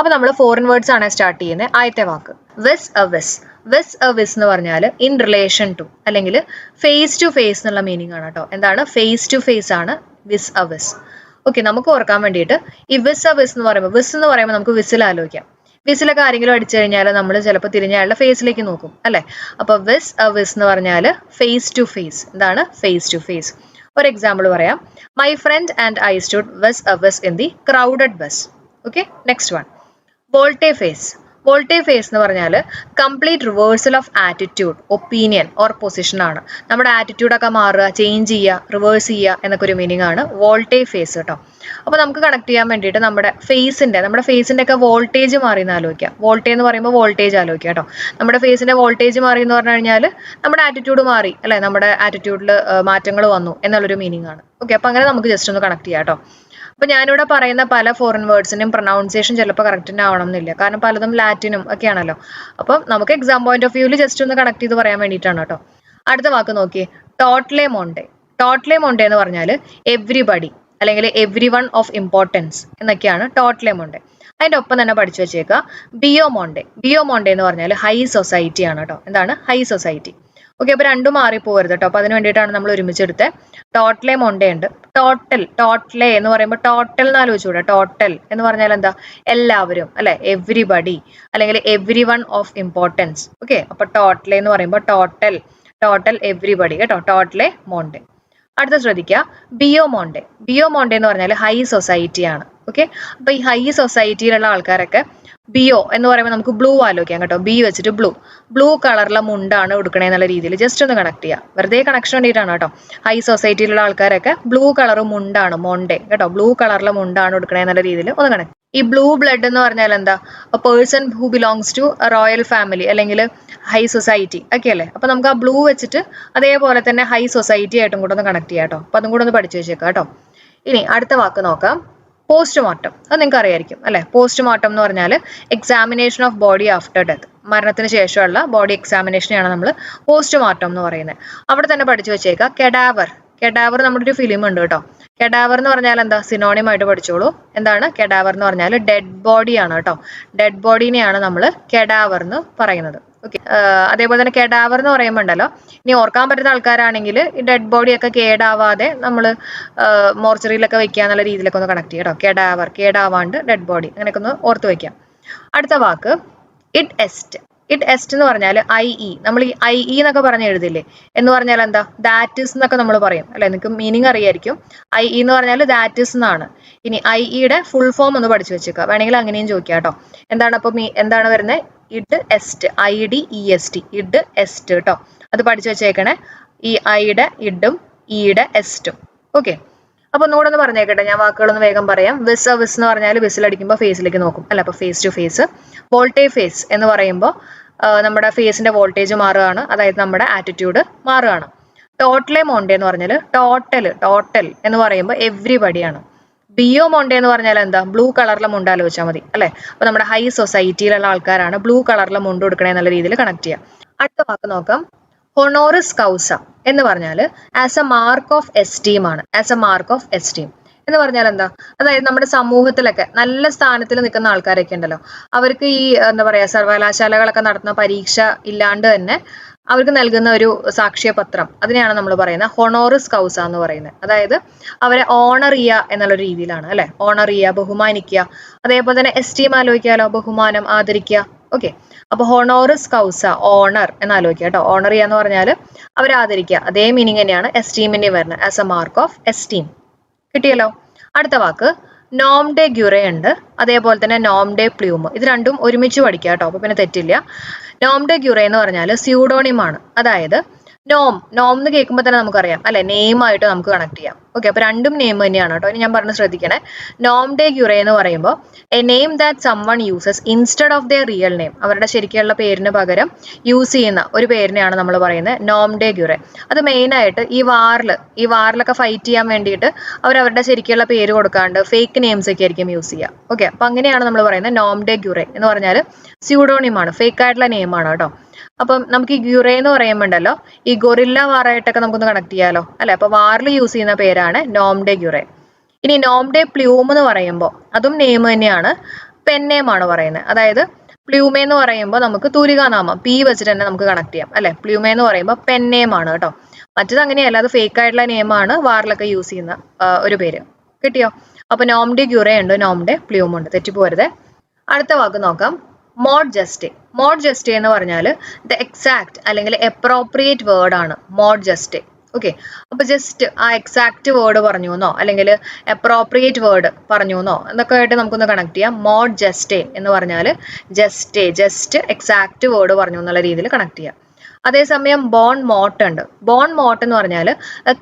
അപ്പോൾ നമ്മൾ foreign words ആണ് സ്റ്റാർട്ട് ചെയ്യുന്നത്. ആദ്യത്തെ വാക്ക് വിസ് a whis. Whis a vis എന്ന് പറഞ്ഞാൽ ഇൻ റിലേഷൻ ടു അല്ലെങ്കിൽ ഫേസ് ടു ഫേസ് എന്നുള്ള മീനിങ് ആണ് കേട്ടോ. എന്താണ്? ഫേസ് ടു ഫേസ് ആണ് വിസ് എ വിസ്. ഓക്കെ, നമുക്ക് ഓർക്കാൻ വേണ്ടിയിട്ട് ഈ വിസ് എ വിസ് എന്ന് പറയുമ്പോൾ, വിസ് എന്ന് പറയുമ്പോൾ നമുക്ക് വിസിൽ ആലോചിക്കാം. വിസിലൊക്കെ ആരെങ്കിലും അടിച്ചു കഴിഞ്ഞാൽ നമ്മൾ ചിലപ്പോൾ തിരിഞ്ഞ അയാളുടെ ഫേസിലേക്ക് നോക്കും അല്ലേ? അപ്പോൾ വിസ് എ വിസ് എന്ന് പറഞ്ഞാൽ ഫേസ് ടു ഫേസ്. എന്താണ്? Face to face. ഒരു എക്സാമ്പിൾ പറയാം. My friend and I stood vis a vis in the crowded bus. Okay, next one volte face. Volte face എന്ന് പറഞ്ഞാൽ complete reversal of attitude, opinion or position ആണ്. നമ്മുടെ ആറ്റിറ്റ്യൂഡൊക്കെ മാറുക, change ചെയ്യുക, reverse ചെയ്യുക എന്നൊക്കെ ഒരു മീനിങ് ആണ് വോൾട്ടേ ഫേസ് കേട്ടോ. അപ്പോൾ നമുക്ക് കണക്ട് ചെയ്യാൻ വേണ്ടിയിട്ട് നമ്മുടെ ഫേസിന്റെ ഒക്കെ വോൾട്ടേജ് മാറി എന്ന് ആലോചിക്കാം. വോൾട്ടേ എന്ന് പറയുമ്പോൾ വോൾട്ടേജ് ആലോചിക്കാം കേട്ടോ. നമ്മുടെ ഫേസിന്റെ വോൾട്ടേജ് മാറി എന്ന് പറഞ്ഞു കഴിഞ്ഞാൽ നമ്മുടെ ആറ്റിറ്റ്യൂഡ് മാറി അല്ലെ, നമ്മുടെ ആറ്റിറ്റ്യൂഡിൽ മാറ്റങ്ങൾ വന്നു എന്നുള്ളൊരു മീനിങ് ആണ്. ഓക്കെ, അപ്പോൾ അങ്ങനെ നമുക്ക് ജസ്റ്റ് ഒന്ന് കണക്ട് ചെയ്യാം കേട്ടോ. അപ്പോൾ ഞാനിവിടെ പറയുന്ന പല ഫോറിൻ വേർഡ്സിനും പ്രൊനൗൺസിയേഷൻ ചിലപ്പോൾ കറക്റ്റ് തന്നെ ആവണം എന്നില്ല, കാരണം പലതും ലാറ്റിനും ഒക്കെ ആണല്ലോ. അപ്പം നമുക്ക് എക്സാം പോയിന്റ് ഓഫ് വ്യൂവിൽ ജസ്റ്റ് ഒന്ന് കണക്ട് ചെയ്ത് പറയാൻ വേണ്ടിയിട്ടാണ് കേട്ടോ. അടുത്ത വാക്ക് നോക്കിയേ, ടോട്ടലേ മോണ്ടെ. ടോട്ടലേ മോണ്ടെ എന്ന് പറഞ്ഞാൽ എവ്രിബഡി അല്ലെങ്കിൽ എവ്രി വൺ ഓഫ് ഇമ്പോർട്ടൻസ് എന്നൊക്കെയാണ് ടോട്ടലേ മോണ്ടെ. അതിൻ്റെ ഒപ്പം തന്നെ പഠിച്ചു വെച്ചേക്കുക ബിയോ മോണ്ടെ. ബിയോ മോണ്ടെ എന്ന് പറഞ്ഞാൽ ഹൈ സൊസൈറ്റി ആണ് കേട്ടോ. എന്താണ്? High society. ഓക്കെ, അപ്പോൾ രണ്ടും മാറിപ്പോകരുത് കേട്ടോ. അപ്പോൾ അതിന് വേണ്ടിയിട്ടാണ് നമ്മൾ ഒരുമിച്ചെടുത്ത് ടോട്ടലേ മോണ്ടെ ഉണ്ട്. ടോട്ടലേ എന്ന് പറയുമ്പോൾ ടോട്ടൽ എന്ന് ആലോചിച്ചുകൂടെ. ടോട്ടൽ എന്ന് പറഞ്ഞാൽ എന്താ? എല്ലാവരും അല്ലെ, എവ്രിബഡി അല്ലെങ്കിൽ every one of importance. Okay, അപ്പോൾ ടോട്ടലേ എന്ന് പറയുമ്പോൾ ടോട്ടൽ എവ്രിബഡി കേട്ടോ. ടോട്ടലേ മോണ്ടെ. അടുത്ത ശ്രദ്ധിക്കുക ബിയോ മോണ്ടെ. ബിയോ മോണ്ടെ എന്ന് പറഞ്ഞാൽ ഹൈ സൊസൈറ്റി ആണ്. ഓക്കെ, അപ്പോൾ ഈ ഹൈ സൊസൈറ്റിയിലുള്ള ആൾക്കാരൊക്കെ ബിയോ എന്ന് പറയുമ്പോൾ നമുക്ക് ബ്ലൂ ആലോചിക്കാം കേട്ടോ. ബി വെച്ചിട്ട് ബ്ലൂ കളറിലെ മുണ്ടാണ് ഉടുക്കണേ എന്നുള്ള രീതിയിൽ ജസ്റ്റ് ഒന്ന് കണക്ട് ചെയ്യാം. വെറുതെ കണക്ഷൻ വേണ്ടിയിട്ടാണ് കേട്ടോ. ഹൈ സൊസൈറ്റിയിലുള്ള ആൾക്കാരൊക്കെ ബ്ലൂ കളർ മുണ്ടാണ്, മോണ്ടെ കേട്ടോ. ബ്ലൂ കളറിലെ മുണ്ടാണ് ഉടുക്കണേ എന്നുള്ള രീതിയിൽ ഒന്ന് കണക്ട്. ഈ ബ്ലൂ ബ്ലഡ് എന്ന് പറഞ്ഞാൽ എന്താ? A person who belongs to royal family അല്ലെങ്കിൽ ഹൈ സൊസൈറ്റി ഒക്കെ അല്ലേ. അപ്പോൾ നമുക്ക് ആ ബ്ലൂ വെച്ചിട്ട് അതേപോലെ തന്നെ ഹൈ സൊസൈറ്റി ആയിട്ടും കൂടെ ഒന്ന് കണക്ട് ചെയ്യാം കേട്ടോ. അപ്പോൾ അതും കൂടെ ഒന്ന് പഠിച്ചു വെച്ചേക്കാം കേട്ടോ. ഇനി അടുത്ത വാക്ക് നോക്കാം, പോസ്റ്റ്മോർട്ടം. അത് നിങ്ങൾക്ക് അറിയായിരിക്കും അല്ലെ. പോസ്റ്റ്മോർട്ടം എന്ന് പറഞ്ഞാൽ examination of body after death. മരണത്തിന് ശേഷമുള്ള ബോഡി എക്സാമിനേഷനെയാണ് നമ്മൾ പോസ്റ്റ്മോർട്ടം എന്ന് പറയുന്നത്. അവിടെ തന്നെ പഠിച്ചു വെച്ചേക്കുക കെഡാവർ. കെഡാവർ നമ്മുടെ ഒരു ഫിലിം ഉണ്ട് കേട്ടോ. കെഡാവർ എന്ന് പറഞ്ഞാൽ എന്താ? സിനോണിം ആയിട്ട് പഠിച്ചോളൂ. എന്താണ് കെഡാവർ എന്ന് പറഞ്ഞാൽ? ഡെഡ് ബോഡി ആണ് കേട്ടോ. ഡെഡ് ബോഡീനെയാണ് നമ്മൾ കെഡാവർ എന്ന് പറയുന്നത്. ഓക്കെ, അതേപോലെ തന്നെ കെഡാവർ എന്ന് പറയുമ്പോൾ ഉണ്ടല്ലോ, ഇനി ഓർക്കാൻ പറ്റുന്ന ആൾക്കാരാണെങ്കിൽ ഈ ഡെഡ് ബോഡിയൊക്കെ കേടാവാതെ നമ്മൾ മോർച്ചറിയിലൊക്കെ വെക്കുക എന്നുള്ള രീതിയിലൊക്കെ ഒന്ന് കണക്ട് ചെയ്യാം കേട്ടോ. കേടാവാണ്ട് ഡെഡ് ബോഡി, അങ്ങനെയൊക്കെ ഒന്ന് ഓർത്ത് വെക്കാം. അടുത്ത വാക്ക് ഇറ്റ് എസ്റ്റ്. ഇറ്റ് എസ്റ്റ് എന്ന് പറഞ്ഞാൽ IE. നമ്മൾ ഈ IE എന്നൊക്കെ പറഞ്ഞ് എഴുതില്ലേ, എന്ന് പറഞ്ഞാൽ എന്താ? ദാറ്റ് ഇസ് എന്നൊക്കെ നമ്മൾ പറയും അല്ലെ. നിങ്ങൾക്ക് മീനിങ് അറിയായിരിക്കും. IE എന്ന് പറഞ്ഞാൽ ദാറ്റ് ഇസ് എന്നാണ്. ഇനി IEയുടെ ഫുൾ ഫോം ഒന്ന് പഠിച്ചു വെച്ചേക്കുക, വേണമെങ്കിൽ അങ്ങനെയും ചോദിക്കാം കേട്ടോ. എന്താണ് അപ്പം എന്താണ് വരുന്നത്? ഇഡ് എസ്റ്റ്, IDEST, ഇഡ് എസ്റ്റ് കേട്ടോ. അത് പഠിച്ചു വെച്ചേക്കണേ. ഈ ഐയുടെ ഇഡും ഇയുടെ എസ്റ്റും. ഓക്കെ, അപ്പൊ ഒന്നുകൂടെ ഒന്ന് പറഞ്ഞേക്കട്ടെ, ഞാൻ വാക്കുകളൊന്ന് വേഗം പറയാം. വിസ് എന്ന് പറഞ്ഞാൽ വിസിലടിക്കുമ്പോൾ ഫേസിലേക്ക് നോക്കും അല്ല, അപ്പൊ face to face. Volte face എന്ന് പറയുമ്പോൾ നമ്മുടെ ഫേസിന്റെ വോൾട്ടേജ് മാറുകയാണ്, അതായത് നമ്മുടെ ആറ്റിറ്റ്യൂഡ് മാറുകയാണ്. ടോട്ടലേ മോണ്ടെ എന്ന് പറഞ്ഞാൽ ടോട്ടൽ എന്ന് പറയുമ്പോൾ എവ്രിബഡിയാണ്. ബിയോ മോണ്ടെ എന്ന് പറഞ്ഞാൽ എന്താ? ബ്ലൂ കളറിലെ മുണ്ട് ആലോചിച്ചാൽ മതി അല്ലെ. അപ്പൊ നമ്മുടെ ഹൈ സൊസൈറ്റിയിലുള്ള ആൾക്കാരാണ് ബ്ലൂ കളറിലെ മുണ്ട് കൊടുക്കണേ എന്നുള്ള രീതിയിൽ കണക്ട് ചെയ്യാം. അടുത്ത വാക്ക് നോക്കാം, ഹൊണോറിസ് കൗസ എന്ന് പറഞ്ഞാൽ as a mark of esteem ആണ്. As a mark of esteem എന്ന് പറഞ്ഞാൽ എന്താ? അതായത് നമ്മുടെ സമൂഹത്തിലൊക്കെ നല്ല സ്ഥാനത്തിൽ നിൽക്കുന്ന ആൾക്കാരൊക്കെ ഉണ്ടല്ലോ, അവർക്ക് ഈ എന്താ പറയാ, സർവകലാശാലകളൊക്കെ നടത്തുന്ന പരീക്ഷ ഇല്ലാണ്ട് തന്നെ അവർക്ക് നൽകുന്ന ഒരു സാക്ഷ്യപത്രം, അതിനെയാണ് നമ്മൾ പറയുന്നത് ഹൊണോറിസ് കൗസ എന്ന് പറയുന്നത്. അതായത് അവരെ ഓണർ ചെയ്യുക എന്നുള്ള രീതിയിലാണ് അല്ലെ. ഓണർ ചെയ്യുക, ബഹുമാനിക്കുക. അതേപോലെ തന്നെ എസ്റ്റീം ആലോചിക്കാലോ, ബഹുമാനം, ആദരിക്കുക. ഓക്കെ, അപ്പൊ ഹൊണോറിസ് കൗസ, ഓണർ എന്നാലോചിക്കുക കേട്ടോ. ഓണർ ചെയ്യുക എന്ന് പറഞ്ഞാൽ അവരെ ആദരിക്കുക. അതേ മീനിങ് തന്നെയാണ് എസ്റ്റീമിന്റെ വരുന്നത്, as a mark of esteem. കിട്ടിയല്ലോ. അടുത്ത വാക്ക് നോം ഡെ ഗ്യുറെ ഉണ്ട്, അതേപോലെ തന്നെ നോം ഡെ പ്ലൂം. ഇത് രണ്ടും ഒരുമിച്ച് പഠിക്കുക കേട്ടോ, അപ്പൊ പിന്നെ തെറ്റില്ല. നോം ഡെ ഗ്യുറെ എന്ന് പറഞ്ഞാൽ സ്യൂഡോണിം ആണ്. അതായത് നോം എന്ന് കേൾക്കുമ്പോൾ തന്നെ നമുക്കറിയാം അല്ലെ, നെയിം ആയിട്ട് നമുക്ക് കണക്ട് ചെയ്യാം. ഓക്കെ, അപ്പൊ രണ്ടും നെയിം തന്നെയാണ് കേട്ടോ. ഇനി ഞാൻ പറഞ്ഞ് ശ്രദ്ധിക്കണേ. നോം ഡെ ഗ്യുറെ എന്ന് പറയുമ്പോൾ A name that someone uses instead of their real name. അവരുടെ ശരിക്കുള്ള പേരിന് പകരം യൂസ് ചെയ്യുന്ന ഒരു പേരിനെയാണ് നമ്മൾ പറയുന്നത് നോം ഡെ ഗ്യുറെ. അത് മെയിൻ ആയിട്ട് ഈ വാറിലൊക്കെ ഫൈറ്റ് ചെയ്യാൻ വേണ്ടിയിട്ട് അവരവരുടെ ശരിക്കുള്ള പേര് കൊടുക്കാണ്ട് ഫേക്ക് നെയിംസ് ഒക്കെ ആയിരിക്കും യൂസ് ചെയ്യുക. ഓക്കെ, അപ്പൊ അങ്ങനെയാണ് നമ്മൾ പറയുന്നത് നോം ഡെ ഗ്യുറെ എന്ന് പറഞ്ഞാൽ സ്യൂഡോണിം ആണ്, ഫേക്ക് ആയിട്ടുള്ള നെയിം ആണ് കേട്ടോ. അപ്പം നമുക്ക് ഈ ഗ്യുറെ എന്ന് പറയുമ്പോൾ ഉണ്ടല്ലോ, ഈ ഗൊറില്ല വാറായിട്ടൊക്കെ നമുക്കൊന്ന് കണക്ട് ചെയ്യാലോ അല്ലെ. അപ്പൊ വാറിൽ യൂസ് ചെയ്യുന്ന പേരാണ് നോം ഡെ ഗ്യുറെ. ഇനി നോം ഡെ പ്ലൂം എന്ന് പറയുമ്പോൾ അതും നെയിം തന്നെയാണ്, പെന്നേം ആണ് പറയുന്നത്. അതായത് പ്ലൂമേ എന്ന് പറയുമ്പോൾ നമുക്ക് തൂലികാനാമം പി വെച്ചിട്ട് തന്നെ നമുക്ക് കണക്ട് ചെയ്യാം അല്ലെ. പ്ലൂമേ എന്ന് പറയുമ്പോൾ പെന്നേം ആണ് കേട്ടോ. മറ്റത് അങ്ങനെയല്ല, അത് ഫേക്ക് ആയിട്ടുള്ള നെയിമാണ് വാറിലൊക്കെ യൂസ് ചെയ്യുന്ന ഒരു പേര്. കിട്ടിയോ? അപ്പൊ നോം ഡെ ഗ്യൂറേ ഉണ്ട്, നോം ഡെ പ്ലൂം ഉണ്ട്, തെറ്റിപ്പോരുതേ. അടുത്ത വാക്ക് നോക്കാം, മോഡ് ജസ്റ്റേ. മോഡ് ജസ്റ്റേ എന്ന് പറഞ്ഞാൽ ദ എക്സാക്ട് അല്ലെങ്കിൽ അപ്രോപ്രിയേറ്റ് വേർഡ് ആണ് മോഡ് ജസ്റ്റേ. ഓക്കെ, അപ്പൊ ജസ്റ്റ് ആ എക്സാക്ട് വേർഡ് പറഞ്ഞു എന്നോ അല്ലെങ്കിൽ അപ്രോപ്രിയേറ്റ് വേർഡ് പറഞ്ഞു എന്നോ എന്നൊക്കെ ആയിട്ട് നമുക്കൊന്ന് കണക്ട് ചെയ്യാം. മോഡ് ജസ്റ്റേ എന്ന് പറഞ്ഞാൽ ജസ്റ്റ് എക്സാക്ട് വേർഡ് പറഞ്ഞു എന്നുള്ള രീതിയിൽ കണക്ട് ചെയ്യാം. അതേസമയം ബോൺ മോട്ട് ഉണ്ട്. ബോൺ മോട്ട് എന്ന് പറഞ്ഞാൽ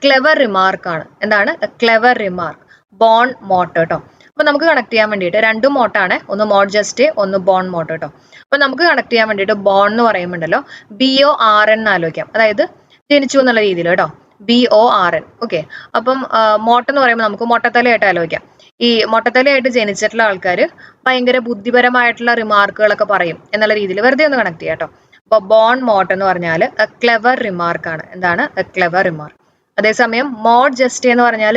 ക്ലെവർ റിമാർക്ക് ആണ്. എന്താണ് ക്ലെവർ റിമാർക്ക്? ബോൺ മോട്ട് കേട്ടോ. അപ്പൊ നമുക്ക് കണക്ട് ചെയ്യാൻ വേണ്ടിയിട്ട് രണ്ടും മോട്ടാണ്, ഒന്ന് മോഡ് ജസ്റ്റ് ഒന്ന് ബോൺ മോട്ട് കേട്ടോ. അപ്പൊ നമുക്ക് കണക്ട് ചെയ്യാൻ വേണ്ടിയിട്ട് ബോൺ എന്ന് പറയുമ്പോണ്ടല്ലോ BORN ആലോചിക്കാം, അതായത് ജനിച്ചു എന്നുള്ള രീതിയിൽ കേട്ടോ, BORN. ഓക്കെ, അപ്പം മോട്ട് എന്ന് പറയുമ്പോൾ നമുക്ക് മൊട്ടത്തലയായിട്ട് ആലോചിക്കാം. ഈ മൊട്ടത്തലയായിട്ട് ജനിച്ചിട്ടുള്ള ആൾക്കാർ ഭയങ്കര ബുദ്ധിപരമായിട്ടുള്ള റിമാർക്കുകളൊക്കെ പറയും എന്നുള്ള രീതിയിൽ വെറുതെ ഒന്ന് കണക്ട് ചെയ്യാം കേട്ടോ. അപ്പൊ ബോൺ മോട്ട് എന്ന് പറഞ്ഞാൽ ക്ലെവർ റിമാർക്ക് ആണ്. എന്താണ് ക്ലെവർ റിമാർക്ക്? അതേസമയം മോഡ് ജസ്റ്റ് എന്ന് പറഞ്ഞാൽ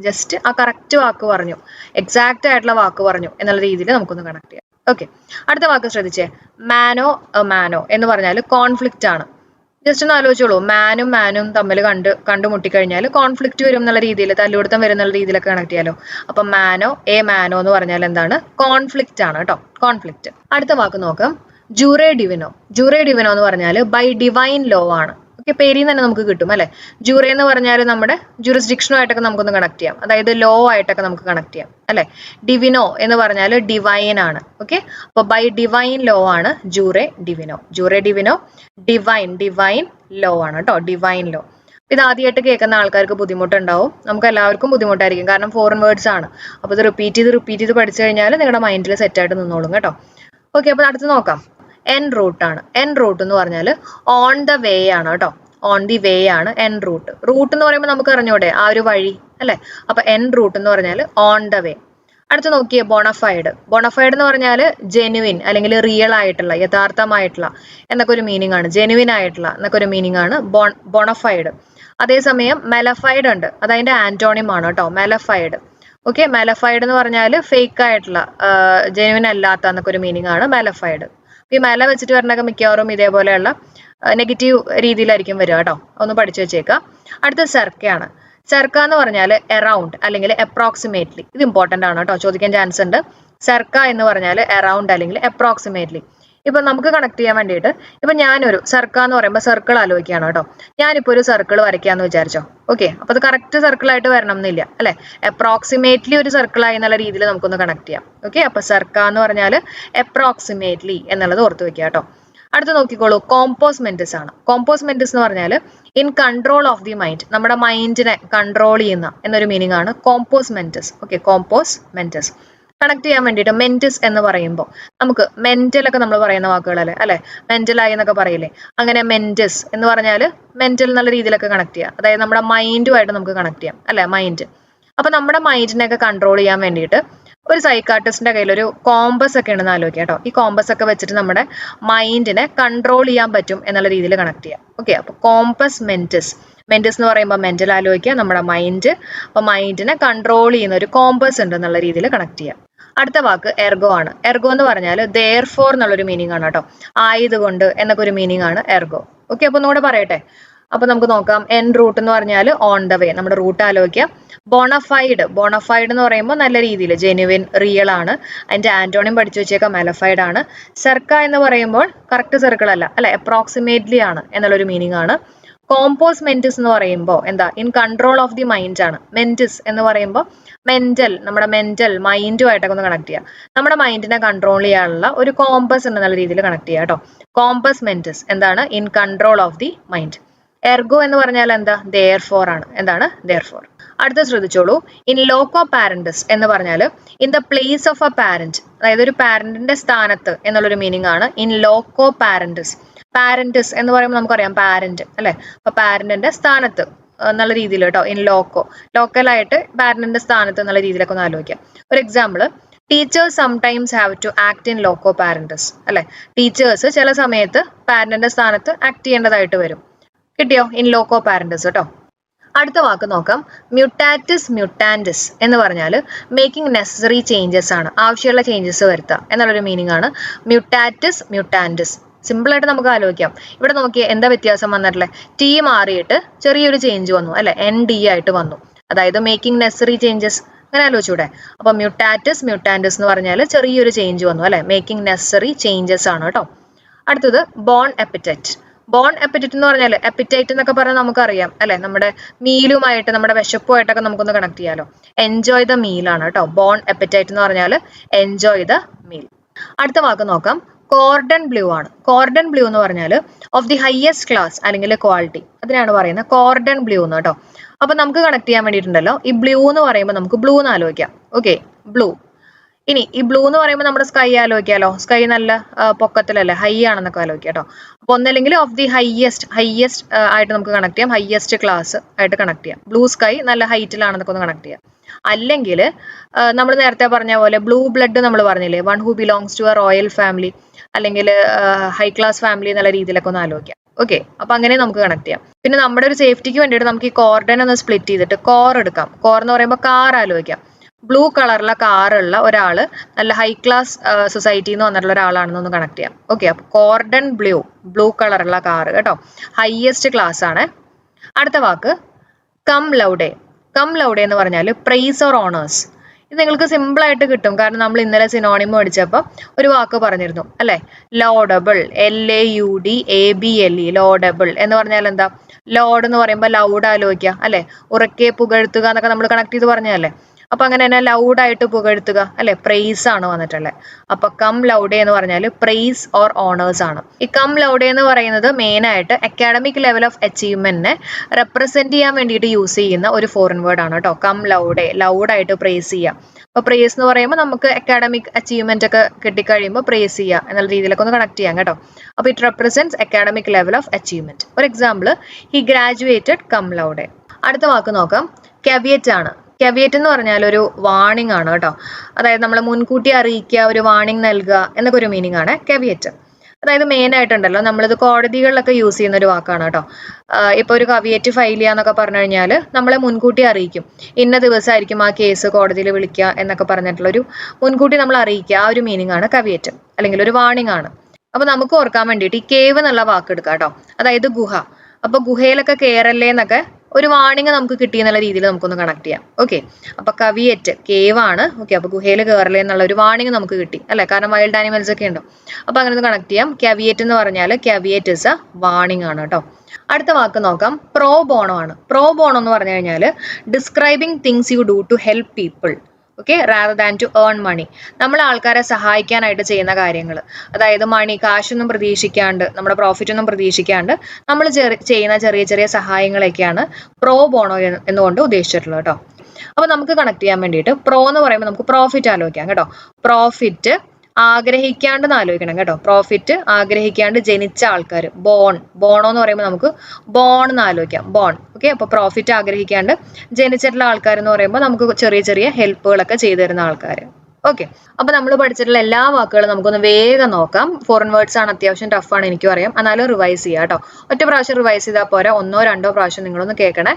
ജസ്റ്റ് ആ കറക്റ്റ് വാക്ക് പറഞ്ഞു, എക്സാക്ട് ആയിട്ടുള്ള വാക്ക് പറഞ്ഞു എന്നുള്ള രീതിയിൽ നമുക്കൊന്ന് കണക്ട് ചെയ്യാം. ഓക്കെ, അടുത്ത വാക്ക് ശ്രദ്ധിച്ചേ, മാനോ എന്ന് പറഞ്ഞാൽ കോൺഫ്ലിക്റ്റ് ആണ്. ജസ്റ്റ് ഒന്ന് ആലോചിച്ചോളൂ, മാനും തമ്മിൽ കണ്ടുമുട്ടിക്കഴിഞ്ഞാൽ കോൺഫ്ലിക്റ്റ് വരും എന്നുള്ള രീതിയിൽ, തല്ലുകൊടുത്തം വരും എന്നുള്ള രീതിയിലൊക്കെ കണക്ട് ചെയ്യാലോ. അപ്പൊ മാനോ എന്ന് പറഞ്ഞാൽ എന്താണ്? കോൺഫ്ലിക്റ്റ് ആണ് കേട്ടോ, കോൺഫ്ലിക്റ്റ്. അടുത്ത വാക്ക് നോക്കാം, ജൂറേ ഡിവിനോ. ജൂറേ ഡിവിനോ എന്ന് പറഞ്ഞാൽ ബൈ ഡിവൈൻ ലോ ആണ്. ഓക്കെ, പേരിൽ തന്നെ നമുക്ക് കിട്ടും അല്ലെ. ജൂറേ എന്ന് പറഞ്ഞാൽ നമ്മുടെ ജുറിസ്ഡിക്ഷനുമായിട്ടൊക്കെ നമുക്കൊന്ന് കണക്ട് ചെയ്യാം, അതായത് ലോ ആയിട്ടൊക്കെ നമുക്ക് കണക്ട് ചെയ്യാം അല്ലെ. ഡിവിനോ എന്ന് പറഞ്ഞാൽ ഡിവൈൻ ആണ്. ഓക്കെ, അപ്പൊ ബൈ ഡിവൈൻ ലോ ആണ് ജൂറേ ഡിവിനോ. ജൂറേ ഡിവിനോ ഡിവൈൻ ലോ ആണ് കേട്ടോ, ഡിവൈൻ ലോ. ഇത് ആദ്യമായിട്ട് കേൾക്കുന്ന ആൾക്കാർക്ക് ബുദ്ധിമുട്ടുണ്ടാവും, നമുക്ക് എല്ലാവർക്കും ബുദ്ധിമുട്ടായിരിക്കും, കാരണം ഫോറിൻ വേർഡ്സ് ആണ്. അപ്പൊ ഇത് റിപ്പീറ്റ് ചെയ്ത് പഠിച്ചു കഴിഞ്ഞാൽ നിങ്ങളുടെ മൈൻഡിൽ സെറ്റ് ആയിട്ട് നിന്നോളും കേട്ടോ. ഓക്കെ, അപ്പൊ അടുത്ത് നോക്കാം, എൻ റൂട്ട് ആണ്. എൻ റൂട്ട് എന്ന് പറഞ്ഞാൽ ഓൺ ദ വേ ആണ് കേട്ടോ, ഓൺ ദി വേ ആണ് എൻ റൂട്ട്. റൂട്ട് എന്ന് പറയുമ്പോൾ നമുക്ക് അറിഞ്ഞൂടെ ആ ഒരു വഴി അല്ലെ. അപ്പൊ എൻ റൂട്ട് എന്ന് പറഞ്ഞാൽ ഓൺ ദ വേ. അടുത്ത് നോക്കിയേ, ബോണഫൈഡ്. ബോണഫൈഡ് എന്ന് പറഞ്ഞാൽ ജെനുവിൻ അല്ലെങ്കിൽ റിയൽ ആയിട്ടുള്ള, യഥാർത്ഥമായിട്ടുള്ള എന്നൊക്കെ ഒരു മീനിങ് ആണ്. ജെനുവിൻ ആയിട്ടുള്ള എന്നൊക്കെ ഒരു മീനിങ് ആണ് ബോണഫൈഡ്. അതേസമയം മെലഫൈഡ് ഉണ്ട്, അത് അതിന്റെ ആന്റോണിം ആണ് കേട്ടോ, മെലഫൈഡ്. ഓക്കെ, മെലഫൈഡ് എന്ന് പറഞ്ഞാൽ ഫേക്ക് ആയിട്ടുള്ള, ജെനുവിൻ അല്ലാത്ത എന്നൊക്കെ ഒരു മീനിങ് ആണ് മെലഫൈഡ്. ഈ മെല വെച്ചിട്ട് വരണൊക്കെ മിക്കവാറും ഇതേപോലെയുള്ള നെഗറ്റീവ് രീതിയിലായിരിക്കും വരിക കേട്ടോ, ഒന്ന് പഠിച്ചു വെച്ചേക്കാം. അടുത്ത സെർക്കയാണ്. സെർക്ക എന്ന് പറഞ്ഞാൽ എറൗണ്ട് അല്ലെങ്കിൽ അപ്രോക്സിമേറ്റ്ലി. ഇത് ഇമ്പോർട്ടന്റ് ആണ് കേട്ടോ, ചോദിക്കാൻ ചാൻസ് ഉണ്ട്. സെർക്ക എന്ന് പറഞ്ഞാൽ എറൗണ്ട് അല്ലെങ്കിൽ അപ്രോക്സിമേറ്റ്ലി. ഇപ്പൊ നമുക്ക് കണക്ട് ചെയ്യാൻ വേണ്ടിയിട്ട്, ഇപ്പൊ ഞാനൊരു സെർക്ക എന്ന് പറയുമ്പോൾ സർക്കിൾ ആലോചിക്കുകയാണ് കേട്ടോ. ഞാനിപ്പോ ഒരു സർക്കിൾ വരയ്ക്കാന്ന് വിചാരിച്ചോ. ഓക്കെ, അപ്പൊ അത് കറക്റ്റ് സർക്കിൾ ആയിട്ട് വരണം എന്നില്ല അല്ലെ, അപ്രോക്സിമേറ്റ്ലി ഒരു സർക്കിൾ ആയി എന്നുള്ള രീതിയിൽ നമുക്കൊന്ന് കണക്ട് ചെയ്യാം. ഓക്കെ, അപ്പൊ സെർക്ക എന്ന് പറഞ്ഞാൽ അപ്രോക്സിമേറ്റ്ലി എന്നുള്ളത് ഓർത്ത് വെക്കുക കേട്ടോ. അടുത്ത് നോക്കിക്കോളൂ, കോമ്പോസ് മെന്റസ് ആണ്. കോമ്പോസ് മെന്റസ് എന്ന് പറഞ്ഞാൽ in control of the mind, നമ്മുടെ മൈൻഡിനെ കൺട്രോൾ ചെയ്യുന്ന എന്നൊരു മീനിങ് ആണ് compos mentis. Okay, compos mentis. Connect ചെയ്യാൻ വേണ്ടിയിട്ട് മെന്റസ് എന്ന് പറയുമ്പോൾ നമുക്ക് മെന്റൽ ഒക്കെ നമ്മൾ പറയുന്ന വാക്കുകളല്ലേ അല്ലെ, മെന്റലായി എന്നൊക്കെ പറയില്ലേ, അങ്ങനെ മെന്റസ് എന്ന് പറഞ്ഞാൽ മെന്റൽ എന്നുള്ള രീതിയിലൊക്കെ കണക്ട് ചെയ്യാം, അതായത് നമ്മുടെ മൈൻഡുമായിട്ട് നമുക്ക് കണക്ട് ചെയ്യാം അല്ലെ, മൈൻഡ്. അപ്പൊ നമ്മുടെ മൈൻഡിനെയൊക്കെ കൺട്രോൾ ചെയ്യാൻ വേണ്ടിയിട്ട് ഒരു സൈക്കാട്രിസ്റ്റിന്റെ കയ്യിൽ ഒരു കോമ്പസ് ഒക്കെ ഉണ്ടെന്ന് ആലോചിക്കാം കേട്ടോ. ഈ കോമ്പസ് ഒക്കെ വെച്ചിട്ട് നമ്മുടെ മൈൻഡിനെ കൺട്രോൾ ചെയ്യാൻ പറ്റും എന്നുള്ള രീതിയിൽ കണക്ട് ചെയ്യാം. ഓക്കെ, അപ്പൊ കോമ്പസ് മെന്റസ്. മെന്റസ് എന്ന് പറയുമ്പോൾ മെന്റൽ ആലോചിക്കുക, നമ്മുടെ മൈൻഡ്. അപ്പൊ മൈൻഡിനെ കൺട്രോൾ ചെയ്യുന്ന ഒരു കോമ്പസ് ഉണ്ട് എന്നുള്ള രീതിയിൽ കണക്ട് ചെയ്യാം. അടുത്ത വാക്ക് എർഗോ ആണ്. എർഗോ എന്ന് പറഞ്ഞാൽ therefore എന്നുള്ളൊരു മീനിങ് ആണ് കേട്ടോ, ആയതുകൊണ്ട് എന്നൊക്കെ ഒരു മീനിങ് ആണ് എർഗോ. ഓക്കെ, അപ്പൊ ഒന്നുകൂടെ പറയട്ടെ. അപ്പൊ നമുക്ക് നോക്കാം, എൻ റൂട്ട് എന്ന് പറഞ്ഞാൽ ഓൺ ദ വേ, നമ്മുടെ റൂട്ട് ആലോചിക്കാം. ബോണഫൈഡ് എന്ന് പറയുമ്പോൾ നല്ല രീതിയിൽ ജെനുവിൻ, റിയൽ ആണ്. അതിന്റെ ആന്റോണിയം പഠിച്ചു വെച്ചേക്കാം, മെലഫൈഡ് ആണ്. സെർക്ക എന്ന് പറയുമ്പോൾ കറക്റ്റ് സർക്കിൾ അല്ല അല്ലെ, അപ്രോക്സിമേറ്റ്ലി ആണ് എന്നുള്ളൊരു മീനിങ് ആണ്. കോമ്പോസ് മെന്റസ് എന്ന് പറയുമ്പോൾ എന്താ, in control of the mind ആണ്. മെന്റസ് എന്ന് പറയുമ്പോൾ മെന്റൽ, നമ്മുടെ മെന്റൽ മൈൻഡുമായിട്ടൊക്കെ ഒന്ന് കണക്ട് ചെയ്യുക, നമ്മുടെ മൈൻഡിനെ കൺട്രോൾ ചെയ്യാനുള്ള ഒരു കോമ്പസ് എന്നുള്ള രീതിയിൽ കണക്ട് ചെയ്യുക കേട്ടോ. കോമ്പസ് മെന്റസ് എന്താണ്, in control of the mind. Ergo എന്ന് പറഞ്ഞാൽ എന്താ, therefore ആണ്. എന്താണ് therefore? അടുത്ത ശ്രദ്ധിച്ചോളൂ, ഇൻ ലോക്കോ പാരന്റസ് എന്ന് പറഞ്ഞാൽ in the place of A parent, അതായത് ഒരു പാരന്റിന്റെ സ്ഥാനത്ത് എന്നുള്ളൊരു മീനിങ് ആണ് ഇൻ ലോക്കോ പാരന്റസ്. പാരന്റസ് എന്ന് പറയുമ്പോൾ നമുക്കറിയാം പാരന്റ് അല്ലെ, അപ്പൊ പാരന്റിന്റെ സ്ഥാനത്ത് എന്നുള്ള രീതിയിൽ കേട്ടോ, ഇൻ ലോക്കലായിട്ട് പാരന്റിന്റെ സ്ഥാനത്ത് എന്നുള്ള രീതിയിലൊക്കെ ഒന്ന് ആലോചിക്കാം. ഒരു example, teachers sometimes have to act in loco parentis അല്ലെ. ടീച്ചേഴ്സ് ചില സമയത്ത് പാരന്റിന്റെ സ്ഥാനത്ത് ആക്ട് ചെയ്യേണ്ടതായിട്ട് വരും. കിട്ടിയോ, ഇൻ ലോക്കോ പാരന്റസ് കേട്ടോ. അടുത്ത വാക്ക് നോക്കാം. മ്യൂട്ടാറ്റിസ് മ്യൂട്ടാൻഡിസ് എന്ന് പറഞ്ഞാൽ മേക്കിംഗ് നെസസറി ചേഞ്ചസ് ആണ്, ആവശ്യമുള്ള ചേഞ്ചസ് വരുത്തുക എന്നുള്ളൊരു മീനിങ് ആണ് മ്യൂട്ടാറ്റിസ് മ്യൂട്ടാൻഡിസ്. സിമ്പിൾ ആയിട്ട് നമുക്ക് ആലോചിക്കാം. ഇവിടെ നോക്കിയേ എന്താ വ്യത്യാസം വന്നിട്ടുള്ളത്? ടി മാറിയിട്ട് ചെറിയൊരു ചേഞ്ച് വന്നു അല്ലെ, എൻ ഡി ആയിട്ട് വന്നു. അതായത് മേക്കിംഗ് നെസസറി ചേഞ്ചസ്. അങ്ങനെ ആലോചിച്ചൂടെ? അപ്പൊ മ്യൂട്ടാറ്റിസ് മ്യൂട്ടാൻഡിസ് എന്ന് പറഞ്ഞാൽ ചെറിയൊരു ചേഞ്ച് വന്നു അല്ലെ, മേക്കിംഗ് നെസസറി ചേഞ്ചസ് ആണ് കേട്ടോ. അടുത്തത് ബോൺ അപ്പറ്റൈറ്റ്. ബോൺ അപ്പറ്റൈറ്റ് എന്ന് പറഞ്ഞാൽ അപ്പറ്റൈറ്റ് എന്നൊക്കെ പറഞ്ഞാൽ നമുക്കറിയാം അല്ലെ, നമ്മുടെ മീലുമായിട്ട് നമ്മുടെ വിശപ്പുമായിട്ടൊക്കെ നമുക്കൊന്ന് കണക്ട് ചെയ്യാലോ. എൻജോയ് ദ മീൽ ആണ് കേട്ടോ. ബോൺ അപ്പറ്റൈറ്റ് എന്ന് പറഞ്ഞാൽ എൻജോയ് ദ മീൽ. അടുത്ത വാക്ക് നോക്കാം. കോർഡൺ ബ്ലൂ ആണ്. കോർഡൺ ബ്ലൂ എന്ന് പറഞ്ഞാൽ ഓഫ് ദി ഹയസ്റ്റ് ക്ലാസ് അല്ലെങ്കിൽ ക്വാളിറ്റി, അതിനാണ് പറയുന്നത് കോർഡൺ ബ്ലൂ എന്ന് കേട്ടോ. അപ്പൊ നമുക്ക് കണക്ട് ചെയ്യാൻ വേണ്ടിയിട്ടുണ്ടല്ലോ, ഈ ബ്ലൂ എന്ന് പറയുമ്പോൾ നമുക്ക് ബ്ലൂ എന്ന് ആലോചിക്കാം. Okay, blue. ഇനി ഈ ബ്ലൂ എന്ന് പറയുമ്പോൾ നമ്മുടെ സ്കൈ ആലോചിക്കാലോ. സ്കൈ നല്ല പൊക്കത്തിലല്ലേ, ഹൈ ആണെന്നൊക്കെ ആലോചിക്കാം കേട്ടോ. അപ്പൊ ഒന്നല്ലെങ്കിൽ ഓഫ് ദി ഹയസ്റ്റ് ആയിട്ട് നമുക്ക് കണക്ട് ചെയ്യാം, ഹയസ്റ്റ് ക്ലാസ് ആയിട്ട് കണക്ട് ചെയ്യാം. ബ്ലൂ സ്കൈ നല്ല ഹൈറ്റിലാണെന്നൊക്കെ ഒന്ന് കണക്ട് ചെയ്യാം. അല്ലെങ്കിൽ നമ്മൾ നേരത്തെ പറഞ്ഞ പോലെ ബ്ലൂ ബ്ലഡ് നമ്മൾ പറഞ്ഞില്ലേ, one who belongs to a royal family അല്ലെങ്കിൽ ഹൈ ക്ലാസ് ഫാമിലി എന്നുള്ള രീതിയിലൊക്കെ ഒന്ന് ആലോചിക്കാം. ഓക്കെ, അപ്പൊ അങ്ങനെ നമുക്ക് കണക്ട് ചെയ്യാം. പിന്നെ നമ്മുടെ ഒരു സേഫ്റ്റിക്ക് വേണ്ടിയിട്ട് നമുക്ക് ഈ കോർഡൻ ഒന്ന് സ്പ്ലിറ്റ് ചെയ്തിട്ട് കോർ എടുക്കാം. കോർ എന്ന് പറയുമ്പോൾ കാർ ആലോചിക്കാം. ബ്ലൂ കളറിലെ കാറുള്ള ഒരാള് നല്ല ഹൈ ക്ലാസ് സൊസൈറ്റിയിൽ നിന്ന് വന്നിട്ടുള്ള ഒരാളാണെന്നൊന്ന് കണക്ട് ചെയ്യാം. ഓക്കെ, അപ്പൊ കോർഡൺ ബ്ലൂ കളറുള്ള കാറ് കേട്ടോ, ഹൈയസ്റ്റ് ക്ലാസ് ആണ്. അടുത്ത വാക്ക് കം ലൗഡേ. കം ലൗഡേ എന്ന് പറഞ്ഞാൽ പ്രൈസ് ഓർ ഓണേഴ്സ്. ഇത് നിങ്ങൾക്ക് സിമ്പിൾ ആയിട്ട് കിട്ടും, കാരണം നമ്മൾ ഇന്നലെ സിനോണിമം പഠിച്ചപ്പോൾ ഒരു വാക്ക് പറഞ്ഞിരുന്നു അല്ലെ, ലോഡബിൾ. LAUDABLE, ലോഡബിൾ എന്ന് പറഞ്ഞാൽ എന്താ? ലോഡ് എന്ന് പറയുമ്പോൾ ലൗഡ് ആലോചിക്കുക അല്ലെ, ഉറക്കെ പുകഴ്ത്തുക എന്നൊക്കെ നമ്മൾ കണക്ട് ചെയ്ത് പറഞ്ഞതല്ലേ. അപ്പൊ അങ്ങനെ തന്നെ ലൗഡായിട്ട് പുകഴ്ത്തുക അല്ലെ, പ്രൈസ് ആണ് വന്നിട്ടുള്ളത്. അപ്പൊ കം ലൗഡേ എന്ന് പറഞ്ഞാൽ പ്രൈസ് ഓർ ഓണേഴ്സ് ആണ്. ഈ കം ലൗഡേ എന്ന് പറയുന്നത് മെയിൻ ആയിട്ട് അക്കാഡമിക് ലെവൽ ഓഫ് അച്ചീവ്മെന്റിനെ റെപ്രസെന്റ് ചെയ്യാൻ വേണ്ടിയിട്ട് യൂസ് ചെയ്യുന്ന ഒരു ഫോറിൻ വേർഡ് ആണ് കേട്ടോ. കം ലൗഡേ, ലൗഡായിട്ട് പ്രൈസ് ചെയ്യുക. അപ്പൊ പ്രൈസ് എന്ന് പറയുമ്പോൾ നമുക്ക് അക്കാഡമിക് അച്ചീവ്മെന്റ് ഒക്കെ കിട്ടിക്കഴിയുമ്പോൾ പ്രൈസ് ചെയ്യുക എന്നുള്ള രീതിയിലൊക്കെ ഒന്ന് കണക്ട് ചെയ്യാം കേട്ടോ. അപ്പൊ it represents academic level of achievement. For example, he graduated cum laude. അടുത്ത വാക്ക് നോക്കാം. കെവിയറ്റ് ആണ്. കെവിയറ്റ് എന്ന് പറഞ്ഞാൽ ഒരു വാണിംഗ് ആണ് കേട്ടോ. അതായത് നമ്മൾ മുൻകൂട്ടി അറിയിക്കുക, ഒരു വാണിംഗ് നൽകുക എന്നൊക്കെ ഒരു മീനിങ് ആണ് കെവിയറ്റ്. അതായത് മെയിൻ ആയിട്ടുണ്ടല്ലോ, നമ്മളിത് കോടതികളിലൊക്കെ യൂസ് ചെയ്യുന്ന ഒരു വാക്കാണ് കേട്ടോ. ഇപ്പൊ ഒരു കവിയറ്റ് ഫയൽ ചെയ്യാന്നൊക്കെ പറഞ്ഞു കഴിഞ്ഞാൽ നമ്മളെ മുൻകൂട്ടി അറിയിക്കും, ഇന്ന ദിവസമായിരിക്കും ആ കേസ് കോടതിയിൽ വിളിക്കുക എന്നൊക്കെ പറഞ്ഞിട്ടുള്ളൊരു മുൻകൂട്ടി നമ്മൾ അറിയിക്കുക. ആ ഒരു മീനിങ് ആണ് കവിയറ്റ്, അല്ലെങ്കിൽ ഒരു വാണിംഗ് ആണ്. അപ്പൊ നമുക്ക് ഓർക്കാൻ വേണ്ടിയിട്ട് ഈ കേവ് എന്നുള്ള വാക്ക് എടുക്കാം കേട്ടോ. അതായത് ഗുഹ. അപ്പൊ ഗുഹയിലൊക്കെ കേറല്ലേ എന്നൊക്കെ ഒരു വാണിംഗ് നമുക്ക് കിട്ടി എന്നുള്ള രീതിയിൽ നമുക്കൊന്ന് കണക്ട് ചെയ്യാം. ഓക്കെ, അപ്പൊ കവിയറ്റ് കേവ് ആണ്. ഓക്കെ, അപ്പൊ ഗുഹയിൽ കയറലേ എന്നുള്ള ഒരു വാണിംഗ് നമുക്ക് കിട്ടി അല്ലെ, കാരണം വൈൽഡ് ആനിമൽസ് ഒക്കെ ഉണ്ട്. അപ്പൊ അങ്ങനെ ഒന്ന് കണക്ട് ചെയ്യാം. കവിയറ്റ് എന്ന് പറഞ്ഞാൽ കവിയറ്റ് ഇസ് എ വാണിംഗ് ആണ് കേട്ടോ. അടുത്ത വാക്ക് നോക്കാം. പ്രോ ബോണോ ആണ്. പ്രോ ബോണോ എന്ന് പറഞ്ഞു കഴിഞ്ഞാൽ describing things you do to help people, okay, rather than to earn money. നമ്മൾ ആൾക്കാരെ സഹായിക്കാനായിട്ട് ചെയ്യുന്ന കാര്യങ്ങൾ, അതായത് മണി, കാശൊന്നും പ്രതീക്ഷിക്കാണ്ട്, നമ്മുടെ പ്രോഫിറ്റ് ഒന്നും പ്രതീക്ഷിക്കാണ്ട് നമ്മൾ ചെയ്യുന്ന ചെറിയ ചെറിയ സഹായങ്ങളൊക്കെയാണ് പ്രോ ബോണോ എന്നുകൊണ്ട് ഉദ്ദേശിച്ചിട്ടുള്ളത് കേട്ടോ. അപ്പൊ നമുക്ക് കണക്ട് ചെയ്യാൻ വേണ്ടിയിട്ട് പ്രോ എന്ന് പറയുമ്പോൾ നമുക്ക് പ്രോഫിറ്റ് ആലോചിക്കാം കേട്ടോ. പ്രോഫിറ്റ് ആഗ്രഹിക്കാണ്ട് ആലോചിക്കണം കേട്ടോ. പ്രോഫിറ്റ് ആഗ്രഹിക്കാണ്ട് ജനിച്ച ആൾക്കാർ, ബോണോ എന്ന് പറയുമ്പോൾ നമുക്ക് ബോൺ എന്ന് ആലോചിക്കാം. ബോൺ. ഓക്കെ, അപ്പൊ പ്രോഫിറ്റ് ആഗ്രഹിക്കാണ്ട് ജനിച്ചിട്ടുള്ള ആൾക്കാർ എന്ന് പറയുമ്പോൾ നമുക്ക് ചെറിയ ചെറിയ ഹെൽപ്പുകളൊക്കെ ചെയ്തു തരുന്ന ആൾക്കാർ. ഓക്കെ, അപ്പൊ നമ്മൾ പഠിച്ചിട്ടുള്ള എല്ലാ വാക്കുകളും നമുക്കൊന്ന് വേഗം നോക്കാം. ഫോറിൻ വേർഡ്സ് ആണ്, അത്യാവശ്യം ടഫാണ് എനിക്കും അറിയാം, എന്നാലും റിവൈസ് ചെയ്യാം കേട്ടോ. ഒറ്റ പ്രാവശ്യം റിവൈസ് ചെയ്താൽ പോരാ, 1 or 2 പ്രാവശ്യം നിങ്ങളൊന്ന് കേൾക്കണേ.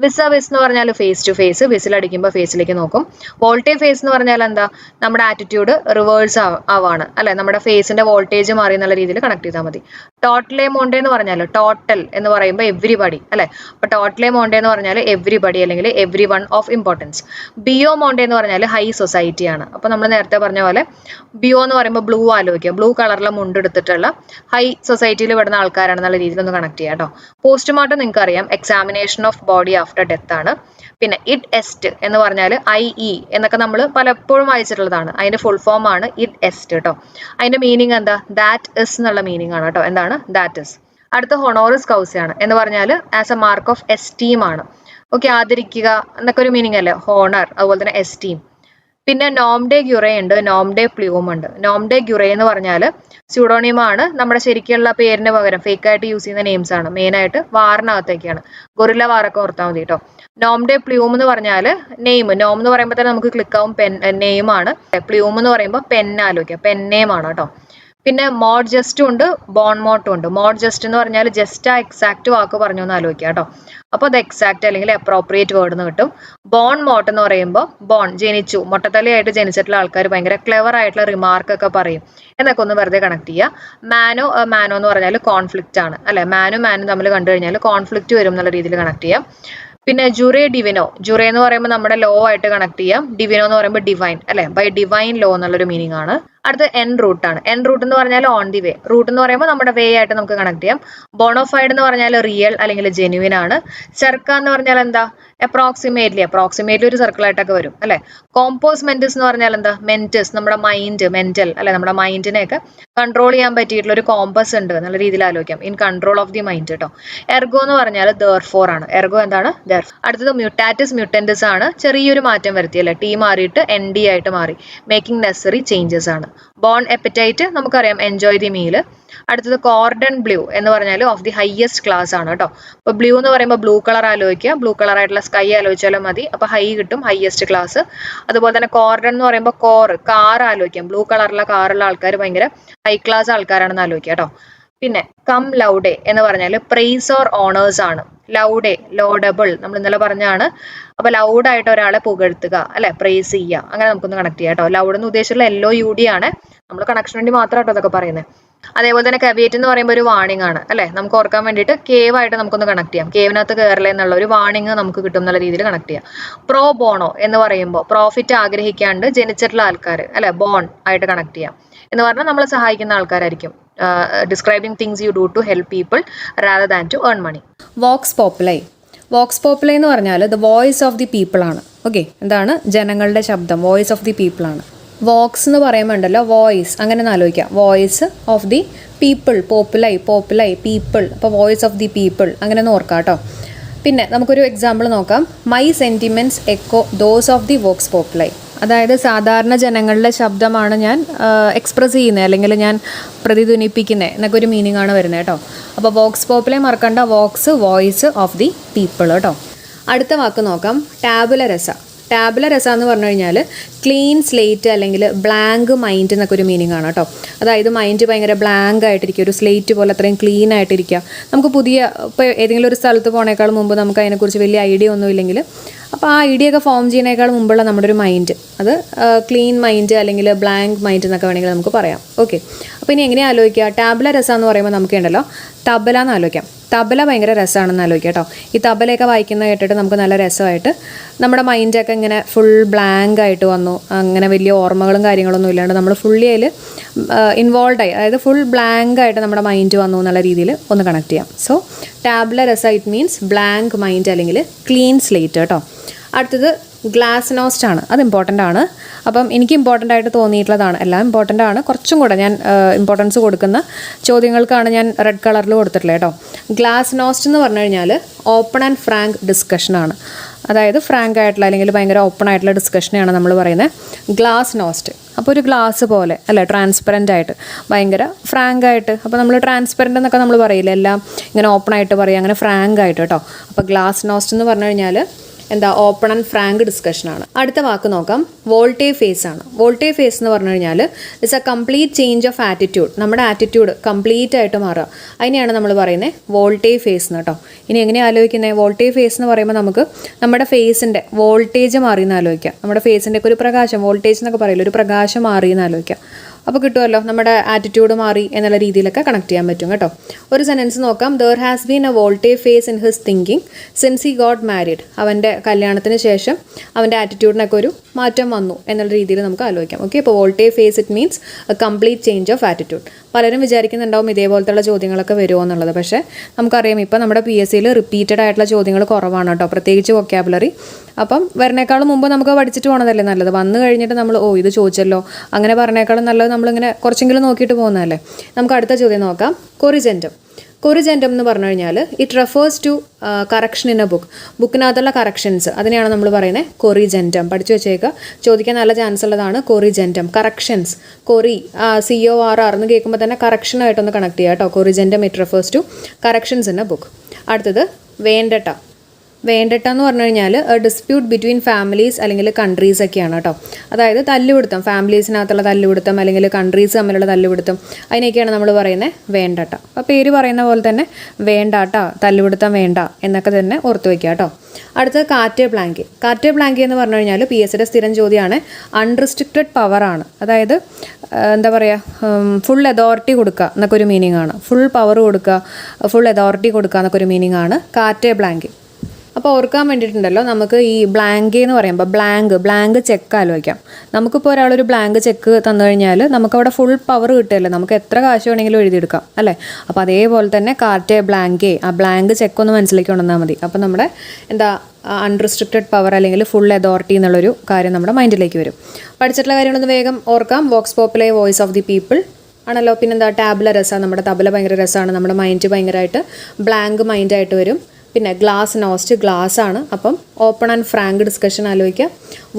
വിസ വിസ് എന്ന് പറഞ്ഞാൽ ഫേസ് ടു ഫേസ്, വിസിലടിക്കുമ്പോൾ ഫേസിലേക്ക് നോക്കും. വോൾട്ടേ ഫേസ് എന്ന് പറഞ്ഞാൽ എന്താ? നമ്മുടെ ആറ്റിറ്റ്യൂഡ് റിവേഴ്സ് ആവാണ് അല്ലെ, നമ്മുടെ ഫേസിന്റെ വോൾട്ടേജ് മാറി എന്നുള്ള രീതിയിൽ കണക്ട് ചെയ്താൽ മതി. ടോട്ടലേ മോണ്ടേ എന്ന് പറഞ്ഞാൽ ടോട്ടൽ എന്ന് പറയുമ്പോൾ എവ്രിബഡി അല്ലെ, അപ്പൊ ടോട്ടലേ മോണ്ടേ എന്ന് പറഞ്ഞാൽ എവ്രിബഡി അല്ലെങ്കിൽ എവ്രി വൺ ഓഫ് ഇമ്പോർട്ടൻസ്. ബിയോ മോണ്ടേ എന്ന് പറഞ്ഞാൽ ഹൈ സൊസൈറ്റി ആണ്. അപ്പൊ നമ്മൾ നേരത്തെ പറഞ്ഞ പോലെ ബിയോ എന്ന് പറയുമ്പോൾ ബ്ലൂ ആലോചിക്കുക. ബ്ലൂ കളറിലെ മുണ്ടെടുത്തിട്ടുള്ള ഹൈ സൊസൈറ്റിയിൽ വരുന്ന ആൾക്കാരാണെന്നുള്ള രീതിയിൽ ഒന്ന് കണക്ട് ചെയ്യാം കേട്ടോ. പോസ്റ്റ്മോർട്ടം നിങ്ങൾക്ക് അറിയാം, examination of body after death ആണ്. പിന്നെ ഇഡ് എസ്റ്റ് എന്ന് പറഞ്ഞാൽ IE എന്നൊക്കെ നമ്മൾ പലപ്പോഴും വായിച്ചിട്ടുള്ളതാണ്. അതിന്റെ ഫുൾ ഫോം ആണ് ഇഡ് എസ്റ്റ് കേട്ടോ. അതിന്റെ മീനിങ് എന്താ? ദാറ്റ് ഇസ് എന്നുള്ള മീനിങ് ആണ് കേട്ടോ. എന്താണ് ദാറ്റ് ഇസ്? അടുത്ത ഹൊണോറിസ് കൗസ ആണ്. എന്ന് പറഞ്ഞാൽ as a mark of esteem ആണ്. ഓക്കെ, ആദരിക്കുക എന്നൊക്കെ ഒരു മീനിങ് അല്ലേ, ഹോണർ. അതുപോലെ തന്നെ എസ്റ്റീം. പിന്നെ നോംഡെ ഗ്യുറേ ഉണ്ട്, നോംഡെ പ്ലൂം ഉണ്ട്. നോംഡെ ഗ്യുറേ എന്ന് പറഞ്ഞാൽ സ്യൂഡോണിയം ആണ്, നമ്മുടെ ശരിക്കുള്ള പേരിന് പകരം ഫേക്ക് ആയിട്ട് യൂസ് ചെയ്യുന്ന നെയിംസ് ആണ്. മെയിൻ ആയിട്ട് വാറിനകത്തേക്കാണ്, ഗൊറില്ല വാറൊക്കെ ഓർത്താൽ മതി കേട്ടോ. നോംഡെ പ്ലൂം എന്ന് പറഞ്ഞാൽ നെയിം. നോം എന്ന് പറയുമ്പോൾ തന്നെ നമുക്ക് ക്ലിക്ക് ആവും, പെൻ നെയിം ആണ്. പ്ലൂം എന്ന് പറയുമ്പോൾ പെൻ ആലോചിക്കുക, പെൻ നെയിം ആണ് കേട്ടോ. പിന്നെ മോഡ് ജസ്റ്റും ഉണ്ട്, ബോൺ മോട്ടും ഉണ്ട്. മോഡ് ജസ്റ്റ് എന്ന് പറഞ്ഞാൽ ജസ്റ്റ് ആ എക്സാക്ട് വാക്ക് പറഞ്ഞു എന്ന് ആലോചിക്കുക കേട്ടോ. അപ്പോൾ അത് എക്സാക്ട് അല്ലെങ്കിൽ അപ്രോപ്രിയേറ്റ് വേർഡ് എന്ന് കിട്ടും. ബോൺ മോട്ട് എന്ന് പറയുമ്പോൾ ബോൺ ജനിച്ചു, മൊട്ടത്തലയായിട്ട് ജനിച്ചിട്ടുള്ള ആൾക്കാർ ഭയങ്കര ക്ലെവർ ആയിട്ടുള്ള റിമാർക്ക് ഒക്കെ പറയും എന്നൊക്കെ ഒന്ന് വെറുതെ കണക്ട് ചെയ്യുക. മാനോ എന്ന് പറഞ്ഞാൽ കോൺഫ്ലിക്റ്റ് ആണ് അല്ലെ, മാനും തമ്മിൽ കണ്ടു കഴിഞ്ഞാൽ കോൺഫ്ലിക്റ്റ് വരും എന്നുള്ള രീതിയിൽ കണക്ട് ചെയ്യാം. പിന്നെ ജുറേ ഡിവിനോ, ജുറേ എന്ന് പറയുമ്പോൾ നമ്മുടെ ലോ ആയിട്ട് കണക്ട് ചെയ്യാം. ഡിവിനോ എന്ന് പറയുമ്പോൾ ഡിവൈൻ അല്ലെ, ബൈ ഡിവൈൻ ലോ എന്നുള്ളൊരു മീനിങ് ആണ്. അടുത്ത എൻ റൂട്ട് ആണ്. എൻ റൂട്ട് എന്ന് പറഞ്ഞാൽ ഓൺ ദി വേ. റൂട്ട് എന്ന് പറയുമ്പോൾ നമ്മുടെ വേ ആയിട്ട് നമുക്ക് കണക്ട് ചെയ്യാം. ബോണോഫൈഡ് എന്ന് പറഞ്ഞാൽ റിയൽ അല്ലെങ്കിൽ ജെന്യുവിൻ ആണ്. ചെർക്ക എന്ന് പറഞ്ഞാൽ എന്താ, അപ്രോക്സിമേറ്റ്ലി ഒരു സർക്കിൾ ആയിട്ടൊക്കെ വരും അല്ലെ. കോമ്പോസ് മെന്റസ് എന്ന് പറഞ്ഞാൽ എന്താ, മെന്റസ് നമ്മുടെ മൈൻഡ്, മെന്റൽ അല്ലെ, നമ്മുടെ മൈൻഡിനെയൊക്കെ കൺട്രോൾ ചെയ്യാൻ പറ്റിയിട്ടുള്ള ഒരു കോമ്പസ് ഉണ്ട് എന്നുള്ള രീതിയിൽ ആലോചിക്കാം. In control of the mind കേട്ടോ. എർഗോ എന്ന് പറഞ്ഞാൽ ദെർഫോർ ആണ്. എർഗോ എന്താണ്, അടുത്തത് മ്യൂട്ടാറ്റിസ് മ്യൂട്ടൻഡസ് ആണ്. ചെറിയൊരു മാറ്റം വരുത്തി അല്ലെ, ടി മാറിയിട്ട് എൻ ഡി ആയിട്ട് മാറി. മേക്കിംഗ് നെസറി ചേഞ്ചസ് ആണ്. ബോൺ എപ്പറ്റൈറ്റ് നമുക്കറിയാം, എൻജോയ് ദി മീൽ. അടുത്തത് കോർഡൺ ബ്ലൂ എന്ന് പറഞ്ഞാൽ ഓഫ് ദി ഹയസ്റ്റ് ക്ലാസ് ആണ് കേട്ടോ. അപ്പൊ ബ്ലൂ എന്ന് പറയുമ്പോൾ ബ്ലൂ കളർ ആലോചിക്കുക, ബ്ലൂ കളർ ആയിട്ടുള്ള സ്കൈ ആലോചിച്ചാലും മതി. അപ്പൊ ഹൈ കിട്ടും, ഹയസ്റ്റ് ക്ലാസ്. അതുപോലെ തന്നെ കോർഡൺ എന്ന് പറയുമ്പോൾ കാർ ആലോചിക്കാം. ബ്ലൂ കളറുള്ള കാറുള്ള ആൾക്കാർ ഭയങ്കര ഹൈ ക്ലാസ് ആൾക്കാരാണെന്ന് ആലോചിക്കുക കേട്ടോ. പിന്നെ കം ലൗഡേ എന്ന് പറഞ്ഞാൽ പ്രൈസ് ഓർ ഓണേഴ്സ് ആണ്. ലൗഡേ ലോഡബിൾ നമ്മൾ ഇന്നലെ പറഞ്ഞാണ്. അപ്പൊ ലൗഡായിട്ട് ഒരാളെ പുകഴ്ത്തുക അല്ലെ, പ്രൈസ് ചെയ്യുക, അങ്ങനെ നമുക്കൊന്ന് കണക്ട് ചെയ്യാം കേട്ടോ. ലൗഡ് എന്ന് ഉദ്ദേശിച്ചുള്ള LOUD ആണ്. നമ്മൾ കണക്ഷൻ വേണ്ടി മാത്രമാട്ടോ അതൊക്കെ പറയുന്നത്. അതേപോലെ തന്നെ കവിയേറ്റ് എന്ന് പറയുമ്പോൾ ഒരു വാണിംഗ് ആണ് അല്ലെ, നമുക്ക് ഓർക്കാൻ വേണ്ടിയിട്ട് കേവ് ആയിട്ട് നമുക്കൊന്ന് കണക്ട് ചെയ്യാം. കേവിനകത്ത് കയറില്ല എന്നുള്ള ഒരു വാണിംഗ് നമുക്ക് കിട്ടും എന്നുള്ള രീതിയിൽ കണക്ട് ചെയ്യാം. പ്രോ ബോണോ എന്ന് പറയുമ്പോൾ പ്രോഫിറ്റ് ആഗ്രഹിക്കാണ്ട് ജനിച്ചിട്ടുള്ള ആൾക്കാർ അല്ലെ, ബോൺ ആയിട്ട് കണക്ട് ചെയ്യാം. എന്ന് പറഞ്ഞാൽ നമ്മളെ സഹായിക്കുന്ന ആൾക്കാരായിരിക്കും. Describing things you do to help people rather than to earn money. Vox populi എന്ന് പറഞ്ഞാൽ the voice of the people ആണ്. ഓക്കെ, എന്താണ്, ജനങ്ങളുടെ ശബ്ദം, വോയിസ് ഓഫ് ദി പീപ്പിൾ ആണ്. വോക്സ് എന്ന് പറയുമ്പോൾ ഉണ്ടല്ലോ വോയിസ്, അങ്ങനെ ഒന്ന് ആലോചിക്കാം. Voice of the people, populi people, അപ്പോൾ വോയിസ് ഓഫ് ദി പീപ്പിൾ അങ്ങനെ ഒന്ന് ഓർക്കാം കേട്ടോ. പിന്നെ നമുക്കൊരു എക്സാമ്പിൾ നോക്കാം. My sentiments echo those of the vox പോപ്പുലൈ. അതായത് സാധാരണ ജനങ്ങളുടെ ശബ്ദമാണ് ഞാൻ എക്സ്പ്രസ് ചെയ്യുന്നത് അല്ലെങ്കിൽ ഞാൻ പ്രതിധ്വനിപ്പിക്കുന്നത് എന്നൊക്കെ ഒരു മീനിങ് ആണ് വരുന്നത് കേട്ടോ. അപ്പോൾ വോക്സ് പോപ്പുലൈ മറക്കണ്ട, വോയിസ് ഓഫ് ദി പീപ്പിൾ കേട്ടോ. അടുത്ത വാക്ക് നോക്കാം, ടാബുല രസ എന്ന് പറഞ്ഞു കഴിഞ്ഞാൽ ക്ലീൻ സ്ലേറ്റ് അല്ലെങ്കിൽ ബ്ലാങ്ക് മൈൻഡ് എന്നൊക്കെ ഒരു മീനിങ് ആണ് കേട്ടോ. അതായത് മൈൻഡ് ഭയങ്കര ബ്ലാങ്ക് ആയിട്ടിരിക്കുക, ഒരു സ്ലേറ്റ് പോലെ അത്രയും ക്ലീൻ ആയിട്ടിരിക്കുക. നമുക്ക് ഇപ്പോൾ ഏതെങ്കിലും ഒരു സ്ഥലത്ത് പോണേക്കാൾ മുമ്പ് നമുക്ക് അതിനെക്കുറിച്ച് വലിയ ഐഡിയ ഒന്നും ഇല്ലെങ്കിൽ അപ്പോൾ ആ ഐഡിയ ഒക്കെ ഫോം ചെയ്യുന്നതിനേക്കാൾ മുമ്പുള്ള നമ്മുടെ ഒരു മൈൻഡ്, അത് ക്ലീൻ മൈൻഡ് അല്ലെങ്കിൽ ബ്ലാങ്ക് മൈൻഡ് എന്നൊക്കെ വേണമെങ്കിൽ നമുക്ക് പറയാം. ഓക്കെ, അപ്പോൾ ഇനി എങ്ങനെ ആലോചിക്കുക, ടാബുല രസ എന്ന് പറയുമ്പോൾ നമുക്ക് ഉണ്ടല്ലോ തബല എന്ന് ആലോചിക്കാം. തബല ഭയങ്കര രസമാണെന്ന് ആലോചിക്കുക കേട്ടോ. ഈ തബലയൊക്കെ വായിക്കുന്ന കേട്ടിട്ട് നമുക്ക് നല്ല രസമായിട്ട് നമ്മുടെ മൈൻഡൊക്കെ ഇങ്ങനെ ഫുൾ ബ്ലാങ്ക് ആയിട്ട് വന്നു, അങ്ങനെ വലിയ ഓർമ്മകളും കാര്യങ്ങളൊന്നും ഇല്ലാണ്ട് നമ്മൾ ഫുള്ളി അതിൽ ഇൻവോൾവ് ആയി, അതായത് ഫുൾ ബ്ലാങ്ക് ആയിട്ട് നമ്മുടെ മൈൻഡ് വന്നു എന്നുള്ള രീതിയിൽ ഒന്ന് കണക്ട് ചെയ്യാം. സോ ടാബുല രസ ഇറ്റ് മീൻസ് ബ്ലാങ്ക് മൈൻഡ് അല്ലെങ്കിൽ ക്ലീൻ സ്ലേറ്റ് കേട്ടോ. അടുത്തത് ഗ്ലാസ്നോസ്റ്റ് ആണ്. അത് ഇമ്പോർട്ടൻ്റ് ആണ്. അപ്പം എനിക്ക് ഇമ്പോർട്ടൻ്റ് ആയിട്ട് തോന്നിയിട്ടുള്ളതാണ്, എല്ലാം ഇമ്പോർട്ടൻ്റ് ആണ്. കുറച്ചും കൂടെ ഞാൻ ഇമ്പോർട്ടൻസ് കൊടുക്കുന്ന ചോദ്യങ്ങൾക്കാണ് ഞാൻ റെഡ് കളറിൽ കൊടുത്തിട്ടുള്ളത് കേട്ടോ. ഗ്ലാസ്നോസ്റ്റ് എന്ന് പറഞ്ഞു കഴിഞ്ഞാൽ ഓപ്പൺ ആൻഡ് ഫ്രാങ്ക് ഡിസ്കഷനാണ്. അതായത് ഫ്രാങ്ക് ആയിട്ടുള്ള അല്ലെങ്കിൽ ഭയങ്കര ഓപ്പൺ ആയിട്ടുള്ള ഡിസ്കഷനെയാണ് നമ്മൾ പറയുന്നത് ഗ്ലാസ്നോസ്റ്റ്. അപ്പോൾ ഒരു ഗ്ലാസ് പോലെ അല്ലേ, ട്രാൻസ്പെറൻ്റ് ആയിട്ട് ഭയങ്കര ഫ്രാങ്ക് ആയിട്ട്. അപ്പോൾ നമ്മൾ ട്രാൻസ്പെറൻ്റ് എന്നൊക്കെ നമ്മൾ പറയില്ല, എല്ലാം ഇങ്ങനെ ഓപ്പൺ ആയിട്ട് പറയുക, അങ്ങനെ ഫ്രാങ്ക് ആയിട്ട് കേട്ടോ. അപ്പോൾ ഗ്ലാസ്നോസ്റ്റ് എന്ന് പറഞ്ഞു കഴിഞ്ഞാൽ എന്താ, ഓപ്പൺ ആൻഡ് ഫ്രാങ്ക് ഡിസ്കഷനാണ്. അടുത്ത വാക്ക് നോക്കാം, വോൾട്ടേ ഫേസ് ആണ്. വോൾട്ടേ ഫേസ് എന്ന് പറഞ്ഞു കഴിഞ്ഞാൽ it's A complete change of attitude. നമ്മുടെ ആറ്റിറ്റ്യൂഡ് കംപ്ലീറ്റ് ആയിട്ട് മാറുക, അതിനെയാണ് നമ്മൾ പറയുന്നത് വോൾട്ടേ ഫേസ് എന്ന് കേട്ടോ. ഇനി എങ്ങനെയാണ് ആലോചിക്കുന്നത്, വോൾട്ടേ ഫേസ് എന്ന് പറയുമ്പോൾ നമുക്ക് നമ്മുടെ ഫേസിൻ്റെ വോൾട്ടേജ് മാറിയെന്ന് ആലോചിക്കാം. നമ്മുടെ ഫേസിൻ്റെ ഒക്കെ ഒരു പ്രകാശം, വോൾട്ടേജ് എന്നൊക്കെ പറയില്ല, ഒരു പ്രകാശം മാറിയെന്ന് ആലോചിക്കാം. അപ്പോൾ കിട്ടുമല്ലോ, നമ്മുടെ ആറ്റിറ്റ്യൂഡ് മാറി എന്നുള്ള രീതിയിലൊക്കെ കണക്ട് ചെയ്യാൻ പറ്റും കേട്ടോ. ഒരു സെൻറ്റൻസ് നോക്കാം, there has been a volte face in his thinking since he got married. അവൻ്റെ കല്യാണത്തിന് ശേഷം അവൻ്റെ ആറ്റിറ്റ്യൂഡിനൊക്കെ ഒരു മാറ്റം വന്നു എന്നുള്ള രീതിയിൽ നമുക്ക് ആലോചിക്കാം. ഓക്കെ, ഇപ്പോൾ volte face it means a complete change of attitude. പലരും വിചാരിക്കുന്നുണ്ടാവും ഇതേപോലത്തുള്ള ചോദ്യങ്ങളൊക്കെ വരുമോ എന്നുള്ളത്. പക്ഷേ നമുക്കറിയാം ഇപ്പോൾ നമ്മുടെ PSCയിൽ റിപ്പീറ്റഡ് ആയിട്ടുള്ള ചോദ്യങ്ങൾ കുറവാണ് കേട്ടോ, പ്രത്യേകിച്ച് വൊക്കാബുലറി. അപ്പം വരുന്നേക്കാളും മുമ്പ് നമുക്ക് പഠിച്ചിട്ട് പോകണതല്ലേ നല്ലത്. വന്നു കഴിഞ്ഞിട്ട് നമ്മൾ ഇത് ചോദിച്ചല്ലോ അങ്ങനെ പറഞ്ഞേക്കാളും നല്ലത് നമ്മളിങ്ങനെ കുറച്ചെങ്കിലും നോക്കിയിട്ട് പോകുന്നതല്ലേ. നമുക്ക് അടുത്ത ചോദ്യം നോക്കാം, കൊറിജെൻറ്റം എന്ന് പറഞ്ഞു കഴിഞ്ഞാൽ it refers to correction in a ബുക്കിനകത്തുള്ള കറക്ഷൻസ്, അതിനെയാണ് നമ്മൾ പറയുന്നത് കൊറിജെൻറ്റം. പഠിച്ചു വെച്ചേക്കുക, ചോദിക്കാൻ നല്ല ചാൻസ് ഉള്ളതാണ്. കൊറിജെൻറ്റം, കറക്ഷൻസ്, CORR എന്ന് കേൾക്കുമ്പോൾ തന്നെ കറക്ഷനായിട്ടൊന്ന് കണക്ട് ചെയ്യുക കേട്ടോ. Corrigendum it refers to corrections in a book. അടുത്തത് വേണ്ടട്ട. വേണ്ടട്ട എന്ന് പറഞ്ഞു കഴിഞ്ഞാൽ ഡിസ്പ്യൂട്ട് ബിറ്റ്വീൻ ഫാമിലീസ് അല്ലെങ്കിൽ കൺട്രീസ് ഒക്കെയാണ് കേട്ടോ. അതായത് തല്ലുപിടുത്തം, ഫാമിലീസിനകത്തുള്ള തല്ലുപിടുത്തം അല്ലെങ്കിൽ കൺട്രീസ് തമ്മിലുള്ള തല്ലുപിടുത്തം, അതിനൊക്കെയാണ് നമ്മൾ പറയുന്നത് വേണ്ടട്ട. അപ്പോൾ പേര് പറയുന്ന പോലെ തന്നെ വേണ്ടാട്ട, തല്ലുപിടുത്തം വേണ്ട എന്നൊക്കെ തന്നെ ഓർത്ത് വയ്ക്കുക കേട്ടോ. അടുത്തത് കാറ്റെ ബ്ലാങ്കെ. കാറ്റെ ബ്ലാങ്കെ എന്ന് പറഞ്ഞു കഴിഞ്ഞാൽ PSCയുടെ സ്ഥിരം ചോദ്യമാണ്. അൺറിസ്ട്രിക്റ്റഡ് പവറാണ്, അതായത് എന്താ പറയുക, ഫുൾ അതോറിറ്റി കൊടുക്കുക എന്നൊക്കെ ഒരു മീനിങ് ആണ്. ഫുൾ പവർ കൊടുക്കുക, ഫുൾ അതോറിറ്റി കൊടുക്കുക എന്നൊക്കെ ഒരു മീനിങ് ആണ് കാറ്റെ ബ്ലാങ്കെ. അപ്പോൾ ഓർക്കാൻ വേണ്ടിയിട്ടുണ്ടല്ലോ, നമുക്ക് ഈ ബ്ലാങ്ക് എന്ന് പറയുമ്പോൾ ബ്ലാങ്ക് ചെക്ക് ആലോചിക്കാം. നമുക്കിപ്പോൾ ഒരാളൊരു ബ്ലാങ്ക് ചെക്ക് തന്നു കഴിഞ്ഞാൽ നമുക്കവിടെ ഫുൾ പവർ കിട്ടുമല്ലോ, നമുക്ക് എത്ര കാശ് വേണമെങ്കിലും എഴുതിയെടുക്കാം അല്ലേ. അപ്പോൾ അതേപോലെ തന്നെ കാറ്റെ ബ്ലാങ്കെ, ആ ബ്ലാങ്ക് ചെക്ക് ഒന്ന് മനസ്സിലേക്ക് കൊണ്ടുവന്നാൽ മതി. അപ്പോൾ നമ്മുടെ എന്താ അൺറിസ്ട്രിക്റ്റഡ് പവർ അല്ലെങ്കിൽ ഫുൾ അതോറിറ്റി എന്നുള്ളൊരു കാര്യം നമ്മുടെ മൈൻഡിലേക്ക് വരും. പഠിച്ചിട്ടുള്ള കാര്യങ്ങളൊന്ന് വേഗം ഓർക്കാം. Vox populi, voice of the people ആണല്ലോ. പിന്നെന്താ ടാബ്ല രസമാണ്, നമ്മുടെ തബല ഭയങ്കര രസമാണ്, നമ്മുടെ മൈൻഡ് ഭയങ്കരമായിട്ട് ബ്ലാങ്ക് മൈൻഡായിട്ട് വരും. പിന്നെ ഗ്ലാസ് നോസ്റ്റ്, ഗ്ലാസ് ആണ്. അപ്പം ഓപ്പൺ ആൻഡ് ഫ്രാങ്ക് ഡിസ്കഷൻ ആലോചിക്കുക.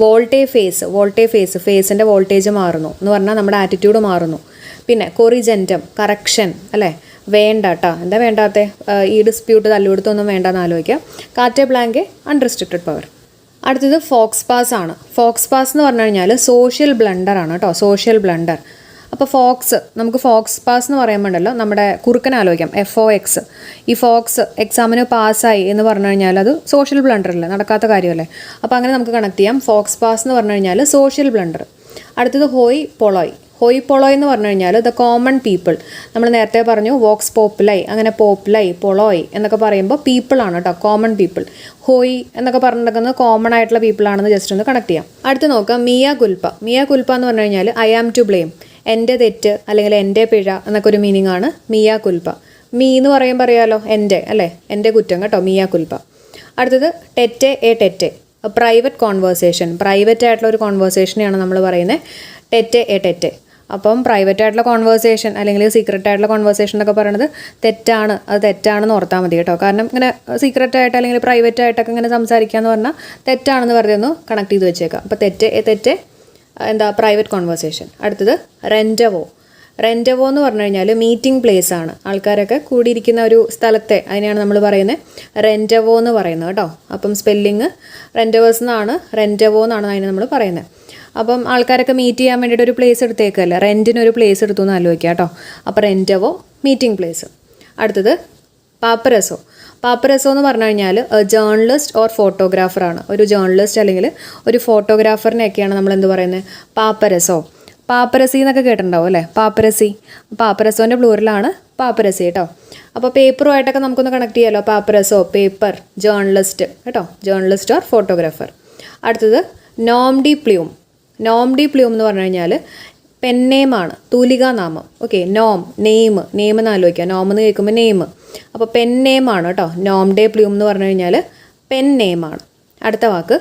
വോൾട്ടേ ഫേസ്, ഫേസിൻ്റെ വോൾട്ടേജ് മാറുന്നു എന്ന് പറഞ്ഞാൽ നമ്മുടെ ആറ്റിറ്റ്യൂഡ് മാറുന്നു. പിന്നെ കൊറിജെൻറ്റം, കറക്ഷൻ അല്ലേ, വേണ്ട കേട്ടോ, എന്താ വേണ്ടാത്ത, ഈ ഡിസ്പ്യൂട്ട് തല്ലുകൊടുത്തൊന്നും വേണ്ടെന്ന് ആലോചിക്കുക. കാറ്റെ ബ്ലാങ്കെ, അൺറിസ്ട്രിക്റ്റഡ് പവർ. അടുത്തത് ഫോക്സ് പാസ് ആണ്. ഫോക്സ് പാസ് എന്ന് പറഞ്ഞു കഴിഞ്ഞാൽ സോഷ്യൽ ബ്ലണ്ടർ ആണ് കേട്ടോ, സോഷ്യൽ ബ്ലണ്ടർ. അപ്പോൾ നമുക്ക് ഫോക്സ് പാസ് എന്ന് പറയുമ്പോണ്ടല്ലോ നമ്മുടെ കുറുക്കനെ ആലോചിക്കാം, FOX. ഈ ഫോക്സ് എക്സാമിന് പാസ്സായി എന്ന് പറഞ്ഞു കഴിഞ്ഞാൽ അത് സോഷ്യൽ ബ്ലണ്ടർ അല്ലേ, നടക്കാത്ത കാര്യമല്ലേ. അപ്പോൾ അങ്ങനെ നമുക്ക് കണക്ട് ചെയ്യാം. ഫോക്സ് പാസ് എന്ന് പറഞ്ഞു കഴിഞ്ഞാൽ സോഷ്യൽ ബ്ലണ്ടർ. അടുത്തത് ഹോയ് പൊളോയ് എന്ന് പറഞ്ഞു കഴിഞ്ഞാൽ ദ കോമൺ പീപ്പിൾ. നമ്മൾ നേരത്തെ പറഞ്ഞു വോക്സ് പോപ്പുലൈ, അങ്ങനെ പോപ്പുലൈ, പൊളോയ് എന്നൊക്കെ പറയുമ്പോൾ പീപ്പിൾ ആണ് കേട്ടോ, കോമൺ പീപ്പിൾ. ഹോയ് എന്നൊക്കെ പറഞ്ഞിരിക്കുന്നത് കോമൺ ആയിട്ടുള്ള പീപ്പിൾ ആണെന്ന് ജസ്റ്റ് ഒന്ന് കണക്ട് ചെയ്യാം. അടുത്ത് നോക്കാം മിയ കുൽപ്പ എന്ന് പറഞ്ഞു കഴിഞ്ഞാൽ ഐ ആം ടു ബ്ലെയിം, എൻ്റെ തെറ്റ് അല്ലെങ്കിൽ എൻ്റെ പിഴ എന്നൊക്കെ ഒരു മീനിങ് ആണ് മിയ കുൽപ്പ. മീ എന്ന് പറയുമ്പോൾ അറിയാലോ എൻ്റെ അല്ലേ, എൻ്റെ കുറ്റം കേട്ടോ, മിയ കുൽപ്പ. അടുത്തത് ടെറ്റെ, പ്രൈവറ്റ് കോൺവേഴ്സേഷൻ, പ്രൈവറ്റ് ആയിട്ടുള്ള ഒരു കോൺവേഴ്സേഷനെയാണ് നമ്മൾ പറയുന്നത് ടെറ്റെ. അപ്പം പ്രൈവറ്റ് ആയിട്ടുള്ള കോൺവേഴ്സേഷൻ അല്ലെങ്കിൽ സീക്രട്ട് ആയിട്ടുള്ള കോൺവേഴ്സേഷൻ എന്നൊക്കെ പറയുന്നത് തെറ്റാണ്, അത് തെറ്റാണെന്ന് ഓർത്താൽ മതി കേട്ടോ. കാരണം ഇങ്ങനെ സീക്രട്ട് ആയിട്ട് അല്ലെങ്കിൽ പ്രൈവറ്റ് ആയിട്ടൊക്കെ ഇങ്ങനെ സംസാരിക്കുക എന്ന് പറഞ്ഞാൽ തെറ്റാണെന്ന് വെറുതെ ഒന്ന് കണക്ട് ചെയ്ത് വെച്ചേക്കാം. അപ്പോൾ തെറ്റ് എന്താ പ്രൈവറ്റ് കോൺവേഴ്സേഷൻ. അടുത്തത് റെൻറ്റവോ എന്ന് പറഞ്ഞു കഴിഞ്ഞാൽ മീറ്റിംഗ് പ്ലേസ് ആണ്, ആൾക്കാരൊക്കെ കൂടിയിരിക്കുന്ന ഒരു സ്ഥലത്തെ, അതിനെയാണ് നമ്മൾ പറയുന്നത് റെൻറ്റവോ എന്ന് പറയുന്നത് കേട്ടോ. അപ്പം സ്പെല്ലിങ് റെൻറ്റവേഴ്സ് എന്നാണ്, റെൻറ്റവോ എന്നാണ് അതിനെ നമ്മൾ പറയുന്നത്. അപ്പം ആൾക്കാരൊക്കെ മീറ്റ് ചെയ്യാൻ വേണ്ടിയിട്ട് ഒരു പ്ലേസ് എടുത്തേക്കല്ലേ, റെൻറ്റിനൊരു പ്ലേസ് എടുത്തു എന്ന് ആലോചിക്കുക കേട്ടോ. അപ്പോൾ റെൻറ്റവോ മീറ്റിംഗ് പ്ലേസ്. അടുത്തത് പാപ്പരസോ എന്ന് പറഞ്ഞു കഴിഞ്ഞാൽ ജേർണലിസ്റ്റ് ഓർ ഫോട്ടോഗ്രാഫറാണ്. ഒരു ജേർണലിസ്റ്റ് അല്ലെങ്കിൽ ഒരു ഫോട്ടോഗ്രാഫറിനെയൊക്കെയാണ് നമ്മൾ എന്ത് പറയുന്നത്, പാപ്പരസി എന്നൊക്കെ കേട്ടിട്ടുണ്ടാവും അല്ലേ, പാപ്പരസോൻ്റെ പ്ലൂറലാണ് പാപ്പരസി കേട്ടോ. അപ്പോൾ പേപ്പറുമായിട്ടൊക്കെ നമുക്കൊന്ന് കണക്ട് ചെയ്യാമല്ലോ, പാപ്പരസോ പേപ്പർ, ജേർണലിസ്റ്റ് കേട്ടോ, ജേർണലിസ്റ്റ് ഓർ ഫോട്ടോഗ്രാഫർ. അടുത്തത് നോം ഡി പ്ലൂം എന്ന് പറഞ്ഞു കഴിഞ്ഞാൽ പെൻനെയിമാണ്, തൂലികാനാമം. ഓക്കെ, നെയിം എന്ന് ആലോചിക്കുക, നോം എന്ന് കേൾക്കുമ്പോൾ നെയിം, അപ്പോൾ പെൻനെയിമാണ് കേട്ടോ. നോം ഡേ പ്ലൂം എന്ന് പറഞ്ഞു കഴിഞ്ഞാൽ പെൻനെയിമാണ്. അടുത്ത വാക്ക്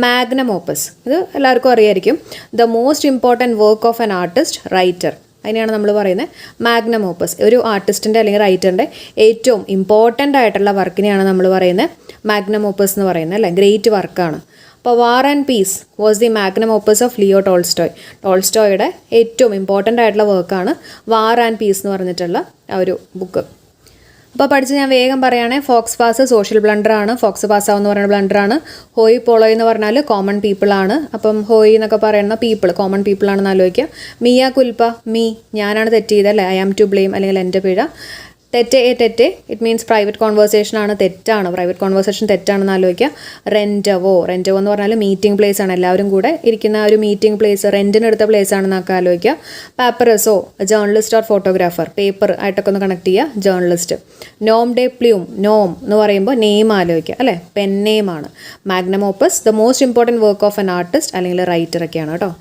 മാഗ്നം ഓപ്പസ്, ഇത് എല്ലാവർക്കും അറിയായിരിക്കും. The most important work of an artist, writer, അതിനെയാണ് നമ്മൾ പറയുന്നത് മാഗ്നം ഓപ്പസ്. ഒരു ആർട്ടിസ്റ്റിൻ്റെ അല്ലെങ്കിൽ റൈറ്ററിൻ്റെ ഏറ്റവും ഇമ്പോർട്ടൻ്റ് ആയിട്ടുള്ള വർക്കിനെയാണ് നമ്മൾ പറയുന്നത് മാഗ്നം ഓപ്പസ് എന്ന് പറയുന്നത് അല്ലേ, ഗ്രേറ്റ് വർക്കാണ്. അപ്പോൾ War and Peace was the magnum opus of Leo ടോൾസ്റ്റോയുടെ ഏറ്റവും ഇമ്പോർട്ടൻ്റ് ആയിട്ടുള്ള വർക്കാണ് വാർ ആൻഡ് പീസ് എന്ന് പറഞ്ഞിട്ടുള്ള ആ ഒരു ബുക്ക്. അപ്പോൾ പഠിച്ച് ഞാൻ വേഗം പറയുകയാണെങ്കിൽ ഫോക്സ് പാസ് സോഷ്യൽ ബ്ലണ്ടറാണ്, ഫോക്സ് പാസ് ആവെന്ന് പറയുന്ന ബ്ലണ്ടറാണ്. ഹോയ് പോളോയ് എന്ന് പറഞ്ഞാൽ കോമൺ പീപ്പിളാണ്. അപ്പം ഹോയ് എന്നൊക്കെ പറയുന്ന പീപ്പിൾ കോമൺ പീപ്പിളാണെന്ന് ആലോചിക്കുക. മിയ കുൽപ്പ, ഞാനാണ് തെറ്റ് ചെയ്തല്ലേ, ഐ ആം ടു ബ്ലെയിം അല്ലെങ്കിൽ എൻ്റെ പിഴ. തെറ്റ് ഇറ്റ് മീൻസ് പ്രൈവറ്റ് കോൺവേഴ്സേഷൻ ആണ്, തെറ്റാണ്, പ്രൈവറ്റ് കോൺവേഴ്സേഷൻ തെറ്റാണെന്ന് ആലോചിക്കുക. റെൻറ്റവോ എന്ന് പറഞ്ഞാൽ മീറ്റിംഗ് പ്ലേസ് ആണ്, എല്ലാവരും കൂടെ ഇരിക്കുന്ന ഒരു മീറ്റിംഗ് പ്ലേസ്, റെൻറ്റിനെടുത്ത പ്ലേസ് ആണെന്നൊക്കെ ആലോചിക്കുക. Paparazzo journalist or photographer, paper ആയിട്ടൊക്കെ ഒന്ന് കണക്ട് ചെയ്യുക, journalist. Nom de plume, nom എന്ന് പറയുമ്പോൾ നെയിം ആലോചിക്കുക അല്ലേ, പെൻ നെയിമാണ്. Magnum opus the most important work of an artist അല്ലെങ്കിൽ റൈറ്റർ ഒക്കെയാണ് കേട്ടോ.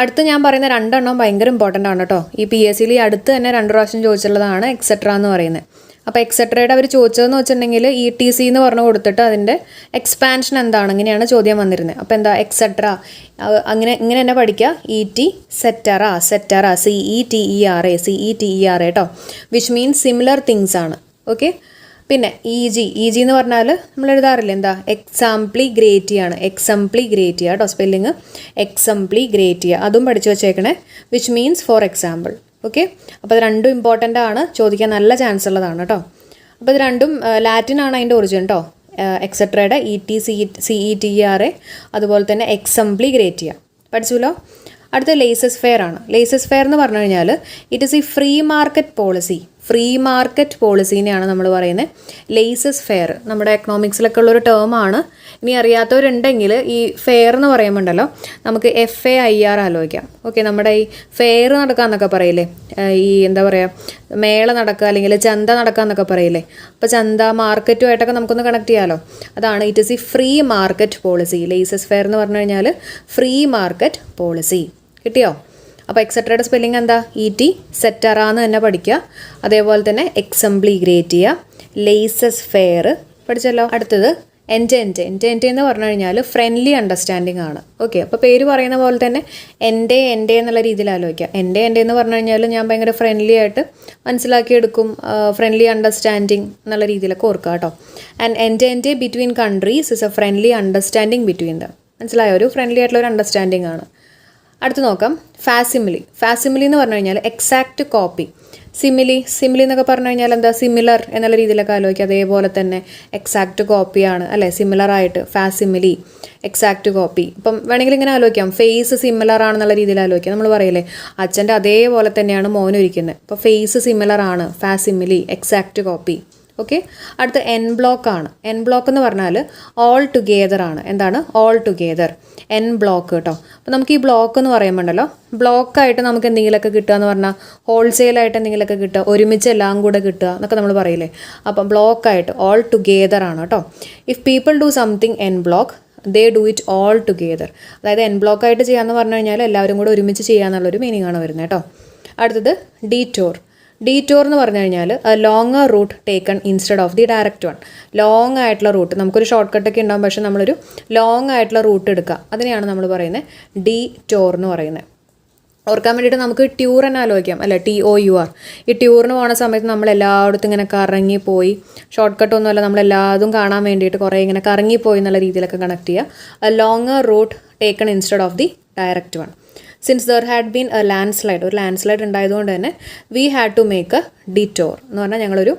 അടുത്ത് ഞാൻ പറയുന്ന രണ്ടെണ്ണം ഭയങ്കര ഇമ്പോർട്ടൻ്റ് ആണ് കേട്ടോ. ഈ PSCയിൽ ഈ അടുത്ത് തന്നെ 2 പ്രാവശ്യം ചോദിച്ചിട്ടുള്ളതാണ് എക്സെട്ര എന്ന് പറയുന്നത്. അപ്പോൾ എക്സെട്രയുടെ അവർ ചോദിച്ചതെന്ന് വെച്ചിട്ടുണ്ടെങ്കിൽ ETC എന്ന് പറഞ്ഞു കൊടുത്തിട്ട് അതിൻ്റെ എക്സ്പാൻഷൻ എന്താണ്, ഇങ്ങനെയാണ് ചോദ്യം വന്നിരുന്നത്. അപ്പോൾ എന്താ എക്സെട്ര, ഇങ്ങനെ തന്നെ പഠിക്കുക, ET സെറ്ററ CETERA കേട്ടോ, വിച്ച് മീൻസ് സിമിലർ തിങ്സ് ആണ്. ഓക്കെ, പിന്നെ EG എന്ന് പറഞ്ഞാൽ നമ്മൾ എഴുതാറില്ല എന്താ, എക്സാംപ്ലി ഗ്രേറ്റിയാണ്, കേട്ടോ സ്പെല്ലിങ്, എക്സാംപ്ലി ഗ്രേറ്റിയ, അതും പഠിച്ചു വെച്ചേക്കണേ, which means for example. Okay, അപ്പോൾ അത് രണ്ടും ഇമ്പോർട്ടൻ്റ് ആണ്, ചോദിക്കാൻ നല്ല ചാൻസ് ഉള്ളതാണ് കേട്ടോ. അപ്പോൾ ഇത് രണ്ടും ലാറ്റിൻ ആണ് അതിൻ്റെ ഒറിജിൻ കേട്ടോ. എക്സെട്രയുടെ CETRA അതുപോലെ തന്നെ എക്സംപ്ലി ഗ്രേറ്റിയ പഠിച്ചല്ലോ. അടുത്ത ലേസസ് ഫെയർ ആണ്. ലേസസ് ഫെയർ എന്ന് പറഞ്ഞു കഴിഞ്ഞാൽ ഇറ്റ് ഈസ് ഈ free market policy. Free market പോളിസീനെയാണ് നമ്മൾ പറയുന്നത് ലേസസ് ഫെയർ. നമ്മുടെ എക്കണോമിക്സിലൊക്കെ ഉള്ളൊരു ടേമാണ്. ഇനി അറിയാത്തവരുണ്ടെങ്കിൽ ഈ ഫെയർ എന്ന് പറയുമ്പോണ്ടല്ലോ നമുക്ക് FAIR ആലോചിക്കാം. ഓക്കെ, നമ്മുടെ ഈ ഫെയർ നടക്കുക എന്നൊക്കെ പറയില്ലേ, ഈ എന്താ പറയുക മേള നടക്കുക അല്ലെങ്കിൽ ചന്ത നടക്കുക എന്നൊക്കെ പറയില്ലേ. അപ്പോൾ ചന്ത മാർക്കറ്റുമായിട്ടൊക്കെ നമുക്കൊന്ന് കണക്ട് ചെയ്യാമല്ലോ. അതാണ് ഇറ്റ് ഈസ് ഈ free market policy. Laces faire എന്ന് പറഞ്ഞു കഴിഞ്ഞാൽ ഫ്രീ മാർക്കറ്റ് പോളിസി. കിട്ടിയോ? അപ്പോൾ എക്സെട്രയുടെ സ്പെല്ലിംഗ് എന്താ? സെറ്ററ എന്ന് തന്നെ പഠിക്കുക. അതേപോലെ തന്നെ എക്സംപ്ലി ഗ്രേറ്റിയ, ലേസസ് ഫെയർ പഠിച്ചല്ലോ. അടുത്തത് എൻ്റെ എന്ന് പറഞ്ഞു കഴിഞ്ഞാൽ ഫ്രണ്ട്ലി അണ്ടർസ്റ്റാൻഡിങ് ആണ്. ഓക്കെ, അപ്പോൾ പേര് പറയുന്ന പോലെ തന്നെ എൻ്റെ എന്നുള്ള രീതിയിൽ ആലോചിക്കുക. എൻ്റെ എന്ന് പറഞ്ഞു കഴിഞ്ഞാൽ ഞാൻ ഭയങ്കര ഫ്രണ്ട്ലി ആയിട്ട് മനസ്സിലാക്കിയെടുക്കും, ഫ്രണ്ട്ലി അണ്ടർസ്റ്റാൻഡിങ് എന്നുള്ള രീതിയിലൊക്കെ ഓർക്കുക കേട്ടോ. ആൻഡ് എൻ്റെ between countries is A friendly understanding between them. മനസ്സിലായോ? ഒരു ഫ്രണ്ട്ലി ആയിട്ടുള്ള ഒരു അണ്ടർസ്റ്റാൻഡിങ് ആണ്. അടുത്ത് നോക്കാം ഫാസിമിലി എന്ന് പറഞ്ഞു കഴിഞ്ഞാൽ എക്സാക്റ്റ് കോപ്പി. സിമിലി എന്നൊക്കെ പറഞ്ഞു കഴിഞ്ഞാൽ എന്താ? സിമിലർ എന്നുള്ള രീതിയിലൊക്കെ ആലോചിക്കുക. അതേപോലെ തന്നെ എക്സാക്റ്റ് കോപ്പിയാണ് അല്ലേ, സിമിലർ ആയിട്ട്. ഫാസിമിലി എക്സാക്റ്റ് കോപ്പി. ഇപ്പം വേണമെങ്കിൽ ഇങ്ങനെ ആലോചിക്കാം, ഫേസ് സിമിലർ ആണെന്നുള്ള രീതിയിൽ ആലോചിക്കാം. നമ്മൾ പറയില്ലേ അച്ഛൻ്റെ അതേപോലെ തന്നെയാണ് മോനും ഇരിക്കുന്നത്. അപ്പോൾ ഫേസ് സിമിലർ ആണ്, ഫാസിമിലി എക്സാക്റ്റ് കോപ്പി. ഓക്കെ, അടുത്ത എൻ ബ്ലോക്ക് ആണ്. എൻ ബ്ലോക്ക് എന്ന് പറഞ്ഞാൽ ഓൾ ടുഗെദർ ആണ്. എന്താണ്? ഓൾ ടുഗെദർ, എൻ ബ്ലോക്ക് കേട്ടോ. അപ്പോൾ നമുക്ക് ഈ ബ്ലോക്ക് എന്ന് പറയുമ്പോണ്ടല്ലോ ബ്ലോക്കായിട്ട് നമുക്ക് എന്തെങ്കിലുമൊക്കെ കിട്ടുക എന്ന് പറഞ്ഞാൽ ഹോൾസെയിലായിട്ട് എന്തെങ്കിലുമൊക്കെ കിട്ടുക, ഒരുമിച്ച് എല്ലാം കൂടെ കിട്ടുക എന്നൊക്കെ നമ്മൾ പറയില്ലേ. അപ്പം ബ്ലോക്കായിട്ട് ഓൾ ടുഗെദർ ആണ് കേട്ടോ. If people do something N block they do it all together. അതായത് എൻ ബ്ലോക്കായിട്ട് ചെയ്യാമെന്ന് പറഞ്ഞു കഴിഞ്ഞാൽ എല്ലാവരും കൂടെ ഒരുമിച്ച് ചെയ്യുക എന്നുള്ളൊരു മീനിങ് ആണ് വരുന്നത് കേട്ടോ. അടുത്തത് ഡീറ്റോർ എന്ന് പറഞ്ഞു കഴിഞ്ഞാൽ a longer route taken instead of the direct one. Long ആയിട്ടുള്ള റൂട്ട്, നമുക്കൊരു ഷോർട്ട് കട്ടൊക്കെ ഉണ്ടാകും, പക്ഷേ നമ്മളൊരു ലോങ് ആയിട്ടുള്ള റൂട്ട് എടുക്കുക, അതിനെയാണ് നമ്മൾ പറയുന്നത് ഡീറ്റോർ എന്ന് പറയുന്നത്. ഓർക്കാൻ വേണ്ടിയിട്ട് നമുക്ക് ട്യൂർ തന്നെ ആലോചിക്കാം അല്ലേ, TOUR. ഈ ട്യൂറിന് പോകുന്ന സമയത്ത് നമ്മൾ എല്ലായിടത്തും ഇങ്ങനെ കറങ്ങിപ്പോയി, ഷോർട്ട് കട്ടൊന്നുമല്ല, നമ്മളെല്ലാതും കാണാൻ വേണ്ടിയിട്ട് കുറേ ഇങ്ങനെ കറങ്ങിപ്പോയി എന്നുള്ള രീതിയിലൊക്കെ കണക്ട് ചെയ്യുക. A longer route taken instead of the direct one. Since there had been a ഒരു ലാൻഡ് സ്ലൈഡ് ഉണ്ടായതുകൊണ്ട് തന്നെ we had to make a detour എന്ന് പറഞ്ഞാൽ ഞങ്ങളൊരു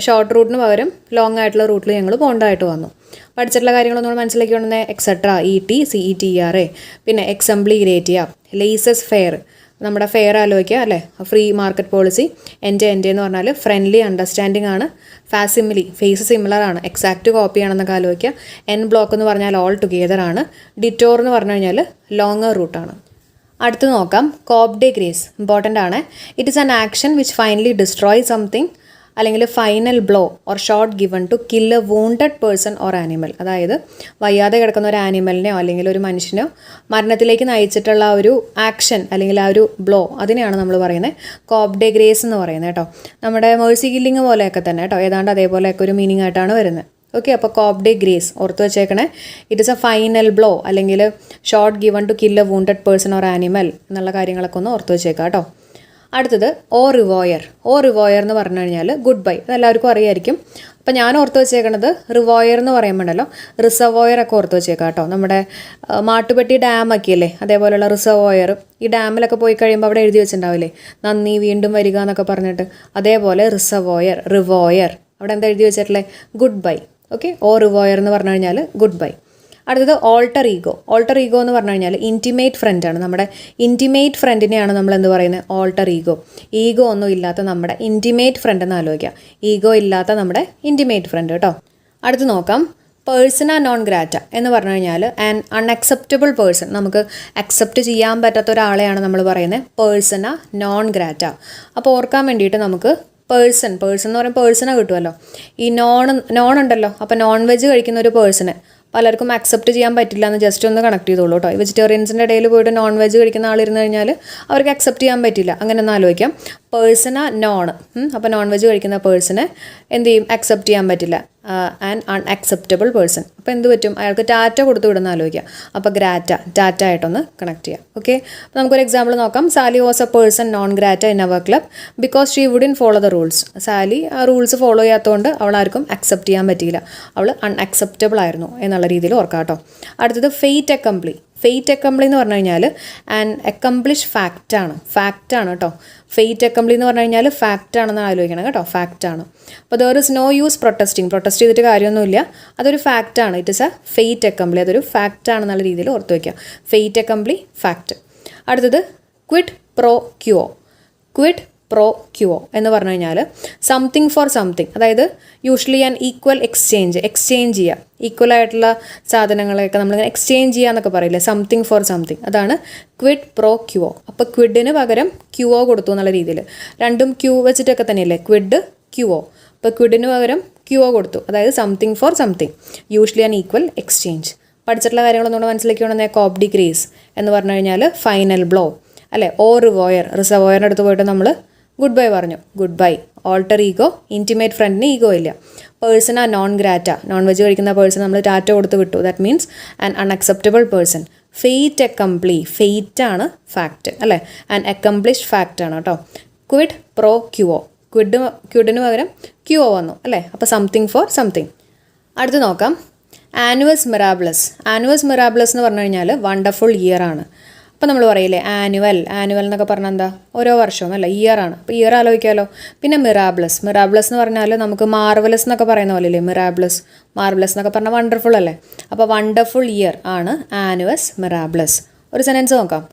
ഷോർട്ട് റൂട്ടിന് പകരം ലോങ് ആയിട്ടുള്ള റൂട്ടിൽ ഞങ്ങൾ പോകേണ്ടതായിട്ട് വന്നു. പഠിച്ചിട്ടുള്ള കാര്യങ്ങളൊന്നും മനസ്സിലാക്കിക്കൊണ്ടേ എക്സെട്ര, CETRA, പിന്നെ എക്സംപ്ലി ഗ്രേറ്റിയ, ലേസസ് ഫെയർ, നമ്മുടെ ഫെയർ ആലോചിക്കുക അല്ലേ, ഫ്രീ മാർക്കറ്റ് പോളിസി. എൻ്റെ എന്ന് പറഞ്ഞാൽ ഫ്രണ്ട്ലി അണ്ടർസ്റ്റാൻഡിങ് ആണ്. ഫാസിമിലി ഫേസ് സിമിലർ ആണ്, എക്സാക്റ്റ് കോപ്പി ആണെന്നൊക്കെ ആലോചിക്കുക. എൻ ബ്ലോക്ക് എന്ന് പറഞ്ഞാൽ ഓൾ ടുഗെദർ ആണ്. ഡിറ്റോർ എന്ന് പറഞ്ഞു കഴിഞ്ഞാൽ ലോങ്ങർ റൂട്ടാണ്. അടുത്ത് നോക്കാം കോപ്പ് ഡേ ഗ്രേസ്. ഇമ്പോർട്ടൻ്റ് ആണ്. It is an action which finally destroy something അല്ലെങ്കിൽ final blow or shot given to kill a wounded person or animal. അതായത് വയ്യാതെ കിടക്കുന്ന ഒരു ആനിമലിനെയോ അല്ലെങ്കിൽ ഒരു മനുഷ്യനെയോ മരണത്തിലേക്ക് നയിച്ചിട്ടുള്ള ഒരു ആക്ഷൻ അല്ലെങ്കിൽ ആ ഒരു ബ്ലോ, അതിനെയാണ് നമ്മൾ പറയുന്നത് കോപ്പ് ഡേ ഗ്രേസ് എന്ന് പറയുന്നത് കേട്ടോ. നമ്മുടെ മേഴ്സി കില്ലിങ് പോലെയൊക്കെ തന്നെ കേട്ടോ, ഏതാണ്ട് അതേപോലെയൊക്കെ ഒരു മീനിങ് ആയിട്ടാണ് വരുന്നത്. ഓക്കെ, അപ്പോൾ കോപ്പ് ഡേ ഗ്രേസ് ഓർത്ത് വെച്ചേക്കണേ. It is a final blow അല്ലെങ്കിൽ shot given to kill a wounded person or animal എന്നുള്ള കാര്യങ്ങളൊക്കെ ഒന്ന് ഓർത്ത് വെച്ചേക്കാം കേട്ടോ. അടുത്തത് ഓ റിവോയർ എന്ന് പറഞ്ഞു കഴിഞ്ഞാൽ ഗുഡ് ബൈ. അതെല്ലാവർക്കും അറിയായിരിക്കും. അപ്പോൾ ഞാൻ ഓർത്ത് വെച്ചേക്കണത് റിവോയർ എന്ന് പറയുമ്പോഴല്ലോ റിസർവോയർ ഒക്കെ ഓർത്ത് വെച്ചേക്കാം കേട്ടോ. നമ്മുടെ മാട്ടുപ്പെട്ടി ഡാമൊക്കെ അല്ലേ, അതേപോലെയുള്ള റിസർവോയർ. ഈ ഡാമിലൊക്കെ പോയി കഴിയുമ്പോൾ അവിടെ എഴുതി വെച്ചിട്ടുണ്ടാവില്ലേ നന്ദി വീണ്ടും വരിക എന്നൊക്കെ പറഞ്ഞിട്ട്, അതേപോലെ റിവോയർ അവിടെ എന്താ എഴുതി വെച്ചിട്ടുള്ളത്? Good bye. ഓക്കെ, ഓ റിവോയർ എന്ന് പറഞ്ഞു കഴിഞ്ഞാൽ ഗുഡ് ബൈ. അടുത്തത് ഓൾട്ടർ ഈഗോ എന്ന് പറഞ്ഞു കഴിഞ്ഞാൽ ഇൻറ്റിമേറ്റ് ഫ്രണ്ടാണ്. നമ്മുടെ ഇൻറ്റിമേറ്റ് ഫ്രണ്ടിനെയാണ് നമ്മൾ എന്ത് പറയുന്നത്? ഓൾട്ടർ ഈഗോ ഒന്നും ഇല്ലാത്ത നമ്മുടെ ഇൻറ്റിമേറ്റ് ഫ്രണ്ട് എന്ന് ആലോചിക്കുക. ഈഗോ ഇല്ലാത്ത നമ്മുടെ ഇൻറ്റിമേറ്റ് ഫ്രണ്ട് കേട്ടോ. അടുത്ത് നോക്കാം പേഴ്സണ നോൺ ഗ്രാറ്റ എന്ന് പറഞ്ഞു കഴിഞ്ഞാൽ ആൻ അൺഅക്സെപ്റ്റബിൾ പേഴ്സൺ. നമുക്ക് അക്സെപ്റ്റ് ചെയ്യാൻ പറ്റാത്ത ഒരാളെയാണ് നമ്മൾ പറയുന്നത് പേഴ്സണ നോൺ ഗ്രാറ്റ. അപ്പോൾ ഓർക്കാൻ വേണ്ടിയിട്ട് നമുക്ക് പേഴ്സൺ എന്ന് പറയുമ്പോൾ പേഴ്സണെ കിട്ടുമല്ലോ. ഈ നോൺ ഉണ്ടല്ലോ, അപ്പോൾ നോൺ വെജ് കഴിക്കുന്ന ഒരു പേഴ്സണ് പലർക്കും അക്സെപ്റ്റ് ചെയ്യാൻ പറ്റില്ല എന്ന് ജസ്റ്റ് ഒന്ന് കണക്ട് ചെയ്തോളൂ കേട്ടോ. വെജിറ്റേറിയൻസിൻ്റെ ഇടയിൽ പോയിട്ട് നോൺ വെജ് കഴിക്കുന്ന ആളിരുന്ന് കഴിഞ്ഞാൽ അവർക്ക് അക്സെപ്റ്റ് ചെയ്യാൻ പറ്റില്ല. അങ്ങനെ ഒന്ന് ആലോചിക്കാം. പേഴ്സണ നോൺ, അപ്പോൾ നോൺ വെജ് കഴിക്കുന്ന പേഴ്സണെ എന്ത് ചെയ്യും? അക്സെപ്റ്റ് ചെയ്യാൻ പറ്റില്ല. An unacceptable person. അപ്പോൾ എന്ത് പറ്റും? അയാൾക്ക് ടാറ്റ കൊടുത്തു വിടുന്ന ആലോചിക്കുക. അപ്പോൾ ടാറ്റ ആയിട്ടൊന്ന് കണക്ട് ചെയ്യാം. ഓക്കെ, അപ്പോൾ നമുക്കൊരു എക്സാമ്പിൾ നോക്കാം. Sally was a person non grata in our club because she wouldn't follow the rules. Sally ആ റൂൾസ് ഫോളോ ചെയ്യാത്തതുകൊണ്ട് അവൾ ആർക്കും അക്സെപ്റ്റ് ചെയ്യാൻ പറ്റിയില്ല. അവൾ അൺഅക്സെപ്റ്റബിൾ ആയിരുന്നു എന്നുള്ള രീതിയിൽ ഓർക്കാം കേട്ടോ. അടുത്തത് ഫെയ്റ്റ് ഫെയ്റ്റ് അക്കംപ്ലി എന്ന് പറഞ്ഞു കഴിഞ്ഞാൽ ആൻ അക്കംപ്ലിഷ് ഫാക്റ്റാണ് കേട്ടോ. ഫെയ്റ്റ് അക്കംപ്ലി എന്ന് പറഞ്ഞു കഴിഞ്ഞാൽ ഫാക്റ്റ് ആണെന്ന് ആലോചിക്കണം കേട്ടോ, ഫാക്റ്റ് ആണ്. അപ്പോൾ there is no use protest ചെയ്തിട്ട് കാര്യമൊന്നുമില്ല, അതൊരു ഫാക്റ്റാണ്. It is a fait accompli, അതൊരു ഫാക്റ്റ് ആണെന്നുള്ള രീതിയിൽ ഓർത്ത് വയ്ക്കുക. Fait accompli fact. അടുത്തത് ക്വിഡ് പ്രോ ക്യോ. ക്വിഡ് പ്രോ ക്യോ എന്ന് പറഞ്ഞു കഴിഞ്ഞാൽ സംതിങ് ഫോർ സംതിങ്, അതായത് യൂഷ്വലി ആൻ ഈക്വൽ എക്സ്ചേഞ്ച് ചെയ്യുക, ഈക്വൽ ആയിട്ടുള്ള സാധനങ്ങളെയൊക്കെ നമ്മളിങ്ങനെ എക്സ്ചേഞ്ച് ചെയ്യുക എന്നൊക്കെ പറയില്ലേ, സംതിങ് ഫോർ സംതിങ്, അതാണ് ക്വിഡ് പ്രോ ക്യോ. അപ്പോൾ ക്വിഡിന് പകരം ക്യുവോ കൊടുത്തു എന്നുള്ള രീതിയിൽ, രണ്ടും ക്യൂ വെച്ചിട്ടൊക്കെ തന്നെയല്ലേ ക്വിഡ് ക്യുവോ. അപ്പോൾ ക്വിഡിന് പകരം ക്യുവോ കൊടുത്തു, അതായത് something for something, usually an equal exchange. പഠിച്ചിട്ടുള്ള കാര്യങ്ങളൊന്നുകൂടെ മനസ്സിലാക്കിയോണ്ടെങ്കിൽ കോപ്പ് ഡി ക്രീസ് എന്ന് പറഞ്ഞു കഴിഞ്ഞാൽ ഫൈനൽ ബ്ലോ അല്ലേ. ഓ റിസർവോയറിൻ്റെ അടുത്ത് പോയിട്ട് നമ്മൾ ഗുഡ് ബൈ പറഞ്ഞു, goodbye. Alter ego, intimate ഫ്രണ്ടിന് ഈഗോ ഇല്ല. Persona non grata, non veg കഴിക്കുന്ന പേഴ്സൺ നമ്മൾ ടാറ്റ കൊടുത്ത് വിട്ടു, that means an unacceptable person. Fait accompli, fait ആണ് ഫാക്റ്റ് അല്ലേ, ആൻ അക്കംപ്ലിഷ്ഡ് ഫാക്റ്റ് ആണ് കേട്ടോ. ക്വിഡ് പ്രോ ക്യുവോ, ക്വിഡിന് പകരം ക്യുവോ വന്നു അല്ലേ, അപ്പോൾ സംതിങ് ഫോർ സംതിങ്. അടുത്ത് നോക്കാം ആനുവസ് മിറാബിളസ്. ആനുവസ് മിറാബിളസ് എന്ന് പറഞ്ഞു കഴിഞ്ഞാൽ വണ്ടർഫുൾ ഇയർ ആണ്. അപ്പോൾ നമ്മൾ പറയില്ലേ ആനുവൽ എന്നൊക്കെ പറഞ്ഞാൽ എന്താ, ഓരോ വർഷവും അല്ല, ഇയർ ആണ്. അപ്പോൾ ഇയർ ആലോചിക്കാമല്ലോ. പിന്നെ മിറാബിളസ് എന്ന് പറഞ്ഞാൽ നമുക്ക് മാർവലസ് എന്നൊക്കെ പറയുന്ന പോലെ അല്ലേ, മാർവലസ് എന്നൊക്കെ പറഞ്ഞാൽ വണ്ടർഫുൾ അല്ലേ. അപ്പോൾ വണ്ടർഫുൾ ഇയർ ആണ് ആനുവസ് മിറാബിളസ്. ഒരു സെൻറ്റൻസ് നോക്കാം.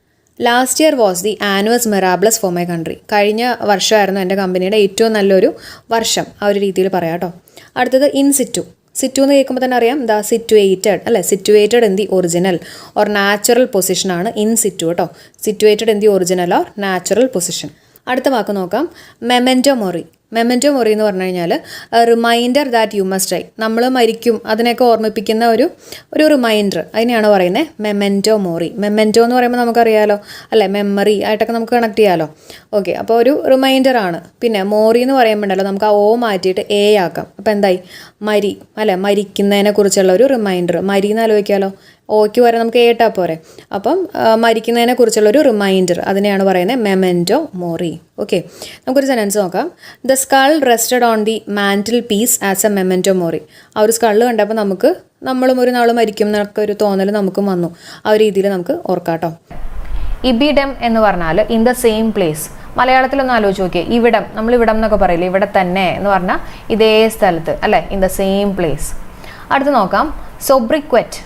Last year was the annus mirabilis for my country. കഴിഞ്ഞ വർഷമായിരുന്നു എൻ്റെ കമ്പനിയുടെ ഏറ്റവും നല്ലൊരു വർഷം, ആ ഒരു രീതിയിൽ പറയാം കേട്ടോ. അടുത്തത് ഇൻ സിറ്റു. സിറ്റു എന്ന് കേൾക്കുമ്പോൾ തന്നെ അറിയാം എന്താ, സിറ്റുവേറ്റഡ് അല്ലേ, situated in the original or natural പൊസിഷനാണ് ഇൻ സിറ്റു കേട്ടോ. Situated in the original or natural position. അടുത്ത വാക്ക് നോക്കാം, മെമെൻറ്റോ മൊറി. മെമെൻറ്റോ മൊറി എന്ന് പറഞ്ഞു കഴിഞ്ഞാൽ reminder that you must die, നമ്മൾ മരിക്കും അതിനെയൊക്കെ ഓർമ്മിപ്പിക്കുന്ന ഒരു റിമൈൻഡർ, അതിനെയാണ് പറയുന്നത് മെമെൻറ്റോ മൊറി. മെമെൻറ്റോ എന്ന് പറയുമ്പോൾ നമുക്കറിയാലോ അല്ലേ, മെമ്മറി ആയിട്ടൊക്കെ നമുക്ക് കണക്ട് ചെയ്യാമല്ലോ. ഓക്കെ, അപ്പോൾ ഒരു റിമൈൻഡർ ആണ്. പിന്നെ മോറി എന്ന് പറയുമ്പോണ്ടല്ലോ നമുക്ക് ആ ഓ മാറ്റിയിട്ട് എ ആക്കാം, അപ്പോൾ എന്തായി മരി അല്ലേ, മരിക്കുന്നതിനെ കുറിച്ചുള്ള ഒരു റിമൈൻഡർ. മരി എന്ന് ആലോചിക്കാമല്ലോ, ഓയ്ക്ക് വരെ നമുക്ക് ഏട്ടാ പോരെ. അപ്പം മരിക്കുന്നതിനെ കുറിച്ചുള്ളൊരു റിമൈൻഡർ, അതിനെയാണ് പറയുന്നത് മെമെൻറ്റോ മോറി. ഓക്കെ, നമുക്കൊരു സെൻറ്റൻസ് നോക്കാം. The skull rested on the mantelpiece as a memento mori. ആ ഒരു സ്കള് കണ്ടപ്പോൾ നമ്മളും ഒരു നാൾ മരിക്കും എന്നൊക്കെ ഒരു തോന്നൽ നമുക്കും വന്നു. ആ ഒരു രീതിയിൽ നമുക്ക് ഓർക്കാട്ടോ. ഇബിഡം എന്ന് പറഞ്ഞാൽ ഇൻ ദ സെയിം പ്ലേസ്. മലയാളത്തിലൊന്ന് ആലോചിച്ച് നോക്കിയേ, ഇവിടം, നമ്മൾ ഇവിടം എന്നൊക്കെ പറയില്ലേ, ഇവിടെ തന്നെ എന്ന് പറഞ്ഞാൽ ഇതേ സ്ഥലത്ത് അല്ലേ, ഇൻ ദ സെയിം പ്ലേസ്. അടുത്ത് നോക്കാം സൊബ്രിക്വറ്റ്.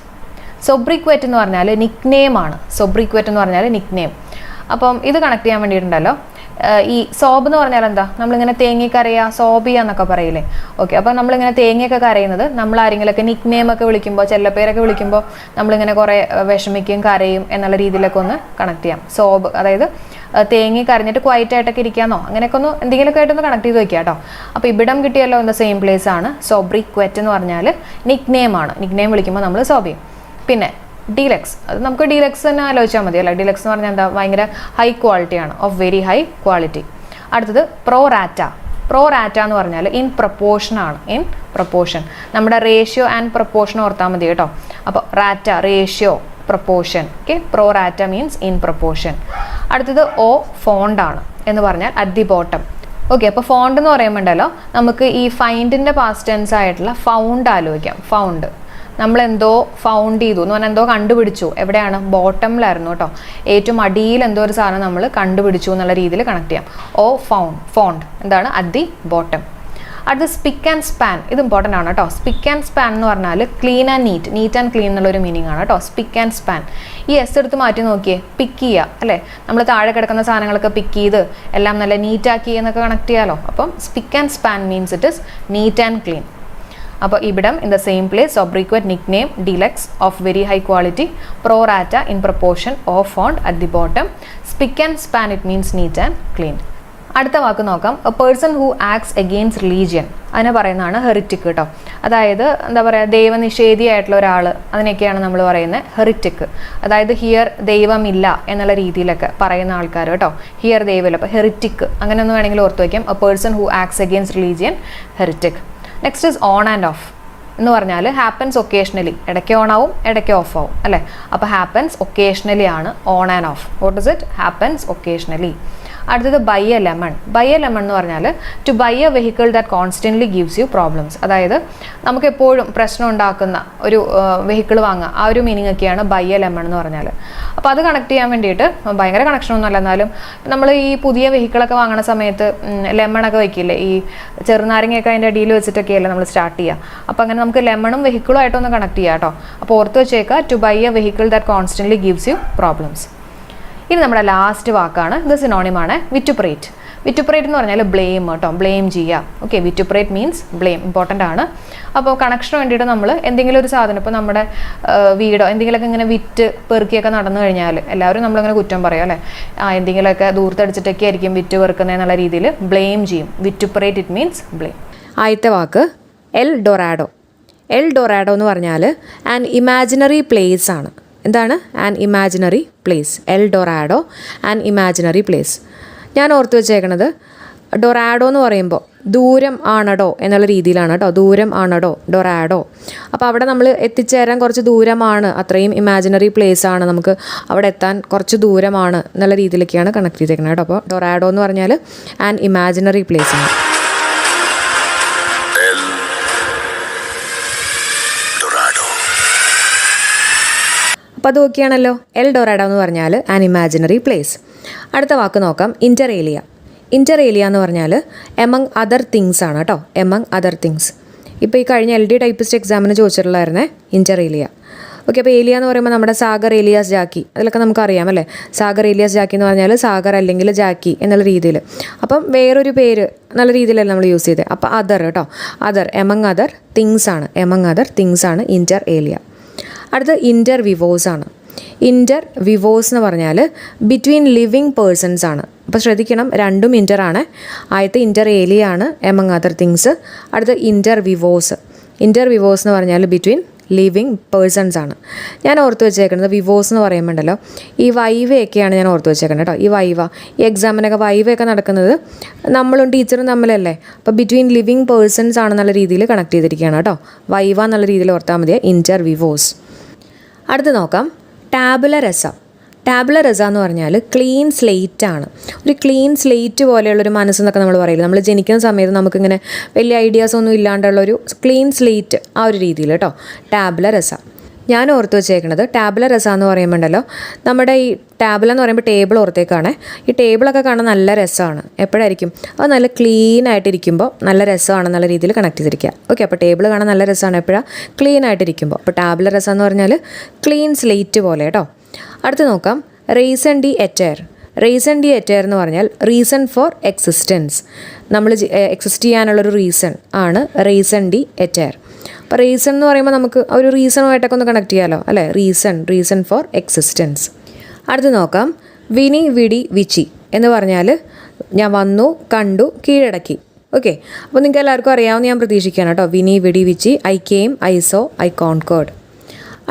സൊബ്രിക്വറ്റ് എന്ന് പറഞ്ഞാൽ നിക്നെയിം ആണ്. സൊബ്രിക്വറ്റ് എന്ന് പറഞ്ഞാൽ നിക്നെയിം. അപ്പം ഇത് കണക്ട് ചെയ്യാൻ വേണ്ടിയിട്ടുണ്ടല്ലോ, ഈ സോബ് എന്ന് പറഞ്ഞാൽ എന്താ, നമ്മളിങ്ങനെ തേങ്ങക്കരയുക, സോബിയ എന്നൊക്കെ പറയില്ലേ. ഓക്കെ, അപ്പോൾ നമ്മളിങ്ങനെ തേങ്ങയൊക്കെ കരയുന്നത് നമ്മൾ ആരെങ്കിലുമൊക്കെ നിക്നെയിം ഒക്കെ വിളിക്കുമ്പോൾ, ചെല്ലപ്പേരൊക്കെ വിളിക്കുമ്പോൾ നമ്മളിങ്ങനെ കുറേ വിഷമിക്കും, കരയും എന്നുള്ള രീതിയിലൊക്കെ ഒന്ന് കണക്ട് ചെയ്യാം. സോബ് അതായത് തേങ്ങി കരഞ്ഞിട്ട് ക്വയറ്റ് ആയിട്ടൊക്കെ ഇരിക്കാന്നോ, അങ്ങനെയൊക്കെ ഒന്ന് എന്തെങ്കിലുമൊക്കെ ആയിട്ടൊന്ന് കണക്ട് ചെയ്ത് വെക്കുക കേട്ടോ. അപ്പോൾ ഇവിടം കിട്ടിയല്ലോ, ഇൻ ദ സെയിം പ്ലേസ് ആണ്. സോബ്രിക്വറ്റ് എന്ന് പറഞ്ഞാൽ നിക്നെയിം ആണ്. നിക്നെയിം വിളിക്കുമ്പോൾ നമ്മൾ സോബിയും. പിന്നെ ഡീലക്സ്, അത് നമുക്ക് ഡീലക്സ് തന്നെ ആലോചിച്ചാൽ മതി അല്ലേ. ഡീലക്സ് എന്ന് പറഞ്ഞാൽ എന്താ, ഭയങ്കര ഹൈ ക്വാളിറ്റിയാണ്, ഓഫ് വെരി ഹൈ ക്വാളിറ്റി. അടുത്തത് പ്രോ റാറ്റ എന്ന് പറഞ്ഞാൽ ഇൻ പ്രപ്പോർഷൻ ആണ്. ഇൻ പ്രപ്പോർഷൻ, നമ്മുടെ റേഷ്യോ ആൻഡ് പ്രപ്പോർഷൻ ഓർത്താൽ മതി കേട്ടോ. അപ്പോൾ rata ratio, proportion. Okay, pro rata means in proportion. അടുത്തത് ഓ ഫോണ്ട് ആണ് എന്ന് പറഞ്ഞാൽ അറ്റ് ദി ബോട്ടം. ഓക്കെ, അപ്പോൾ ഫോണ്ട് എന്ന് പറയുമ്പോണ്ടല്ലോ നമുക്ക് ഈ ഫൈൻഡിൻ്റെ പാസ്റ്റ് ടെൻസ് ആയിട്ടുള്ള ഫൗണ്ട് ആലോചിക്കാം. ഫൗണ്ട്, നമ്മളെന്തോ ഫൗണ്ട് ചെയ്തു എന്ന് പറഞ്ഞാൽ എന്തോ കണ്ടുപിടിച്ചു. എവിടെയാണ്, ബോട്ടമിലായിരുന്നു കേട്ടോ. ഏറ്റവും അടിയിൽ എന്തോ ഒരു സാധനം നമ്മൾ കണ്ടുപിടിച്ചു എന്നുള്ള രീതിയിൽ കണക്ട് ചെയ്യാം. ഓ ഫോണ്ട് എന്താണ്, അറ്റ് ദി ബോട്ടം. അടുത്ത് സ്പിക്ക് ആൻഡ് സ്പാൻ. ഇത് ഇമ്പോർട്ടൻ്റ് ആണ് കേട്ടോ. സ്പിക്ക് ആൻഡ് സ്പാൻ എന്ന് പറഞ്ഞാൽ clean and NEET and clean എന്നുള്ളൊരു മീനിങ് ആണ് കേട്ടോ. സ്പിക്ക് ആൻഡ് സ്പാൻ. ഈ എസ് എടുത്ത് മാറ്റി നോക്കിയേ, പിക്ക് ചെയ്യുക അല്ലേ, നമ്മൾ താഴെ കിടക്കുന്ന സാധനങ്ങളൊക്കെ പിക്ക് ചെയ്ത് എല്ലാം നല്ല നീറ്റാക്കി എന്നൊക്കെ കണക്ട് ചെയ്യാമല്ലോ. അപ്പം spick and span means it is neat and clean. അപ്പോൾ ഇവിടം in the same place, sobriquet nickname, deluxe of very high quality, pro rata in proportion, au fond at the bottom, spick and span it means neat and clean. അടുത്ത വാക്ക് നോക്കാം, a person who acts against religion. അതിനെ പറയുന്നതാണ് heretic കേട്ടോ. അതായത് എന്താ പറയുക, ദൈവനിഷേധിയായിട്ടുള്ള ഒരാൾ, അതിനൊക്കെയാണ് നമ്മൾ പറയുന്നത് ഹെറിറ്റിക്. അതായത് ഹിയർ ദൈവമില്ല എന്നുള്ള രീതിയിലൊക്കെ പറയുന്ന ആൾക്കാർ കേട്ടോ. ഹിയർ ദൈവമില്ല, അപ്പോൾ ഹെറിറ്റിക് അങ്ങനെയൊന്നും വേണമെങ്കിൽ ഓർത്ത് വയ്ക്കാം. A person who acts against religion, heretic. Next is on and off എന്ന് പറഞ്ഞാൽ ഹാപ്പൻസ് ഒക്കേഷണലി, ഇടയ്ക്ക് ഓൺ ആവും ഇടയ്ക്ക് ഓഫ് ആവും അല്ലേ. അപ്പോൾ ഹാപ്പൻസ് ഒക്കേഷണലി ആണ് on and off. What is it, happens occasionally. അടുത്തത് buy a lemon. Buy a lemon എന്ന് പറഞ്ഞാൽ to buy a vehicle that constantly gives you problems. അതായത് നമുക്ക് എപ്പോഴും പ്രശ്നം ഉണ്ടാക്കുന്ന ഒരു വെഹിക്കിൾ വാങ്ങുക, ആ ഒരു മീനിങ് ഒക്കെയാണ് ബൈ എ ലെമൺ എന്ന് പറഞ്ഞാൽ. അപ്പോൾ അത് കണക്ട് ചെയ്യാൻ വേണ്ടിയിട്ട് ഭയങ്കര കണക്ഷനൊന്നും അല്ല, എന്നാലും നമ്മൾ ഈ പുതിയ വെഹിക്കിളൊക്കെ വാങ്ങുന്ന സമയത്ത് ലെമണൊക്കെ വയ്ക്കില്ലേ, ഈ ചെറുനാരങ്ങയൊക്കെ അതിൻ്റെ അടിയിൽ വെച്ചിട്ടൊക്കെയല്ലേ നമ്മൾ സ്റ്റാർട്ട് ചെയ്യുക. അപ്പോൾ അങ്ങനെ നമുക്ക് ലെമണും വെഹിക്കിളും ആയിട്ടൊന്ന് കണക്ട് ചെയ്യാം കേട്ടോ. അപ്പോൾ ഓർത്ത് വെച്ചേക്കുക, to buy a vehicle that constantly gives you problems. ഇനി നമ്മുടെ ലാസ്റ്റ് വാക്കാണ്, ഇത് സിനോണിമാണ്, വിറ്റുപ്രേറ്റ്. വിറ്റുപ്രേറ്റ് എന്ന് പറഞ്ഞാൽ ബ്ലെയിം കേട്ടോ, ബ്ലെയിം ചെയ്യുക. ഓക്കെ, വിറ്റുപ്രേറ്റ് മീൻസ് ബ്ലെയിം, ഇമ്പോർട്ടൻ്റ് ആണ്. അപ്പോൾ കണക്ഷന് വേണ്ടിയിട്ട് നമ്മൾ എന്തെങ്കിലും ഒരു സാധനം, ഇപ്പോൾ നമ്മുടെ വീടോ എന്തെങ്കിലുമൊക്കെ ഇങ്ങനെ വിറ്റ് പെറുക്കിയൊക്കെ നടന്നു കഴിഞ്ഞാൽ എല്ലാവരും നമ്മളിങ്ങനെ കുറ്റം പറയും അല്ലേ, എന്തെങ്കിലുമൊക്കെ ദൂരത്തടിച്ചിട്ടൊക്കെ ആയിരിക്കും വിറ്റ് പെറുക്കുന്നത് എന്നുള്ള രീതിയിൽ ബ്ലെയിം ചെയ്യും. വിറ്റുപ്രേറ്റ് ഇറ്റ് മീൻസ് ബ്ലെയിം. ആദ്യത്തെ വാക്ക് എൽ ഡൊറാഡോ. എൽ ഡൊറാഡോ എന്ന് പറഞ്ഞാൽ ആൻ ഇമാജിനറി പ്ലേസ് ആണ്. എന്താണ്? An imaginary place. L Dorado an imaginary place. ഞാൻ ഓർത്ത് വെച്ചേക്കണത് ഡൊറാഡോ എന്ന് പറയുമ്പോൾ ദൂരം ആണടോ എന്നുള്ള രീതിയിലാണ് കേട്ടോ. ദൂരം ആണടോ, ഡൊറാഡോ. അപ്പോൾ അവിടെ നമ്മൾ എത്തിച്ചേരാൻ കുറച്ച് ദൂരമാണ്, അത്രയും ഇമാജിനറി പ്ലേസ് ആണ്, നമുക്ക് അവിടെ എത്താൻ കുറച്ച് ദൂരമാണ് എന്നുള്ള രീതിയിലേക്കാണ് കണക്ട് ചെയ്തേക്കുന്നത് കേട്ടോ. അപ്പോൾ ഡൊറാഡോ എന്ന് പറഞ്ഞാൽ ആൻ ഇമാജിനറി പ്ലേസ് ആണ്. അപ്പോൾ അത് ഓക്കെയാണല്ലോ. എൽ ഡൊറാഡോ എന്ന് പറഞ്ഞാൽ ആൻ ഇമാജിനറി പ്ലേസ്. അടുത്ത വാക്ക് നോക്കാം, ഇൻ്റർ ഏലിയ. ഇൻ്റർ ഏലിയ എന്ന് പറഞ്ഞാൽ എമംഗ് അതർ തിങ്സ് ആണ് കേട്ടോ. Among other things. ഇപ്പോൾ ഈ കഴിഞ്ഞ LD ടൈപ്പിസ്റ്റ് എക്സാമിന് ചോദിച്ചിട്ടുള്ളായിരുന്നേ ഇൻ്റർ ഏലിയ. ഓക്കെ, അപ്പോൾ ഏലിയ എന്ന് പറയുമ്പോൾ നമ്മുടെ സാഗർ ഏലിയാസ് ജാക്കി, അതിലൊക്കെ നമുക്കറിയാം അല്ലേ. സാഗർ ഏലിയാസ് ജാക്കി എന്ന് പറഞ്ഞാൽ സാഗർ അല്ലെങ്കിൽ ജാക്കി എന്നുള്ള രീതിയിൽ. അപ്പം വേറൊരു പേര് നല്ല രീതിയിലല്ല നമ്മൾ യൂസ് ചെയ്തത്. അപ്പോൾ അതർ കേട്ടോ, അതർ, എമംഗ് അതർ തിങ്സ് ആണ്, എമംഗ് അതർ തിങ്സ് ആണ് ഇൻ്റർ ഏലിയ. അടുത്ത ഇൻ്റർ വിവോസ് ആണ്. ഇൻ്റർ വിവോസ് എന്ന് പറഞ്ഞാൽ ബിറ്റ്വീൻ ലിവിങ് പേഴ്സൺസ് ആണ്. അപ്പോൾ ശ്രദ്ധിക്കണം, രണ്ടും ഇൻ്റർ ആണ്. ആദ്യത്തെ ഇൻ്റർ ഏലിയ ആണ്, എമംഗ് അതർ തിങ്സ്. അടുത്ത ഇൻ്റർ വിവോസ്. ഇൻ്റർ വിവോസ് എന്ന് പറഞ്ഞാൽ ബിറ്റ്വീൻ ലിവിങ് പേഴ്സൺസ് ആണ്. ഞാൻ ഓർത്ത് വെച്ചേക്കുന്നത് വിവോസ് എന്ന് പറയുമ്പോണ്ടല്ലോ, ഈ വൈവയൊക്കെയാണ് ഞാൻ ഓർത്ത് വെച്ചേക്കുന്നത് കേട്ടോ. ഈ വൈവ, ഈ എക്സാമിനൊക്കെ വൈവയൊക്കെ നടക്കുന്നത് നമ്മളും ടീച്ചറും തമ്മിലല്ലേ. അപ്പോൾ ബിറ്റ്വീൻ ലിവിങ് പേഴ്സൺസ് ആണെന്നുള്ള രീതിയിൽ കണക്ട് ചെയ്തിരിക്കുകയാണ് കേട്ടോ. വൈവ എന്നുള്ള രീതിയിൽ ഓർത്താൽ മതിയെ, ഇൻ്റർ വിവോസ്. അടുത്ത് നോക്കാം, ടാബുല രസ. ടാബുല രസ എന്ന് പറഞ്ഞാൽ ക്ലീൻ സ്ലേറ്റ് ആണ്. ഒരു ക്ലീൻ സ്ലേറ്റ് പോലെയുള്ളൊരു മനസ്സെന്നൊക്കെ നമ്മൾ പറയില്ല. നമ്മൾ ജനിക്കുന്ന സമയത്ത് നമുക്കിങ്ങനെ വലിയ ഐഡിയാസ് ഒന്നും ഇല്ലാണ്ടുള്ളൊരു ക്ലീൻ സ്ലേറ്റ്, ആ ഒരു രീതിയിൽ കേട്ടോ. ടാബുല രസ. ഞാൻ ഓർത്ത് വെച്ചേക്കുന്നത് ടാബുല രസ എന്ന് പറയുമ്പോണ്ടല്ലോ, നമ്മുടെ ഈ ടാബുല എന്ന് പറയുമ്പോൾ ടേബിൾ ഓർത്തേക്കാണ്. ഈ ടേബിളൊക്കെ കാണാൻ നല്ല രസമാണ്. എപ്പോഴായിരിക്കും അത് നല്ല ക്ലീൻ ആയിട്ടിരിക്കുമ്പോൾ നല്ല രസമാണെന്നുള്ള രീതിയിൽ കണക്ട് ചെയ്തിരിക്കുക. ഓക്കെ, അപ്പോൾ ടേബിൾ കാണാൻ നല്ല രസമാണ് എപ്പോഴാണ്? ക്ലീൻ ആയിട്ടിരിക്കുമ്പോൾ. അപ്പോൾ ടാബുല രസ എന്ന് പറഞ്ഞാൽ ക്ലീൻ സ്ലേറ്റ് പോലെ കേട്ടോ. അടുത്ത് നോക്കാം, റീസൺ ഡി എറ്റയർ. റീസൺ ഡി എറ്റയർ എന്ന് പറഞ്ഞാൽ റീസൺ ഫോർ എക്സിസ്റ്റൻസ്. നമ്മൾ എക്സിസ്റ്റ് ചെയ്യാനുള്ളൊരു റീസൺ ആണ് റീസൺ ഡി എറ്റയർ. അപ്പോൾ റീസൺ എന്ന് പറയുമ്പോൾ നമുക്ക് ഒരു റീസണുമായിട്ടൊക്കെ ഒന്ന് കണക്ട് ചെയ്യാമല്ലോ അല്ലേ. Reason for existence. അടുത്ത് നോക്കാം, വിനി വിടി വിച്ചി എന്ന് പറഞ്ഞാൽ ഞാൻ വന്നു, കണ്ടു, കീഴടക്കി. ഓക്കെ, അപ്പോൾ നിങ്ങൾക്ക് എല്ലാവർക്കും അറിയാവുന്ന ഞാൻ പ്രതീക്ഷിക്കുകയാണ് കേട്ടോ. Veni vidi vici, I came, I saw, I conquered.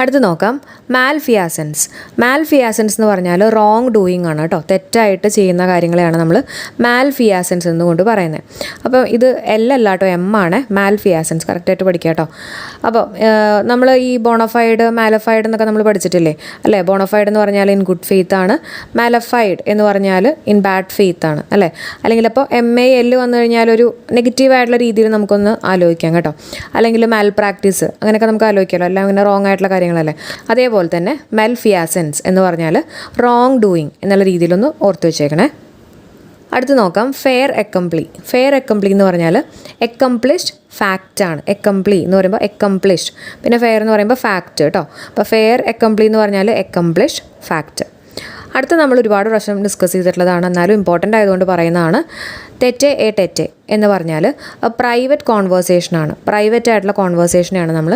അടുത്ത് നോക്കാം, മാൽഫിയാസൻസ്. മാൽഫിയാസൻസ് എന്ന് പറഞ്ഞാൽ റോങ് ഡൂയിങ് ആണ് കേട്ടോ. തെറ്റായിട്ട് ചെയ്യുന്ന കാര്യങ്ങളെയാണ് നമ്മൾ മാൽഫിയാസൻസ് എന്നുകൊണ്ട് പറയുന്നത്. അപ്പോൾ ഇത് എല്ലല്ല കേട്ടോ, M ആണ്. മാൽഫിയാസൻസ് കറക്റ്റായിട്ട് പഠിക്കുക കേട്ടോ. അപ്പോൾ നമ്മൾ ഈ ബോണഫൈഡ്, മാലഫൈഡ് എന്നൊക്കെ നമ്മൾ പഠിച്ചിട്ടില്ലേ അല്ലേ. ബോണഫൈഡ് എന്ന് പറഞ്ഞാൽ ഇൻ ഗുഡ് ഫെയ്ത്ത് ആണ്. മാലഫൈഡ് എന്ന് പറഞ്ഞാൽ ഇൻ ബാഡ് ഫെയ്ത്ത് ആണ് അല്ലേ. അല്ലെങ്കിൽ അപ്പോൾ MAL വന്നു കഴിഞ്ഞാൽ ഒരു നെഗറ്റീവായിട്ടുള്ള രീതിയിൽ നമുക്കൊന്ന് ആലോചിക്കാം കേട്ടോ. അല്ലെങ്കിൽ മാൽ പ്രാക്ടീസ്, അങ്ങനെയൊക്കെ നമുക്ക് ആലോചിക്കാമല്ലോ. എല്ലാം ഇങ്ങനെ റോങ് ആയിട്ടുള്ള കാര്യങ്ങളല്ലേ. അതേപോലെ തന്നെ മെൽഫിയാസൻസ് എന്ന് പറഞ്ഞാൽ റോങ് ഡൂയിങ് എന്നുള്ള രീതിയിലൊന്ന് ഓർത്ത് വെച്ചേക്കണേ. അടുത്ത് നോക്കാം, ഫെയർ അക്കംപ്ലി. ഫെയർ അക്കംപ്ലി എന്ന് പറഞ്ഞാൽ അക്കംപ്ലിഷ്ഡ് ഫാക്റ്റ് ആണ്. അക്കംപ്ലി എന്ന് പറയുമ്പോൾ അക്കംപ്ലിഷ്ഡ്, പിന്നെ ഫെയർ എന്ന് പറയുമ്പോൾ ഫാക്റ്റ് കേട്ടോ. അപ്പോൾ ഫെയർ അക്കംപ്ലി എന്ന് പറഞ്ഞാൽ അക്കംപ്ലിഷ്ഡ് ഫാക്റ്റ്. അടുത്ത നമ്മൾ ഒരുപാട് പ്രാവശ്യം ഡിസ്കസ് ചെയ്തിട്ടുള്ളതാണ്, എന്നാലും ഇമ്പോർട്ടൻ്റ് ആയതുകൊണ്ട് പറയുന്നതാണ്. തെറ്റെ എ ടെറ്റെ എന്ന് പറഞ്ഞാൽ പ്രൈവറ്റ് കോൺവേഴ്സേഷനാണ്. പ്രൈവറ്റ് ആയിട്ടുള്ള കോൺവേഴ്സേഷനെയാണ് നമ്മൾ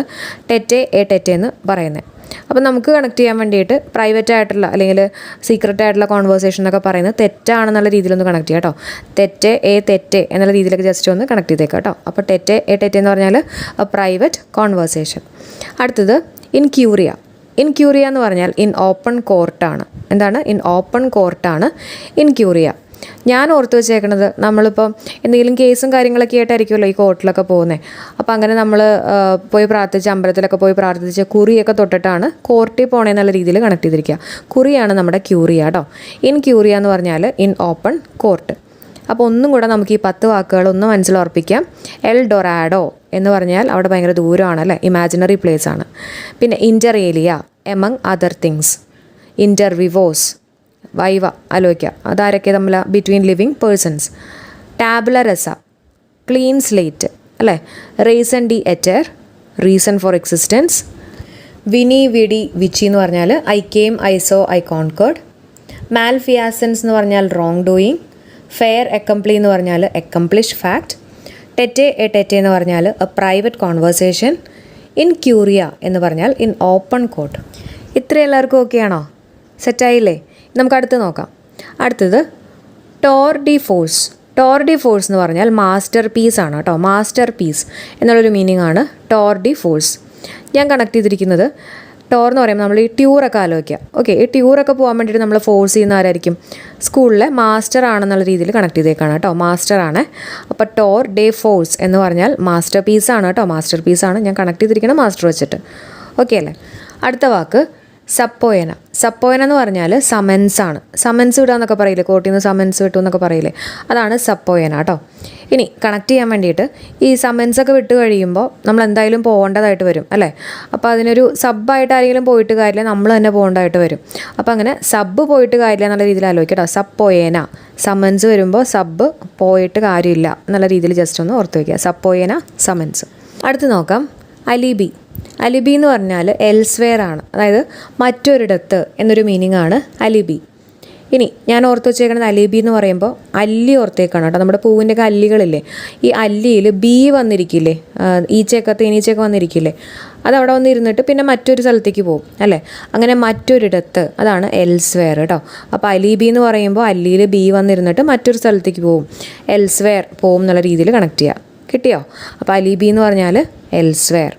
ടെറ്റെ എ ടെറ്റെ എന്ന് പറയുന്നത്. അപ്പോൾ നമുക്ക് കണക്ട് ചെയ്യാൻ വേണ്ടിയിട്ട് പ്രൈവറ്റ് ആയിട്ടുള്ള അല്ലെങ്കിൽ സീക്രട്ട് ആയിട്ടുള്ള കോൺവേഴ്സേഷൻ എന്നൊക്കെ പറയുന്നത് തെറ്റാണെന്നുള്ള രീതിയിലൊന്ന് കണക്ട് ചെയ്യാം കേട്ടോ. തെറ്റെ എ തെറ്റെ എന്നുള്ള രീതിയിലൊക്കെ ജസ്റ്റ് ഒന്ന് കണക്ട് ചെയ്തേക്കാം കേട്ടോ. അപ്പോൾ ടെറ്റെ എ ടെറ്റെ എന്ന് പറഞ്ഞാൽ പ്രൈവറ്റ് കോൺവേഴ്സേഷൻ. അടുത്തത് ഇൻക്യൂറിയ. ഇൻക്യൂറിയ എന്ന് പറഞ്ഞാൽ ഇൻ ഓപ്പൺ കോർട്ടാണ്. എന്താണ്? ഇൻ ഓപ്പൺ കോർട്ടാണ് ഇൻക്യൂറിയ. ഞാൻ ഓർത്ത് വെച്ചേക്കണത് നമ്മളിപ്പം എന്തെങ്കിലും കേസും കാര്യങ്ങളൊക്കെ ആയിട്ടായിരിക്കുമല്ലോ ഈ കോർട്ടിലൊക്കെ പോകുന്നത്. അപ്പോൾ അങ്ങനെ നമ്മൾ പോയി പ്രാർത്ഥിച്ച് അമ്പലത്തിലൊക്കെ പോയി പ്രാർത്ഥിച്ച് കുറിയൊക്കെ തൊട്ടിട്ടാണ് കോർട്ടിൽ പോകണമെന്നുള്ള രീതിയിൽ കണക്ട് ചെയ്തിരിക്കുക. കുറിയാണ് നമ്മുടെ ക്യൂറിയ കേട്ടോ. ഇൻ ക്യൂറിയ എന്ന് പറഞ്ഞാൽ ഇൻ ഓപ്പൺ കോർട്ട്. അപ്പോൾ ഒന്നും കൂടെ നമുക്ക് ഈ 10 വാക്കുകൾ ഒന്ന് മനസ്സിലുറപ്പിക്കാം. എൽ ഡൊറാഡോ എന്ന് പറഞ്ഞാൽ അവിടെ ഭയങ്കര ദൂരമാണ് അല്ലേ, ഇമാജിനറി പ്ലേസ് ആണ്. പിന്നെ inter alia among other things. Inter vivos വൈവ ആലോചിക്കുക, അതാരൊക്കെ തമ്മിൽ between living persons. Tabula rasa clean slate അല്ലേ. Raison d'etre reason for existence. Veni vidi vici എന്ന് പറഞ്ഞാൽ I came I saw I conquered. Malfeasance എന്ന് പറഞ്ഞാൽ റോങ് ഡൂയിങ്. ഫെയർ അക്കംപ്ലി എന്ന് പറഞ്ഞാൽ accomplish fact. Tete a tete എന്ന് പറഞ്ഞാൽ a private conversation. In curia എന്ന് പറഞ്ഞാൽ ഇൻ ഓപ്പൺ കോർട്ട്. ഇത്ര എല്ലാവർക്കും ഓക്കെയാണോ? സെറ്റായില്ലേ? നമുക്ക് അടുത്ത് നോക്കാം. അടുത്തത് Tor D force. Tor D force എന്ന് പറഞ്ഞാൽ മാസ്റ്റർ പീസ് ആണ് കേട്ടോ. മാസ്റ്റർ പീസ് എന്നുള്ളൊരു മീനിങ് ആണ് ടോർ ഡി ഫോഴ്സ്. ഞാൻ കണക്ട് ചെയ്തിരിക്കുന്നത് ടോർ എന്ന് പറയുമ്പോൾ നമ്മൾ ഈ ട്യൂറൊക്കെ ആലോചിക്കുക. ഓക്കെ, ഈ ട്യൂറൊക്കെ പോകാൻ വേണ്ടിയിട്ട് നമ്മൾ ഫോഴ്സ് ചെയ്യുന്ന ആരായിരിക്കും? സ്കൂളിലെ മാസ്റ്റർ ആണെന്നുള്ള രീതിയിൽ കണക്ട് ചെയ്തേക്കാണ് കേട്ടോ. മാസ്റ്റർ ആണ്. അപ്പോൾ ടോർ ഡേ ഫോഴ്സ് എന്ന് പറഞ്ഞാൽ മാസ്റ്റർ പീസാണ് കേട്ടോ. മാസ്റ്റർ പീസാണ്. ഞാൻ കണക്ട് ചെയ്തിരിക്കുന്നത് മാസ്റ്റർ വെച്ചിട്ട്. ഓക്കെ അല്ലേ? അടുത്ത വാക്ക് സപ്പോയന. സപ്പോയന എന്ന് പറഞ്ഞാൽ സമൻസ് ആണ്. സമൻസ് വിടുക എന്നൊക്കെ പറയില്ലേ, കോർട്ടിൽ നിന്ന് സമൻസ് വിട്ടു എന്നൊക്കെ പറയില്ലേ, അതാണ് സപ്പോയന കേട്ടോ. ഇനി കണക്ട് ചെയ്യാൻ വേണ്ടിയിട്ട് ഈ സമൻസൊക്കെ വിട്ട് കഴിയുമ്പോൾ നമ്മൾ എന്തായാലും പോകേണ്ടതായിട്ട് വരും അല്ലേ. അപ്പോൾ അതിനൊരു സബ്ബായിട്ട് ആരെങ്കിലും പോയിട്ട് കാര്യമില്ല, നമ്മൾ തന്നെ പോകേണ്ടതായിട്ട് വരും. അപ്പോൾ അങ്ങനെ സബ്ബ് പോയിട്ട് കാര്യമില്ല എന്നുള്ള രീതിയിൽ ആലോചിക്കട്ടോ. സപ്പോയന സമൻസ് വരുമ്പോൾ സബ്ബ് പോയിട്ട് കാര്യമില്ല എന്നുള്ള രീതിയിൽ ജസ്റ്റ് ഒന്ന് ഓർത്ത് വയ്ക്കുക. സപ്പോയന സമൻസ്. അടുത്ത് നോക്കാം അലിബി. അലിബി എന്ന് പറഞ്ഞാൽ എൽസ്വെയർ ആണ്, അതായത് മറ്റൊരിടത്ത് എന്നൊരു മീനിങ് ആണ് അലിബി. ഇനി ഞാൻ ഓർത്ത് വെച്ചേക്കുന്നത് അലിബി എന്ന് പറയുമ്പോൾ അല്ലി ഓർത്തേക്കാണ് കേട്ടോ. നമ്മുടെ പൂവിൻ്റെയൊക്കെ അല്ലികളില്ലേ, ഈ അല്ലിയിൽ ബി വന്നിരിക്കില്ലേ, ഈച്ചയൊക്കെ തേനീച്ചയൊക്കെ വന്നിരിക്കില്ലേ, അതവിടെ വന്നിരുന്നിട്ട് പിന്നെ മറ്റൊരു സ്ഥലത്തേക്ക് പോകും അല്ലേ. അങ്ങനെ മറ്റൊരിടത്ത്, അതാണ് എൽസ്വെയർ കേട്ടോ. അപ്പോൾ അലിബി എന്ന് പറയുമ്പോൾ അല്ലിയിൽ ബി വന്നിരുന്നിട്ട് മറ്റൊരു സ്ഥലത്തേക്ക് പോകും, എൽസ്വെയർ പോകും എന്നുള്ള രീതിയിൽ കണക്ട് ചെയ്യുക. കിട്ടിയോ? അപ്പോൾ അലിബി എന്ന് പറഞ്ഞാൽ എൽസ്വെയർ.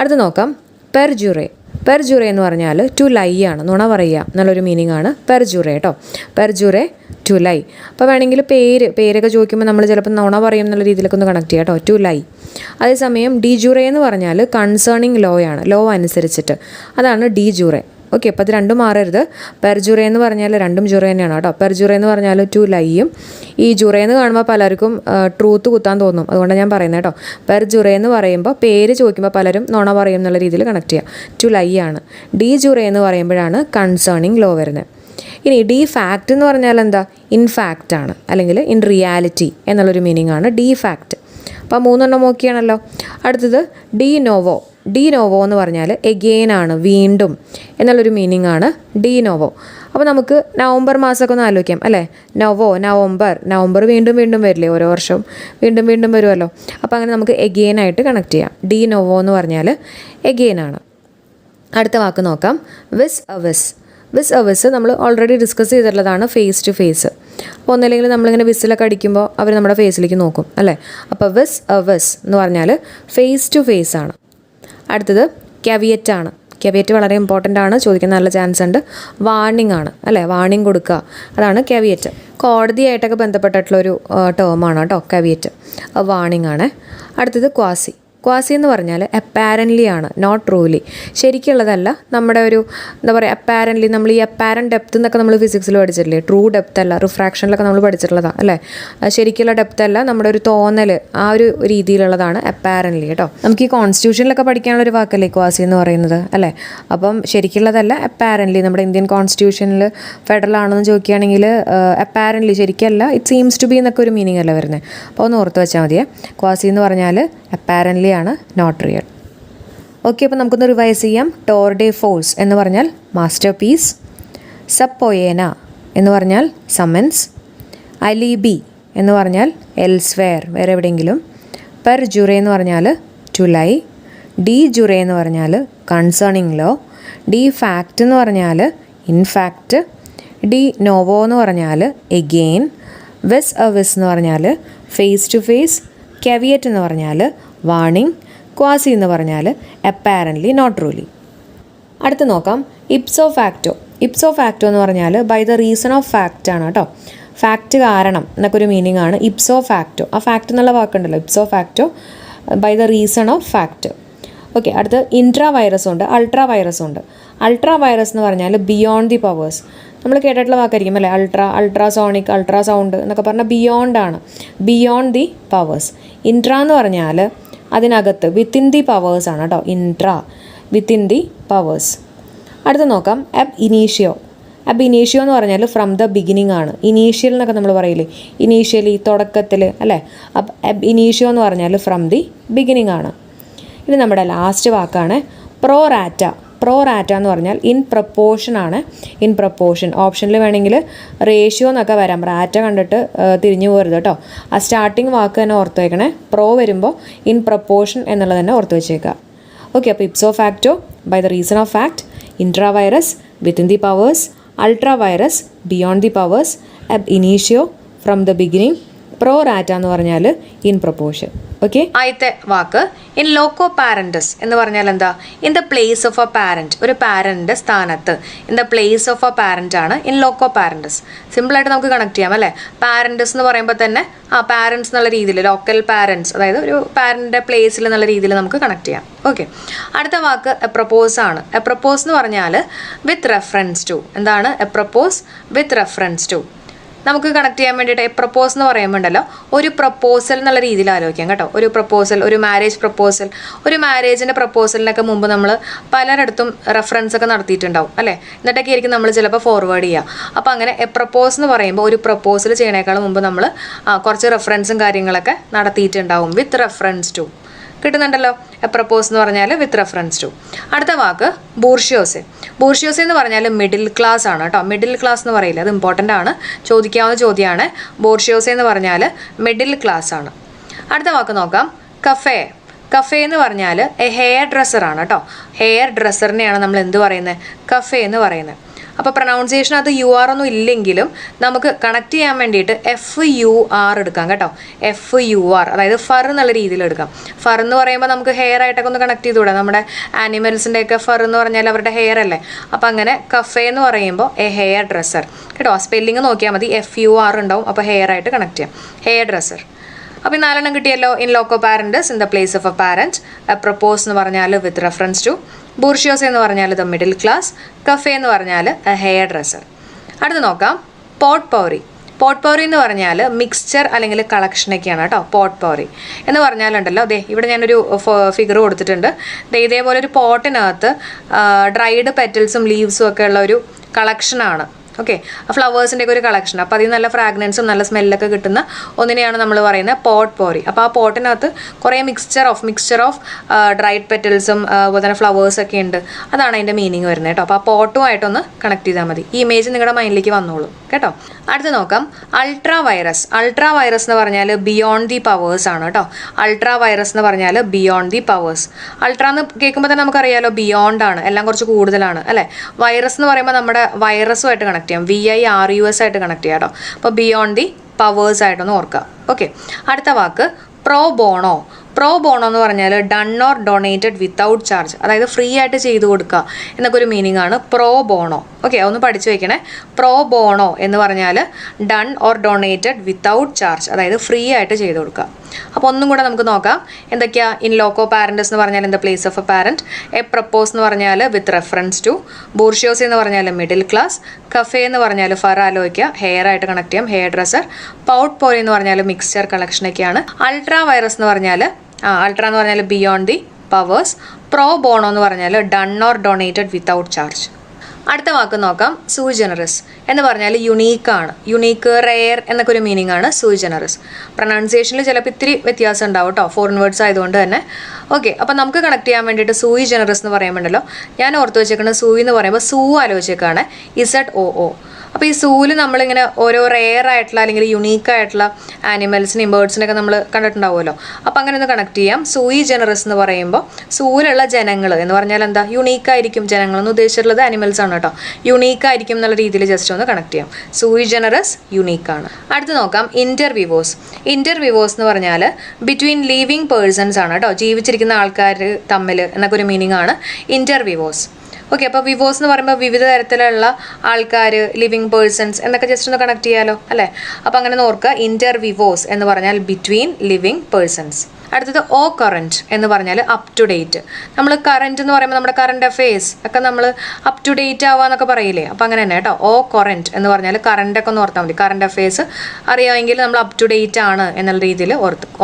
അടുത്ത് നോക്കാം പെർജുറെ. പെർജുറെ എന്ന് പറഞ്ഞാൽ ടു ലൈ ആണ്, നുണ പറയുക എന്നുള്ളൊരു മീനിങ് ആണ് പെർജുറെ കേട്ടോ. പെർജുറെ ടു ലൈ. അപ്പോൾ വേണമെങ്കിൽ പേരൊക്കെ ചോദിക്കുമ്പോൾ നമ്മൾ ചിലപ്പോൾ നുണ പറയും എന്നുള്ള രീതിയിലൊക്കെ ഒന്ന് കണക്ട് ചെയ്യാം കേട്ടോ. To lie. അതേസമയം ഡി ജുറെ എന്ന് പറഞ്ഞാൽ കൺസേണിങ് ലോ ആണ്, ലോ അനുസരിച്ചിട്ട്, അതാണ് ഡി ജുറെ. ഓക്കെ, അപ്പോൾ അത് രണ്ടും മാറരുത്. പെർജുറെ എന്ന് പറഞ്ഞാൽ രണ്ടും ജുറെ തന്നെയാണ് കേട്ടോ. പെർജുറെ എന്ന് പറഞ്ഞാൽ ടു ലൈയും, ഈ ജുറെ എന്ന് കാണുമ്പോൾ പലർക്കും ട്രൂത്ത് കുത്താൻ തോന്നും, അതുകൊണ്ടാണ് ഞാൻ പറയുന്നത് കേട്ടോ. പെർജുറെ എന്ന് പറയുമ്പോൾ പേര് ചോദിക്കുമ്പോൾ പലരും നുണ പറയും എന്നുള്ള രീതിയിൽ കണക്ട് ചെയ്യുക. ടു ലൈ ആണ്. ഡി ജുറെ എന്ന് പറയുമ്പോഴാണ് കൺസേണിങ് ലോ വരുന്നത്. ഇനി ഡി ഫാക്റ്റ് എന്ന് പറഞ്ഞാൽ എന്താ? ഇൻ ഫാക്റ്റ് ആണ്, അല്ലെങ്കിൽ ഇൻ റിയാലിറ്റി എന്നുള്ളൊരു മീനിങ് ആണ് ഡി ഫാക്റ്റ്. അപ്പോൾ 3 ഓക്കെയാണല്ലോ. അടുത്തത് ഡി നോവോ. ഡി നോവോ എന്ന് പറഞ്ഞാൽ എഗെയിൻ ആണ്, വീണ്ടും എന്നുള്ളൊരു മീനിങ് ആണ് ഡി നോവോ. അപ്പോൾ നമുക്ക് നവംബർ മാസമൊക്കെ ഒന്ന് ആലോചിക്കാം അല്ലേ. നവോ, നവംബർ, നവംബർ വീണ്ടും വീണ്ടും വരില്ലേ, ഓരോ വർഷവും വീണ്ടും വീണ്ടും വരുമല്ലോ. അപ്പോൾ അങ്ങനെ നമുക്ക് എഗെയിൻ ആയിട്ട് കണക്ട് ചെയ്യാം. ഡി നോവോ എന്ന് പറഞ്ഞാൽ എഗെയിൻ ആണ്. അടുത്ത വാക്ക് നോക്കാം വിസ് എ വിസ്. വിസ് എ വിസ് നമ്മൾ ഓൾറെഡി ഡിസ്കസ് ചെയ്തിട്ടുള്ളതാണ് ഫേസ് ടു ഫേസ്. അപ്പോൾ ഒന്നല്ലെങ്കിൽ നമ്മളിങ്ങനെ വിസിലൊക്കെ അടിക്കുമ്പോൾ അവർ നമ്മുടെ ഫേസിലേക്ക് നോക്കും അല്ലേ. അപ്പോൾ വിസ് എ വിസ് എന്ന് പറഞ്ഞാൽ ഫേസ് ടു ഫേസ് ആണ്. അടുത്തത് ക്യാവിയറ്റ് ആണ്. ക്യാവിയറ്റ് വളരെ ഇമ്പോർട്ടൻ്റ് ആണ്, ചോദിക്കാൻ നല്ല ചാൻസ് ഉണ്ട്. വാർണിംഗ് ആണ് അല്ലേ, വാർണിംഗ് കൊടുക്കുക, അതാണ് ക്യാവിയറ്റ്. കോടതിയായിട്ടൊക്കെ ബന്ധപ്പെട്ടിട്ടുള്ളൊരു ടേമാണ് കേട്ടോ ക്യാവിയറ്റ്. വാർണിംഗ് ആണ്. അടുത്തത് ക്വാസി. ക്വാസി എന്ന് പറഞ്ഞാൽ അപ്പാരൻ്റ്ലി ആണ്, നോട്ട് ട്രൂലി. ശരിക്കുള്ളതല്ല, നമ്മുടെ ഒരു എന്താ പറയുക അപ്പാരൻ്റ്ലി. നമ്മൾ ഈ അപ്പാരൻ്റ് ഡെപ്ത് എന്നൊക്കെ നമ്മൾ ഫിസിക്സിൽ പഠിച്ചിട്ടില്ലേ, ട്രൂ ഡെപ്ത് അല്ല, റിഫ്രാക്ഷനിലൊക്കെ നമ്മൾ പഠിച്ചിട്ടുള്ളതാണ് അല്ലേ. ശരിക്കുള്ള ഡെപ്ത് അല്ല, നമ്മുടെ ഒരു തോന്നൽ, ആ ഒരു രീതിയിലുള്ളതാണ് അപ്പാരൻ്റ്ലി കേട്ടോ. നമുക്ക് ഈ കോൺസ്റ്റിറ്റ്യൂഷനിലൊക്കെ പഠിക്കാനുള്ളൊരു വാക്കല്ലേ ക്വാസി എന്ന് പറയുന്നത് അല്ലേ. അപ്പം ശരിക്കുള്ളതല്ല അപ്പാരൻ്റ്ലി. നമ്മുടെ ഇന്ത്യൻ കോൺസ്റ്റിറ്റ്യൂഷനിൽ ഫെഡറൽ ആണെന്ന് ചോദിക്കുകയാണെങ്കിൽ അപ്പാരൻ്റ്ലി, ശരിക്കല്ല, ഇറ്റ് സീംസ് ടു ബി എന്നൊക്കെ ഒരു മീനിങ് അല്ല വരുന്നത്. അപ്പോൾ ഒന്ന് ഓർത്ത് വെച്ചാൽ മതിയേ. ക്വാസി എന്ന് പറഞ്ഞാൽ അപ്പാരൻ്റ്ലി ആണ്, നോട്ട് റിയൽ. ഓക്കെ, അപ്പോൾ നമുക്കൊന്ന് റിവൈസ് ചെയ്യാം. ടോർ ഡേ ഫോഴ്സ് എന്ന് പറഞ്ഞാൽ മാസ്റ്റർ പീസ്. സപ്പോയേന എന്ന് പറഞ്ഞാൽ സമൻസ്. അലിബി എന്ന് പറഞ്ഞാൽ എൽസ്വെയർ, വേറെ എവിടെയെങ്കിലും. പെർ ജുറെ എന്ന് പറഞ്ഞാൽ ടു ലൈ. ഡി ജുറെ എന്ന് പറഞ്ഞാൽ കൺസേണിങ് ലോ. ഡി ഫാക്റ്റ് എന്ന് പറഞ്ഞാൽ ഇൻഫാക്റ്റ്. ഡി നോവോ എന്ന് പറഞ്ഞാൽ എഗെയിൻ. വിസ് എ വിസ് എന്ന് പറഞ്ഞാൽ ഫേസ് ടു ഫേസ്. ക്യാവിയറ്റ് എന്ന് പറഞ്ഞാൽ വാർണിംഗ്. ക്വാസി എന്ന് പറഞ്ഞാൽ അപ്പാരൻ്റ്ലി, നോട്ട് ട്രൂലി. അടുത്ത് നോക്കാം ഇപ്സോ ഫാക്റ്റോ. ഇപ്സോ ഫാക്റ്റോ എന്ന് പറഞ്ഞാൽ by the reason of fact ആണ് കേട്ടോ. ഫാക്റ്റ് കാരണം എന്നൊക്കെ ഒരു മീനിങ് ആണ്. ഇപ്സോ ഫാക്റ്റോ, ആ ഫാക്റ്റ് എന്നുള്ള വാക്കുണ്ടല്ലോ, ipso facto by the reason of fact. Okay, അടുത്ത് ഇൻട്രാ വൈറസും ഉണ്ട്, അൾട്രാ വൈറസും ഉണ്ട്. അൾട്രാ വൈറസ് എന്ന് പറഞ്ഞാൽ ബിയോണ്ട് ദി പവേഴ്സ്. നമ്മൾ കേട്ടിട്ടുള്ള വാക്കായിരിക്കും അല്ലേ, അൾട്രാസോണിക്, അൾട്രാസൗണ്ട് എന്നൊക്കെ പറഞ്ഞാൽ ബിയോണ്ടാണ്, ബിയോണ്ട് ദി പവേഴ്സ്. ഇൻട്രാ എന്ന് പറഞ്ഞാൽ അതിനകത്ത്, വിത്തിൻ ദി പവേഴ്സ് ആണ് കേട്ടോ, ഇൻട്രാ വിത്തിൻ ദി പവേഴ്സ്. അടുത്ത് നോക്കാം എബ് ഇനീഷ്യോ. അബ് ഇനീഷ്യോ എന്ന് പറഞ്ഞാൽ ഫ്രം ദ ബിഗിനിങ് ആണ്. ഇനീഷ്യൽ എന്നൊക്കെ നമ്മൾ പറയില്ലേ, ഇനീഷ്യലി, തുടക്കത്തിൽ അല്ലേ. അപ്പം എബ് ഇനീഷ്യോ എന്ന് പറഞ്ഞാൽ ഫ്രം ദി ബിഗിനിങ് ആണ്. ഇനി നമ്മുടെ ലാസ്റ്റ് വാക്കാണ് പ്രോ റാറ്റ. പ്രോ റാറ്റ എന്ന് പറഞ്ഞാൽ ഇൻ പ്രപ്പോർഷൻ ആണ്. ഇൻ പ്രപ്പോർഷൻ, ഓപ്ഷനിൽ വേണമെങ്കിൽ റേഷ്യോ എന്നൊക്കെ വരാം. റാറ്റ കണ്ടിട്ട് തിരിഞ്ഞു പോകരുത് കേട്ടോ. ആ സ്റ്റാർട്ടിങ് വാക്ക് തന്നെ ഓർത്ത് വയ്ക്കണേ. പ്രോ വരുമ്പോൾ ഇൻ പ്രപ്പോർഷൻ എന്നുള്ളത് തന്നെ ഓർത്ത് വെച്ചേക്കുക. ഓക്കെ, അപ്പോൾ ipso facto by the reason of fact, intra vires within the powers, ultra vires beyond the powers, ab initio from the beginning, pro rata എന്ന് പറഞ്ഞാൽ ഇൻ പ്രപ്പോർഷൻ. ഓക്കെ, ആദ്യത്തെ walk in loco പാരൻറ്റസ് എന്ന് പറഞ്ഞാൽ എന്താ, in the place of a parent, ഒരു പാരൻറ്റിൻ്റെ സ്ഥാനത്ത്, in the place of a parent ആണ് in loco പാരൻറ്റസ്. സിമ്പിളായിട്ട് നമുക്ക് കണക്ട് ചെയ്യാം അല്ലേ. പാരൻറ്റസ് എന്ന് പറയുമ്പോൾ തന്നെ പാരൻസ് എന്നുള്ള രീതിയിൽ, ലോക്കൽ പാരൻസ്, അതായത് ഒരു പാരൻറ്റിൻ്റെ പ്ലേസിൽ എന്നുള്ള രീതിയിൽ നമുക്ക് കണക്ട് ചെയ്യാം. ഓക്കെ, അടുത്ത വാക്ക് എപ്രപ്പോസ് ആണ്. എപ്രപ്പോസ് എന്ന് പറഞ്ഞാൽ വിത്ത് റെഫറൻസ് ടു. എന്താണ് എപ്രപ്പോസ്? With reference to. നമുക്ക് കണക്ട് ചെയ്യാൻ വേണ്ടിയിട്ട് പ്രപ്പോസ് എന്ന് പറയുമ്പോൾ ഉണ്ടല്ലോ, ഒരു പ്രപ്പോസൽ എന്നുള്ള രീതിയിൽ ആലോചിക്കാം കേട്ടോ. ഒരു പ്രപ്പോസൽ, ഒരു മാരേജ് പ്രപ്പോസൽ, ഒരു മാരേജിൻ്റെ പ്രപ്പോസലിനൊക്കെ മുമ്പ് നമ്മൾ പലരിടത്തും റെഫറൻസ് ഒക്കെ നടത്തിയിട്ടുണ്ടാവും അല്ലേ. എന്നിട്ടൊക്കെ ആയിരിക്കും നമ്മൾ ചിലപ്പോൾ ഫോർവേഡ് ചെയ്യുക. അപ്പോൾ അങ്ങനെ പ്രപ്പോസ് എന്ന് പറയുമ്പോൾ ഒരു പ്രപ്പോസൽ ചെയ്യണേക്കാളും മുമ്പ് നമ്മൾ കുറച്ച് റെഫറൻസും കാര്യങ്ങളൊക്കെ നടത്തിയിട്ടുണ്ടാവും. വിത്ത് റെഫറൻസ് ടു കിട്ടുന്നുണ്ടല്ലോ. പ്രപ്പോസ് എന്ന് പറഞ്ഞാൽ വിത്ത് റെഫറൻസ് ടു. അടുത്ത വാക്ക് ബൂർഷ്യോസെ. ബൂർഷ്യോസെ എന്ന് പറഞ്ഞാൽ മിഡിൽ ക്ലാസ് ആണ് കേട്ടോ. മിഡിൽ ക്ലാസ് എന്ന് പറയില്ല, അത് ഇമ്പോർട്ടൻ്റ് ആണ്, ചോദിക്കാവുന്ന ചോദ്യമാണ്. ബൂർഷ്യോസെ എന്ന് പറഞ്ഞാൽ മിഡിൽ ക്ലാസ് ആണ്. അടുത്ത വാക്ക് നോക്കാം കഫേ. കഫേ എന്ന് പറഞ്ഞാൽ ഹെയർ ഡ്രസ്സറാണ് കേട്ടോ. ഹെയർ ഡ്രസ്സറിനെയാണ് നമ്മൾ എന്ത് പറയുന്നത്, കഫേ എന്ന് പറയുന്നത്. അപ്പോൾ പ്രൊനൗൺസിയേഷൻ അത് യു ആർ ഒന്നും ഇല്ലെങ്കിലും നമുക്ക് കണക്ട് ചെയ്യാൻ വേണ്ടിയിട്ട് FUR എടുക്കാം കേട്ടോ. FUR, അതായത് ഫർ എന്നുള്ള രീതിയിൽ എടുക്കാം. ഫർ എന്ന് പറയുമ്പോൾ നമുക്ക് ഹെയർ ആയിട്ടൊക്കെ ഒന്ന് കണക്ട് ചെയ്തുകൂടാ. നമ്മുടെ ആനിമൽസിൻ്റെയൊക്കെ ഫർ എന്ന് പറഞ്ഞാൽ അവരുടെ ഹെയർ അല്ലേ. അപ്പോൾ അങ്ങനെ കഫേ എന്ന് പറയുമ്പോൾ ഹെയർ ഡ്രസ്സർ കേട്ടോ. സ്പെല്ലിങ് നോക്കിയാൽ മതി, FUR ഉണ്ടാവും. അപ്പോൾ ഹെയർ ആയിട്ട് കണക്ട് ചെയ്യാം, ഹെയർ ഡ്രസ്സർ. അപ്പോൾ 4 കിട്ടിയല്ലോ. In loco parentis, in the place of a parent. Apropos എന്ന് പറഞ്ഞാൽ വിത്ത് റെഫറൻസ് ടു. ബൂർഷ്യോസെ എന്ന് പറഞ്ഞാൽ ദ മിഡിൽ ക്ലാസ്. കഫേ എന്ന് പറഞ്ഞാൽ ഹെയർ ഡ്രസ്സർ. അടുത്ത് നോക്കാം പോട്ട് പൗറി. പോട്ട് പൗറി എന്ന് പറഞ്ഞാൽ മിക്സ്ചർ അല്ലെങ്കിൽ കളക്ഷനൊക്കെയാണ് കേട്ടോ. പോട്ട് പൗറി എന്ന് പറഞ്ഞാലുണ്ടല്ലോ, ദേ ഇവിടെ ഞാനൊരു ഫിഗർ കൊടുത്തിട്ടുണ്ട്. ഇതേപോലെ ഒരു പോട്ടിനകത്ത് ഡ്രൈഡ് പെറ്റൽസും ലീവ്സും ഒക്കെ ഉള്ള ഒരു കളക്ഷനാണ്. ഓക്കെ, ഫ്ലവേഴ്സിൻ്റെ ഒക്കെ ഒരു കളക്ഷൻ. അപ്പോൾ അതിൽ നല്ല ഫ്രാഗ്രൻസും നല്ല സ്മെല്ലൊക്കെ കിട്ടുന്ന ഒന്നിനെയാണ് നമ്മൾ പറയുന്നത് പോട്ട് പോറി. അപ്പോൾ ആ പോട്ടിനകത്ത് കുറേ മിക്സ്ചർ ഓഫ് ഡ്രൈഡ് പെറ്റൽസും അതുപോലെ തന്നെ ഫ്ലവേഴ്സൊക്കെ ഉണ്ട്. അതാണ് അതിൻ്റെ മീനിങ് വരുന്നത് കേട്ടോ. അപ്പോൾ ആ പോട്ടുമായിട്ടൊന്ന് കണക്ട് ചെയ്താൽ മതി. ഈ ഇമേജ് നിങ്ങളുടെ മൈൻഡിലേക്ക് വന്നോളൂ കേട്ടോ. അടുത്ത് നോക്കാം അൾട്രാ വൈറസ്. അൾട്രാ വൈറസ് എന്ന് പറഞ്ഞാൽ ബിയോണ്ട് ദി പവേഴ്സ് ആണ് കേട്ടോ. അൾട്രാ വൈറസ് എന്ന് പറഞ്ഞാൽ ബിയോണ്ട് ദി പവേഴ്സ്. അൾട്രാ എന്ന് കേൾക്കുമ്പോൾ തന്നെ നമുക്കറിയാലോ ബിയോണ്ട് ആണ്, എല്ലാം കുറച്ച് കൂടുതലാണ് അല്ലേ. വൈറസ് എന്ന് പറയുമ്പോൾ നമ്മുടെ വൈറസുമായിട്ട് കണക്ട് ചെയ്യാം, VIRUS ആയിട്ട് കണക്ട് ചെയ്യാം കേട്ടോ. അപ്പോൾ ബിയോണ്ട് ദി പവേഴ്സ് ആയിട്ടൊന്ന് ഓർക്കുക. ഓക്കെ, അടുത്ത വാക്ക് പ്രോ ബോണോ. പ്രോ ബോണോ എന്ന് പറഞ്ഞാൽ done or donated without charge, അതായത് ഫ്രീ ആയിട്ട് ചെയ്തു കൊടുക്കുക എന്നൊക്കെ ഒരു മീനിങ് ആണ് പ്രോ ബോണോ. ഓക്കെ, ഒന്ന് പഠിച്ചു വെക്കണേ. പ്രോ ബോണോ എന്ന് പറഞ്ഞാൽ done or donated without charge, അതായത് ഫ്രീ ആയിട്ട് ചെയ്തു കൊടുക്കുക. അപ്പോൾ ഒന്നും കൂടെ നമുക്ക് നോക്കാം എന്തൊക്കെയാ. ഇൻ ലോക്കോ പാരൻറ്റസ് എന്ന് പറഞ്ഞാൽ in the place of a parent. Apropos എന്ന് പറഞ്ഞാൽ വിത്ത് റെഫറൻസ് ടു. ബൂർഷ്യോസി എന്ന് പറഞ്ഞാൽ മിഡിൽ ക്ലാസ്. കഫേ എന്ന് പറഞ്ഞാൽ ഫർ ആലോചിക്കുക, ഹെയർ ആയിട്ട് കണക്ട് ചെയ്യാം, ഹെയർ ഡ്രസ്സർ. പൗട്ട് പോറി എന്ന് പറഞ്ഞാൽ മിക്സ്ചർ കളക്ഷനൊക്കെയാണ്. അൾട്രാ വൈറസ് എന്ന് പറഞ്ഞാൽ അൾട്രാ എന്ന് പറഞ്ഞാൽ ബിയോണ്ട് ദി പവേഴ്സ്. പ്രോ ബോണോ എന്ന് പറഞ്ഞാൽ done or donated without charge. അടുത്ത വാക്ക് നോക്കാം സൂയി ജനറസ് എന്ന് പറഞ്ഞാൽ യുണീക്കാണ്. യുണീക്ക്, റെയർ എന്നൊക്കെ ഒരു മീനിങ് ആണ് സൂയി ജനറസ്. പ്രൊനൗൺസിയേഷനിൽ ചിലപ്പോൾ ഇത്തിരി വ്യത്യാസം ഉണ്ടാവും കേട്ടോ, ഫോറിൻ വേർഡ്സ് ആയതുകൊണ്ട് തന്നെ. ഓക്കെ, അപ്പോൾ നമുക്ക് കണക്ട് ചെയ്യാൻ വേണ്ടിയിട്ട് സൂയി ജനറസ് എന്ന് പറയുമ്പോണ്ടല്ലോ, ഞാൻ ഓർത്ത് വെച്ചേക്കുന്നത് സൂയി എന്ന് പറയുമ്പോൾ സൂ ആലോചിച്ചേക്കാണ്, ZOO. അപ്പോൾ ഈ സൂവിൽ നമ്മളിങ്ങനെ ഓരോ റെയർ ആയിട്ടുള്ള അല്ലെങ്കിൽ യുണീക്ക് ആയിട്ടുള്ള ആനിമൽസിനെയും ബേർഡ്സിനെയൊക്കെ നമ്മൾ കണ്ടിട്ടുണ്ടാവുമല്ലോ. അപ്പോൾ അങ്ങനെ ഒന്ന് കണക്ട് ചെയ്യാം. സൂയി ജനറസ് എന്ന് പറയുമ്പോൾ സൂവിലുള്ള ജനങ്ങൾ എന്ന് പറഞ്ഞാൽ എന്താ, യുണീക്കായിരിക്കും. ജനങ്ങളെന്ന് ഉദ്ദേശിച്ചിട്ടുള്ളത് ആനിമൽസ് ആണ് കേട്ടോ. യുണീക്കായിരിക്കും എന്നുള്ള രീതിയിൽ ജസ്റ്റ് ഒന്ന് കണക്ട് ചെയ്യാം. സൂയി ജനറസ് യുണീക്കാണ്. അടുത്ത് നോക്കാം ഇന്റർവ്യൂവേഴ്സ്. ഇന്റർവ്യൂവേഴ്സ് എന്ന് പറഞ്ഞാൽ ബിറ്റ്വീൻ ലിവിങ് പേഴ്സൺസ് ആണ് കേട്ടോ, ജീവിച്ചിരിക്കുന്ന ആൾക്കാർ തമ്മിൽ എന്നൊക്കെ ഒരു മീനിങ് ആണ് ഇന്റർവ്യൂവേഴ്സ്. ഓക്കെ, അപ്പോൾ വിവോസ് എന്ന് പറയുമ്പോൾ വിവിധ തരത്തിലുള്ള ആൾക്കാർ, ലിവിങ് പേഴ്സൺസ് എന്നൊക്കെ ജസ്റ്റ് ഒന്ന് കണക്ട് ചെയ്യാലോ അല്ലേ. അപ്പോൾ അങ്ങനെ ഓർക്കുക, ഇന്റർ വിവോസ് എന്ന് പറഞ്ഞാൽ ബിറ്റ്വീൻ ലിവിങ് പേഴ്സൺസ്. അടുത്തത് ഓ കറൻറ്റ് എന്ന് പറഞ്ഞാൽ അപ് ടു ഡേറ്റ്. നമ്മൾ കറൻറ്റ് എന്ന് പറയുമ്പോൾ നമ്മുടെ കറണ്ട് അഫെയർസ് ഒക്കെ നമ്മൾ അപ് ടു ഡേറ്റ് ആവാന്നൊക്കെ പറയില്ലേ, അപ്പോൾ അങ്ങനെ തന്നെ കേട്ടോ. ഓ കറൻറ്റ് എന്ന് പറഞ്ഞാൽ കറണ്ടൊക്കെ ഒന്ന് ഓർത്താൽ മതി. കറണ്ട് അഫെയർസ് അറിയാമെങ്കിൽ നമ്മൾ അപ് ടു ഡേറ്റ് ആണ് എന്നുള്ള രീതിയിൽ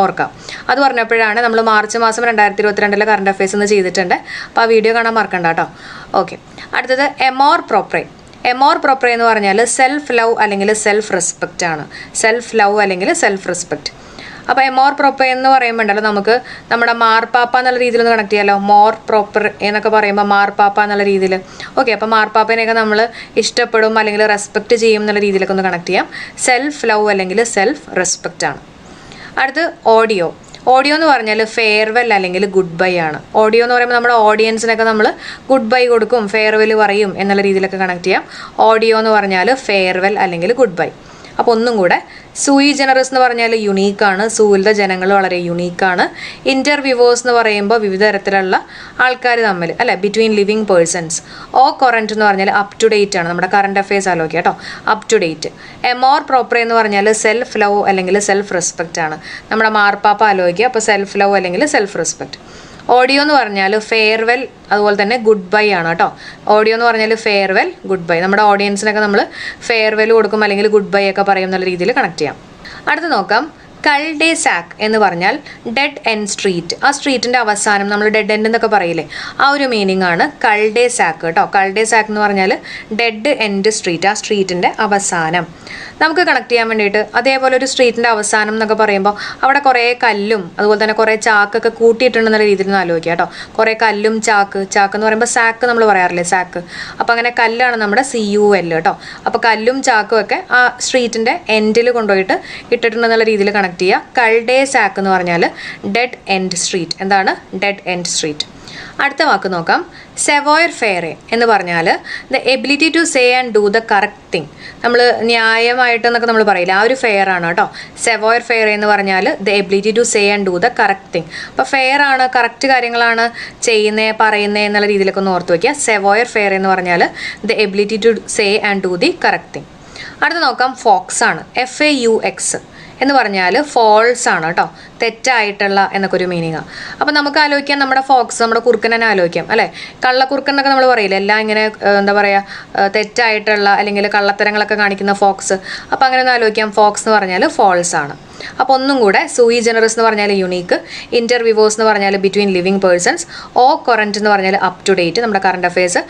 ഓർക്കാം. അത് പറഞ്ഞപ്പോഴാണ് നമ്മൾ മാർച്ച് മാസം 2022 കറണ്ട് അഫെയർസ് എന്ന് ചെയ്തിട്ടുണ്ട്. അപ്പോൾ ആ വീഡിയോ കാണാൻ മറക്കണ്ട കേട്ടോ. ഓക്കെ, അടുത്തത് എമോർ പ്രോപ്രെ. എമോർ പ്രോപ്രെ എന്ന് പറഞ്ഞാൽ സെൽഫ് ലവ് അല്ലെങ്കിൽ സെൽഫ് റെസ്പെക്റ്റ് ആണ്. സെൽഫ് ലവ് അല്ലെങ്കിൽ സെൽഫ് റെസ്പെക്റ്റ്. അപ്പോൾ എമോർ പ്രോപ്പർ എന്ന് പറയുമ്പോണ്ടല്ലോ നമുക്ക് നമ്മുടെ മാർപ്പാപ്പ എന്നുള്ള രീതിയിൽ ഒന്ന് കണക്ട് ചെയ്യാമല്ലോ. മോർ പ്രോപ്പർ എന്നൊക്കെ പറയുമ്പോൾ മാർപ്പാപ്പ എന്നുള്ള രീതിയിൽ. ഓക്കെ, അപ്പോൾ മാർപ്പാപ്പനെയൊക്കെ നമ്മൾ ഇഷ്ടപ്പെടും അല്ലെങ്കിൽ റെസ്പെക്റ്റ് ചെയ്യും എന്നുള്ള രീതിയിലൊക്കെ ഒന്ന് കണക്ട് ചെയ്യാം. സെൽഫ് ലവ് അല്ലെങ്കിൽ സെൽഫ് റെസ്പെക്റ്റ് ആണ്. അടുത്ത് ഓഡിയോ. ഓഡിയോ എന്ന് പറഞ്ഞാൽ ഫെയർവെൽ അല്ലെങ്കിൽ ഗുഡ് ബൈ ആണ്. ഓഡിയോ എന്ന് പറയുമ്പോൾ നമ്മുടെ ഓഡിയൻസിനൊക്കെ നമ്മൾ ഗുഡ് ബൈ കൊടുക്കും, ഫെയർവെൽ പറയും എന്നുള്ള രീതിയിലൊക്കെ കണക്ട് ചെയ്യാം. ഓഡിയോ എന്ന് പറഞ്ഞാൽ ഫെയർവെൽ അല്ലെങ്കിൽ ഗുഡ് ബൈ. അപ്പോൾ ഒന്നും കൂടെ, സൂയി ജനറസ് എന്ന് പറഞ്ഞാൽ യുണീക്കാണ്. സൂയിലത്തെ ജനങ്ങൾ വളരെ യുണീക്കാണ്. ഇന്റർ വിവോസ് എന്ന് പറയുമ്പോൾ വിവിധ തരത്തിലുള്ള ആൾക്കാർ തമ്മിൽ അല്ലെ, ബിറ്റ്വീൻ ലിവിങ് പേഴ്സൺസ്. ഓ കറൻറ്റ് എന്ന് പറഞ്ഞാൽ അപ് ടു ഡേറ്റ് ആണ്. നമ്മുടെ കറണ്ട് അഫെയർസ് ആലോചിക്കുക കേട്ടോ, അപ് ടു ഡേറ്റ്. എമോർ പ്രോപ്പർ എന്ന് പറഞ്ഞാൽ സെൽഫ് ലവ് അല്ലെങ്കിൽ സെൽഫ് റെസ്പെക്റ്റ് ആണ്. നമ്മുടെ മാർപ്പാപ്പ ആലോചിക്കുക, അപ്പോൾ സെൽഫ് ലവ് അല്ലെങ്കിൽ സെൽഫ് റെസ്പെക്റ്റ്. ഓഡിയോ എന്ന് പറഞ്ഞാൽ ഫെയർവെൽ അതുപോലെ തന്നെ ഗുഡ് ബൈ ആണ് കേട്ടോ. ഓഡിയോ എന്ന് പറഞ്ഞാൽ ഫെയർവെൽ ഗുഡ് ബൈ. നമ്മുടെ ഓഡിയൻസിനൊക്കെ നമ്മൾ ഫെയർവെൽ കൊടുക്കും അല്ലെങ്കിൽ ഗുഡ് ബൈ ഒക്കെ പറയും എന്നുള്ള രീതിയിൽ കണക്ട് ചെയ്യാം. അടുത്ത് നോക്കാം, കൾ ഡേ സാക്ക് എന്ന് പറഞ്ഞാൽ ഡെഡ് എൻഡ് സ്ട്രീറ്റ്. ആ സ്ട്രീറ്റിൻ്റെ അവസാനം നമ്മൾ ഡെഡ് എൻഡ് എന്നൊക്കെ പറയില്ലേ, ആ ഒരു മീനിങ് ആണ് കൾ ഡേ സാക്ക് കേട്ടോ. കൾ ഡേ സാക്ക് എന്ന് പറഞ്ഞാൽ ഡെഡ് എൻഡ് സ്ട്രീറ്റ്, ആ സ്ട്രീറ്റിൻ്റെ അവസാനം. നമുക്ക് കണക്ട് ചെയ്യാൻ വേണ്ടിയിട്ട് അതേപോലെ ഒരു സ്ട്രീറ്റിൻ്റെ അവസാനം എന്നൊക്കെ പറയുമ്പോൾ അവിടെ കുറേ കല്ലും അതുപോലെ തന്നെ കുറേ ചാക്കൊക്കെ കൂട്ടിയിട്ടുണ്ടെന്നുള്ള രീതിയിൽ നിന്ന് ആലോചിക്കുക കേട്ടോ. കുറേ കല്ലും ചാക്ക് എന്ന് പറയുമ്പോൾ സാക്ക് നമ്മൾ പറയാറില്ലേ, സാക്ക്. അപ്പോൾ അങ്ങനെ കല്ലാണ് നമ്മുടെ CUL കേട്ടോ. അപ്പോൾ കല്ലും ചാക്കും ഒക്കെ ആ സ്ട്രീറ്റിൻ്റെ എൻഡിൽ കൊണ്ടുപോയിട്ട് ഇട്ടിട്ടുണ്ടെന്നുള്ള രീതിയിൽ കണക്ട് ചെയ്യുക. കൾ ഡേ സാക്ക് എന്ന് പറഞ്ഞാൽ ഡെഡ് എൻഡ് സ്ട്രീറ്റ്. എന്താണ് ഡെഡ് എൻഡ് സ്ട്രീറ്റ്? അടുത്ത വാക്ക് നോക്കാം, സെവോയർ ഫെയറെ എന്ന് പറഞ്ഞാൽ the ability to say and do the correct thing. നമ്മൾ ന്യായമായിട്ടെന്നൊക്കെ നമ്മൾ പറയില്ല, ആ ഒരു ഫെയർ ആണ് കേട്ടോ. സെവോയർ ഫെയർ എന്ന് പറഞ്ഞാൽ the ability to say and do the correct thing. അപ്പോൾ ഫെയർ ആണ്, കറക്റ്റ് കാര്യങ്ങളാണ് പറയുന്നത് എന്നുള്ള രീതിയിലൊക്കെ ഒന്ന് ഓർത്ത് വയ്ക്കുക. സെവോയർ ഫെയർ എന്ന് പറഞ്ഞാൽ the ability to say and do the correct thing. അടുത്ത് നോക്കാം, ഫോക്സ് ആണ്. FAUX എന്ന് പറഞ്ഞാൽ ഫോൾസ് ആണ് കേട്ടോ, തെറ്റായിട്ടുള്ള എന്നൊക്കെ ഒരു മീനിങ്ങാണ്. അപ്പോൾ നമുക്ക് ആലോചിക്കാം, നമ്മുടെ ഫോക്സ്, നമ്മുടെ കുറുക്കനെ ആലോചിക്കാം അല്ലേ. കള്ളക്കുറുക്കൻ എന്നൊക്കെ നമ്മൾ പറയില്ല, എല്ലാം ഇങ്ങനെ എന്താ പറയുക, തെറ്റായിട്ടുള്ള അല്ലെങ്കിൽ കള്ളത്തരങ്ങളൊക്കെ കാണിക്കുന്ന ഫോക്സ്. അപ്പോൾ അങ്ങനെ ഒന്ന് ആലോചിക്കാം, ഫോക്സ് എന്ന് പറഞ്ഞാൽ ഫോൾസ് ആണ്. അപ്പോൾ ഒന്നും കൂടെ, സൂയി ജനറസ് എന്ന് പറഞ്ഞാൽ യുണീക്ക്, ഇന്റർ വിവോസ് എന്ന് പറഞ്ഞാൽ ബിറ്റ്വീൻ ലിവിങ് പേഴ്സൺസ്, ഓ കറൻറ്റ് എന്ന് പറഞ്ഞാൽ അപ് ടു ഡേറ്റ് നമ്മുടെ കറണ്ട് അഫെയർസ്,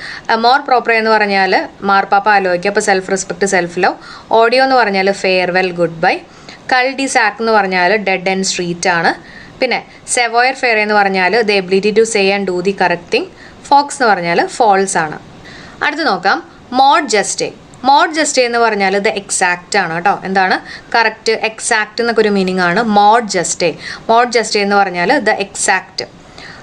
മോർ പ്രോപ്പർ എന്ന് പറഞ്ഞാൽ മാർപ്പാപ്പ ആലോചിക്കുക, അപ്പോൾ self respect self love, audio എന്ന് പറഞ്ഞാൽ ഫെയർവെൽ ഗുഡ് ബൈ, കൾ ഡി സാക്ക് എന്ന് പറഞ്ഞാൽ ഡെഡ് ആൻഡ് സ്ട്രീറ്റ് ആണ്. പിന്നെ സെവോയർ ഫെയർ എന്ന് പറഞ്ഞാൽ the ability to say and do the correct thing. Faux എന്ന് പറഞ്ഞാൽ ഫോൾസ് ആണ്. അടുത്ത് നോക്കാം, മോഡ് ജസ്റ്റേ. മോഡ് ജസ്റ്റേ എന്ന് പറഞ്ഞാൽ ദ എക്സാക്റ്റ് ആണ് കേട്ടോ. എന്താണ് കറക്റ്റ്, എക്സാക്റ്റ് എന്നൊക്കെ ഒരു മീനിങ് ആണ് മോഡ് ജസ്റ്റേ. മോഡ് ജസ്റ്റേ എന്ന് പറഞ്ഞാൽ ദ എക്സാക്റ്റ്.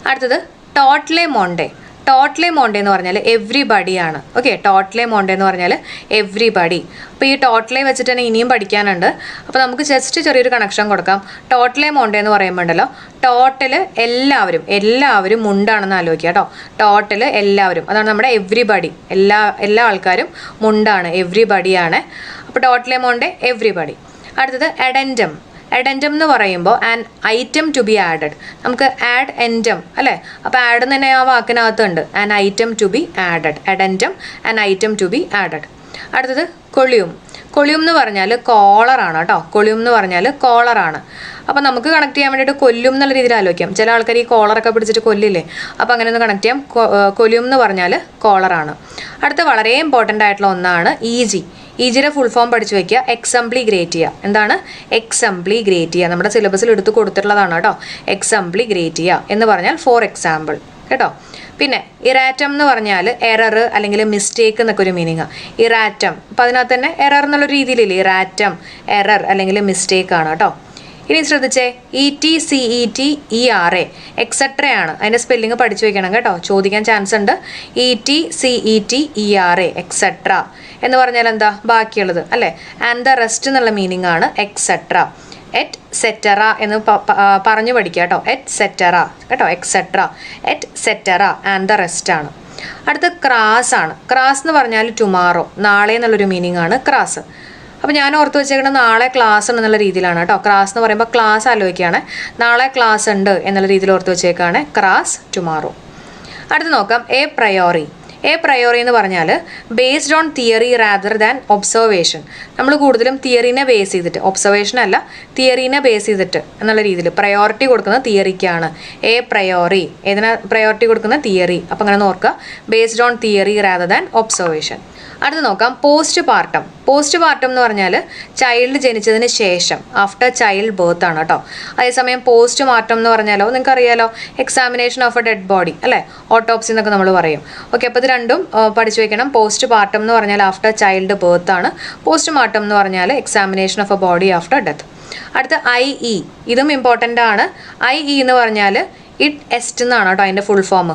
അടുത്തത് ടോട്ടലേ മോണ്ടേ. ടോട്ടലേ മോണ്ടേ എന്ന് പറഞ്ഞാൽ എവ്രിബഡി ആണ്. ഓക്കെ, ടോട്ടലേ മോണ്ടേ എന്ന് പറഞ്ഞാൽ എവ്രിബഡി. അപ്പോൾ ഈ ടോട്ടലേ വെച്ചിട്ട് തന്നെ ഇനിയും പഠിക്കാനുണ്ട്. അപ്പോൾ നമുക്ക് ജസ്റ്റ് ചെറിയൊരു കണക്ഷൻ കൊടുക്കാം. ടോട്ടലേ മോണ്ടേ എന്ന് പറയുമ്പോൾ ഉണ്ടല്ലോ, ടോട്ടൽ എല്ലാവരും മുണ്ടാണെന്ന് ആലോചിക്കുക കേട്ടോ. ടോട്ടൽ എല്ലാവരും, അതാണ് നമ്മുടെ എവ്രിബഡി. എല്ലാ ആൾക്കാരും മുണ്ടാണ്, എവ്രിബഡിയാണ്. അപ്പോൾ ടോട്ടലേ മോണ്ടേ എവ്രിബഡി. അടുത്തത് എഡൻഡം. എഡൻഡം എന്ന് പറയുമ്പോൾ an item to be added. നമുക്ക് ആഡ് എൻഡം അല്ലേ, അപ്പോൾ ആഡ് തന്നെ ആ വാക്കിനകത്തുണ്ട്, an item to be added. Addendum an item to be added. അടുത്തത് കൊളിയും. കൊളിയും എന്ന് പറഞ്ഞാൽ കോളറാണ് കേട്ടോ. കൊളിയും എന്ന് പറഞ്ഞാൽ കോളറാണ്. അപ്പോൾ നമുക്ക് കണക്ട് ചെയ്യാൻ വേണ്ടിയിട്ട് കൊല്ലും എന്നുള്ള രീതിയിൽ ആലോചിക്കാം. ചില ആൾക്കാർ ഈ കോളറൊക്കെ പിടിച്ചിട്ട് കൊല്ലില്ലേ, അപ്പോൾ അങ്ങനെ ഒന്ന് കണക്ട് ചെയ്യാം. കൊലിയും എന്ന് പറഞ്ഞാൽ കോളറാണ്. അടുത്ത വളരെ ഇമ്പോർട്ടൻ്റ് ആയിട്ടുള്ള ഒന്നാണ് EG. EGയുടെ ഫുൾ ഫോം പഠിച്ചു വയ്ക്കുക, എക്സംപ്ലി ഗ്രേറ്റിയ. എന്താണ് എക്സംപ്ലി ഗ്രേറ്റിയ? നമ്മുടെ സിലബസിൽ എടുത്ത് കൊടുത്തിട്ടുള്ളതാണ് കേട്ടോ. എക്സംപ്ലി ഗ്രേറ്റിയ എന്ന് പറഞ്ഞാൽ ഫോർ എക്സാമ്പിൾ കേട്ടോ. പിന്നെ ഇറാറ്റം എന്ന് പറഞ്ഞാൽ എറർ അല്ലെങ്കിൽ മിസ്റ്റേക്ക് എന്നൊക്കെ ഒരു മീനിങ്ങാണ്. ഇറാറ്റം, അപ്പോൾ അതിനകത്ത് തന്നെ എറർ എന്നുള്ള രീതിയിലില്ലേ, ഇറാറ്റം എറർ അല്ലെങ്കിൽ മിസ്റ്റേക്ക് ആണ് കേട്ടോ. ഇനി ശ്രദ്ധിച്ചേ, ETCETERA എക്സെട്രയാണ്. അതിൻ്റെ സ്പെല്ലിങ് പഠിച്ചു വയ്ക്കണം കേട്ടോ, ചോദിക്കാൻ ചാൻസ് ഉണ്ട്. ETCETERA എക്സെട്ര എന്ന് പറഞ്ഞാൽ എന്താ, ബാക്കിയുള്ളത് അല്ലേ. ആൻഡ് ദ റെസ്റ്റ് എന്നുള്ള മീനിങ് ആണ് എക്സെട്ര. എറ്റ് സെറ്ററ എന്ന് പറഞ്ഞു പഠിക്കുക കേട്ടോ. എറ്റ് സെറ്ററ കേട്ടോ, etcetera, at സെറ്ററ and the rest ആണ്. അടുത്ത ക്രാസ് ആണ്. ക്രാസ് എന്ന് പറഞ്ഞാൽ ടുമാറോ, നാളെ എന്നുള്ളൊരു മീനിങ് ആണ് ക്രാസ്. അപ്പോൾ ഞാൻ ഓർത്ത് വെച്ചേക്കുന്നത് നാളെ ക്ലാസ് ഉണ്ട് എന്നുള്ള രീതിയിലാണ് കേട്ടോ. ക്രാസ് എന്ന് പറയുമ്പോൾ ക്ലാസ് ആലോചിക്കുകയാണ്, നാളെ ക്ലാസ് ഉണ്ട് എന്നുള്ള രീതിയിൽ ഓർത്ത് വെച്ചേക്കാണ് ക്രാസ്, ടുമാറോ. അടുത്ത് നോക്കാം എ പ്രയോറി. എ പ്രയോറി എന്ന് പറഞ്ഞാൽ based on theory rather than observation. നമ്മൾ കൂടുതലും തിയറീനെ ബേസ് ചെയ്തിട്ട്, ഒബ്സർവേഷൻ അല്ല തിയറീനെ ബേസ് ചെയ്തിട്ട് എന്നുള്ള രീതിയിൽ പ്രയോറിറ്റി കൊടുക്കുന്നത് തിയറിക്കാണ്. എ പ്രയോറി, ഏതിനാ പ്രയോറിറ്റി കൊടുക്കുന്ന തിയറി. അപ്പം അങ്ങനെ നോക്കുക, based on theory rather than observation. അടുത്ത് നോക്കാം പോസ്റ്റ് പാർട്ടം. പോസ്റ്റ് പാർട്ടം എന്ന് പറഞ്ഞാൽ ചൈൽഡ് ജനിച്ചതിന് ശേഷം, ആഫ്റ്റർ ചൈൽഡ് ബർത്ത് ആണ് കേട്ടോ. അതേസമയം പോസ്റ്റ് മാർട്ടം എന്ന് പറഞ്ഞാലോ നിങ്ങൾക്ക് അറിയാലോ, examination of A dead body അല്ലേ, ഓട്ടോപ്സി എന്നൊക്കെ നമ്മൾ പറയും. ഓക്കെ, അപ്പോൾ ഇത് രണ്ടും പഠിച്ചു വെക്കണം. പോസ്റ്റ് പാർട്ടം എന്ന് പറഞ്ഞാൽ ആഫ്റ്റർ ചൈൽഡ് ബർത്ത് ആണ്, പോസ്റ്റ് മാർട്ടം എന്ന് പറഞ്ഞാൽ examination of A body after death. അടുത്ത IE, ഇതും ഇമ്പോർട്ടൻ്റ് ആണ്. IE എന്ന് പറഞ്ഞാൽ ഇഡ് എസ്റ്റ് എന്നാണ് കേട്ടോ അതിൻ്റെ ഫുൾ ഫോം.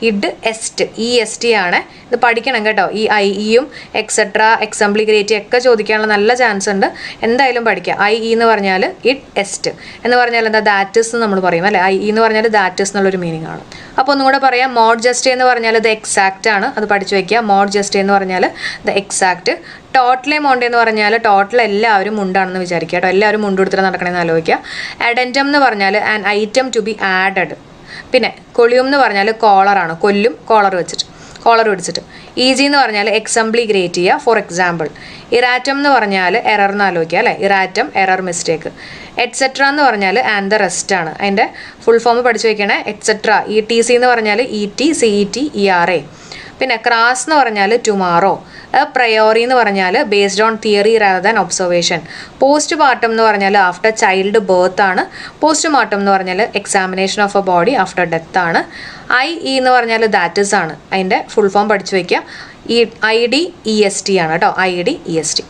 ഇഡ് എസ്റ്റ്, EST ആണ്. ഇത് പഠിക്കണം കേട്ടോ. ഈ IEയും എക്സെട്ര, എക്സംപ്ലിഗ്രേറ്റി ഒക്കെ ചോദിക്കാനുള്ള നല്ല ചാൻസ് ഉണ്ട്, എന്തായാലും പഠിക്കാം. IE എന്ന് പറഞ്ഞാൽ ഇഡ് എസ്റ്റ് എന്ന് പറഞ്ഞാൽ എന്താ, ദാറ്റസ് എന്ന് നമ്മൾ പറയും അല്ലേ. IE എന്ന് പറഞ്ഞാൽ ദാറ്റസ് എന്നുള്ളൊരു മീനിങ് ആണ്. അപ്പോൾ ഒന്നും കൂടെ പറയാം, മോഡ് ജസ്റ്റ് എന്ന് പറഞ്ഞാൽ ദ എക്സാക്റ്റ് ആണ്, അത് പഠിച്ചു വയ്ക്കുക. മോഡ് ജസ്റ്റ് എന്ന് പറഞ്ഞാൽ ദ എക്സാക്റ്റ്. ടോട്ടൽ എമൗണ്ട് എന്ന് പറഞ്ഞാൽ ടോട്ടൽ എല്ലാവരും മുണ്ടാണെന്ന് വിചാരിക്കുക കേട്ടോ, എല്ലാവരും മുണ്ട് കൊടുത്തിട്ട് നടക്കണമെന്ന് ആലോചിക്കുക. അഡൻറ്റം എന്ന് പറഞ്ഞാൽ an item to be added. പിന്നെ കൊളിയും എന്ന് പറഞ്ഞാൽ കോളറാണ്, കൊല്ലും കോളർ പിടിച്ചിട്ട്. ഈസി എന്ന് പറഞ്ഞാൽ എക്സംപ്ലിഗ്രേറ്റ് ചെയ്യുക. ഫോർ എക്സാമ്പിൾ, ഇറാറ്റം എന്ന് പറഞ്ഞാൽ എറർ എന്ന് ആലോചിക്കുക അല്ലേ, ഇറാറ്റം എറർ മിസ്റ്റേക്ക്. എറ്റ്സെട്ര എന്ന് പറഞ്ഞാൽ ആൻഡ് ദ റെസ്റ്റ് ആണ്, അതിൻ്റെ ഫുൾ ഫോം പഠിച്ചു വയ്ക്കണേ. എറ്റ്സെട്ര, ETC എന്ന് പറഞ്ഞാൽ ET CET ERA. പിന്നെ ക്രാസ് എന്ന് പറഞ്ഞാൽ ടുമാറോ. പ്രയോറി എന്ന് പറഞ്ഞാൽ based on theory rather than observation. Post partum എന്ന് പറഞ്ഞാൽ ആഫ്റ്റർ ചൈൽഡ് ബർത്ത് ആണ്. പോസ്റ്റ് മാർട്ടം എന്ന് പറഞ്ഞാൽ examination of A body after death ആണ്. IE എന്ന് പറഞ്ഞാൽ ദാറ്റസ് ആണ്, അതിൻ്റെ ഫുൾ ഫോം പഠിച്ചു വയ്ക്കുക. ID EST ആണ് കേട്ടോ, ID EST.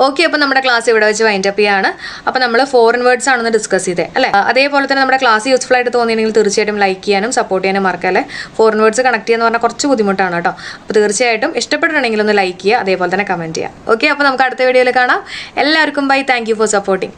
ഓക്കെ, അപ്പോൾ നമ്മുടെ ക്ലാസ് ഇവിടെ വെച്ച് വൈൻഡ് അപ്പ് ചെയ്യാണ്. അപ്പോൾ നമ്മൾ ഫോറിൻ വേർഡ്സ് ആണെന്ന് ഡിസ്കസ് ചെയ്തേ അല്ലേ. അതേപോലെ തന്നെ നമ്മുടെ ക്ലാസ് യൂസ്ഫുൾ ആയിട്ട് തോന്നിയെങ്കിൽ തീർച്ചയായിട്ടും ലൈക്ക് ചെയ്യാനും സപ്പോർട്ട് ചെയ്യാനും മറക്കല്ലേ. ഫോറിൻ വേർഡ്സ് കണക്ട് ചെയ്യാന്ന് പറഞ്ഞാൽ കുറച്ച് ബുദ്ധിമുട്ടാണ് കേട്ടോ. അപ്പോൾ തീർച്ചയായിട്ടും ഇഷ്ടപ്പെട്ടിട്ടുണ്ടെങ്കിൽ ഒന്ന് ലൈക്ക് ചെയ്യുക, അതേപോലെ തന്നെ കമൻറ്റ് ചെയ്യുക. ഓക്കെ, അപ്പോൾ നമുക്ക് അടുത്ത വീഡിയോയിൽ കാണാം. എല്ലാവർക്കും bye, thank you for supporting.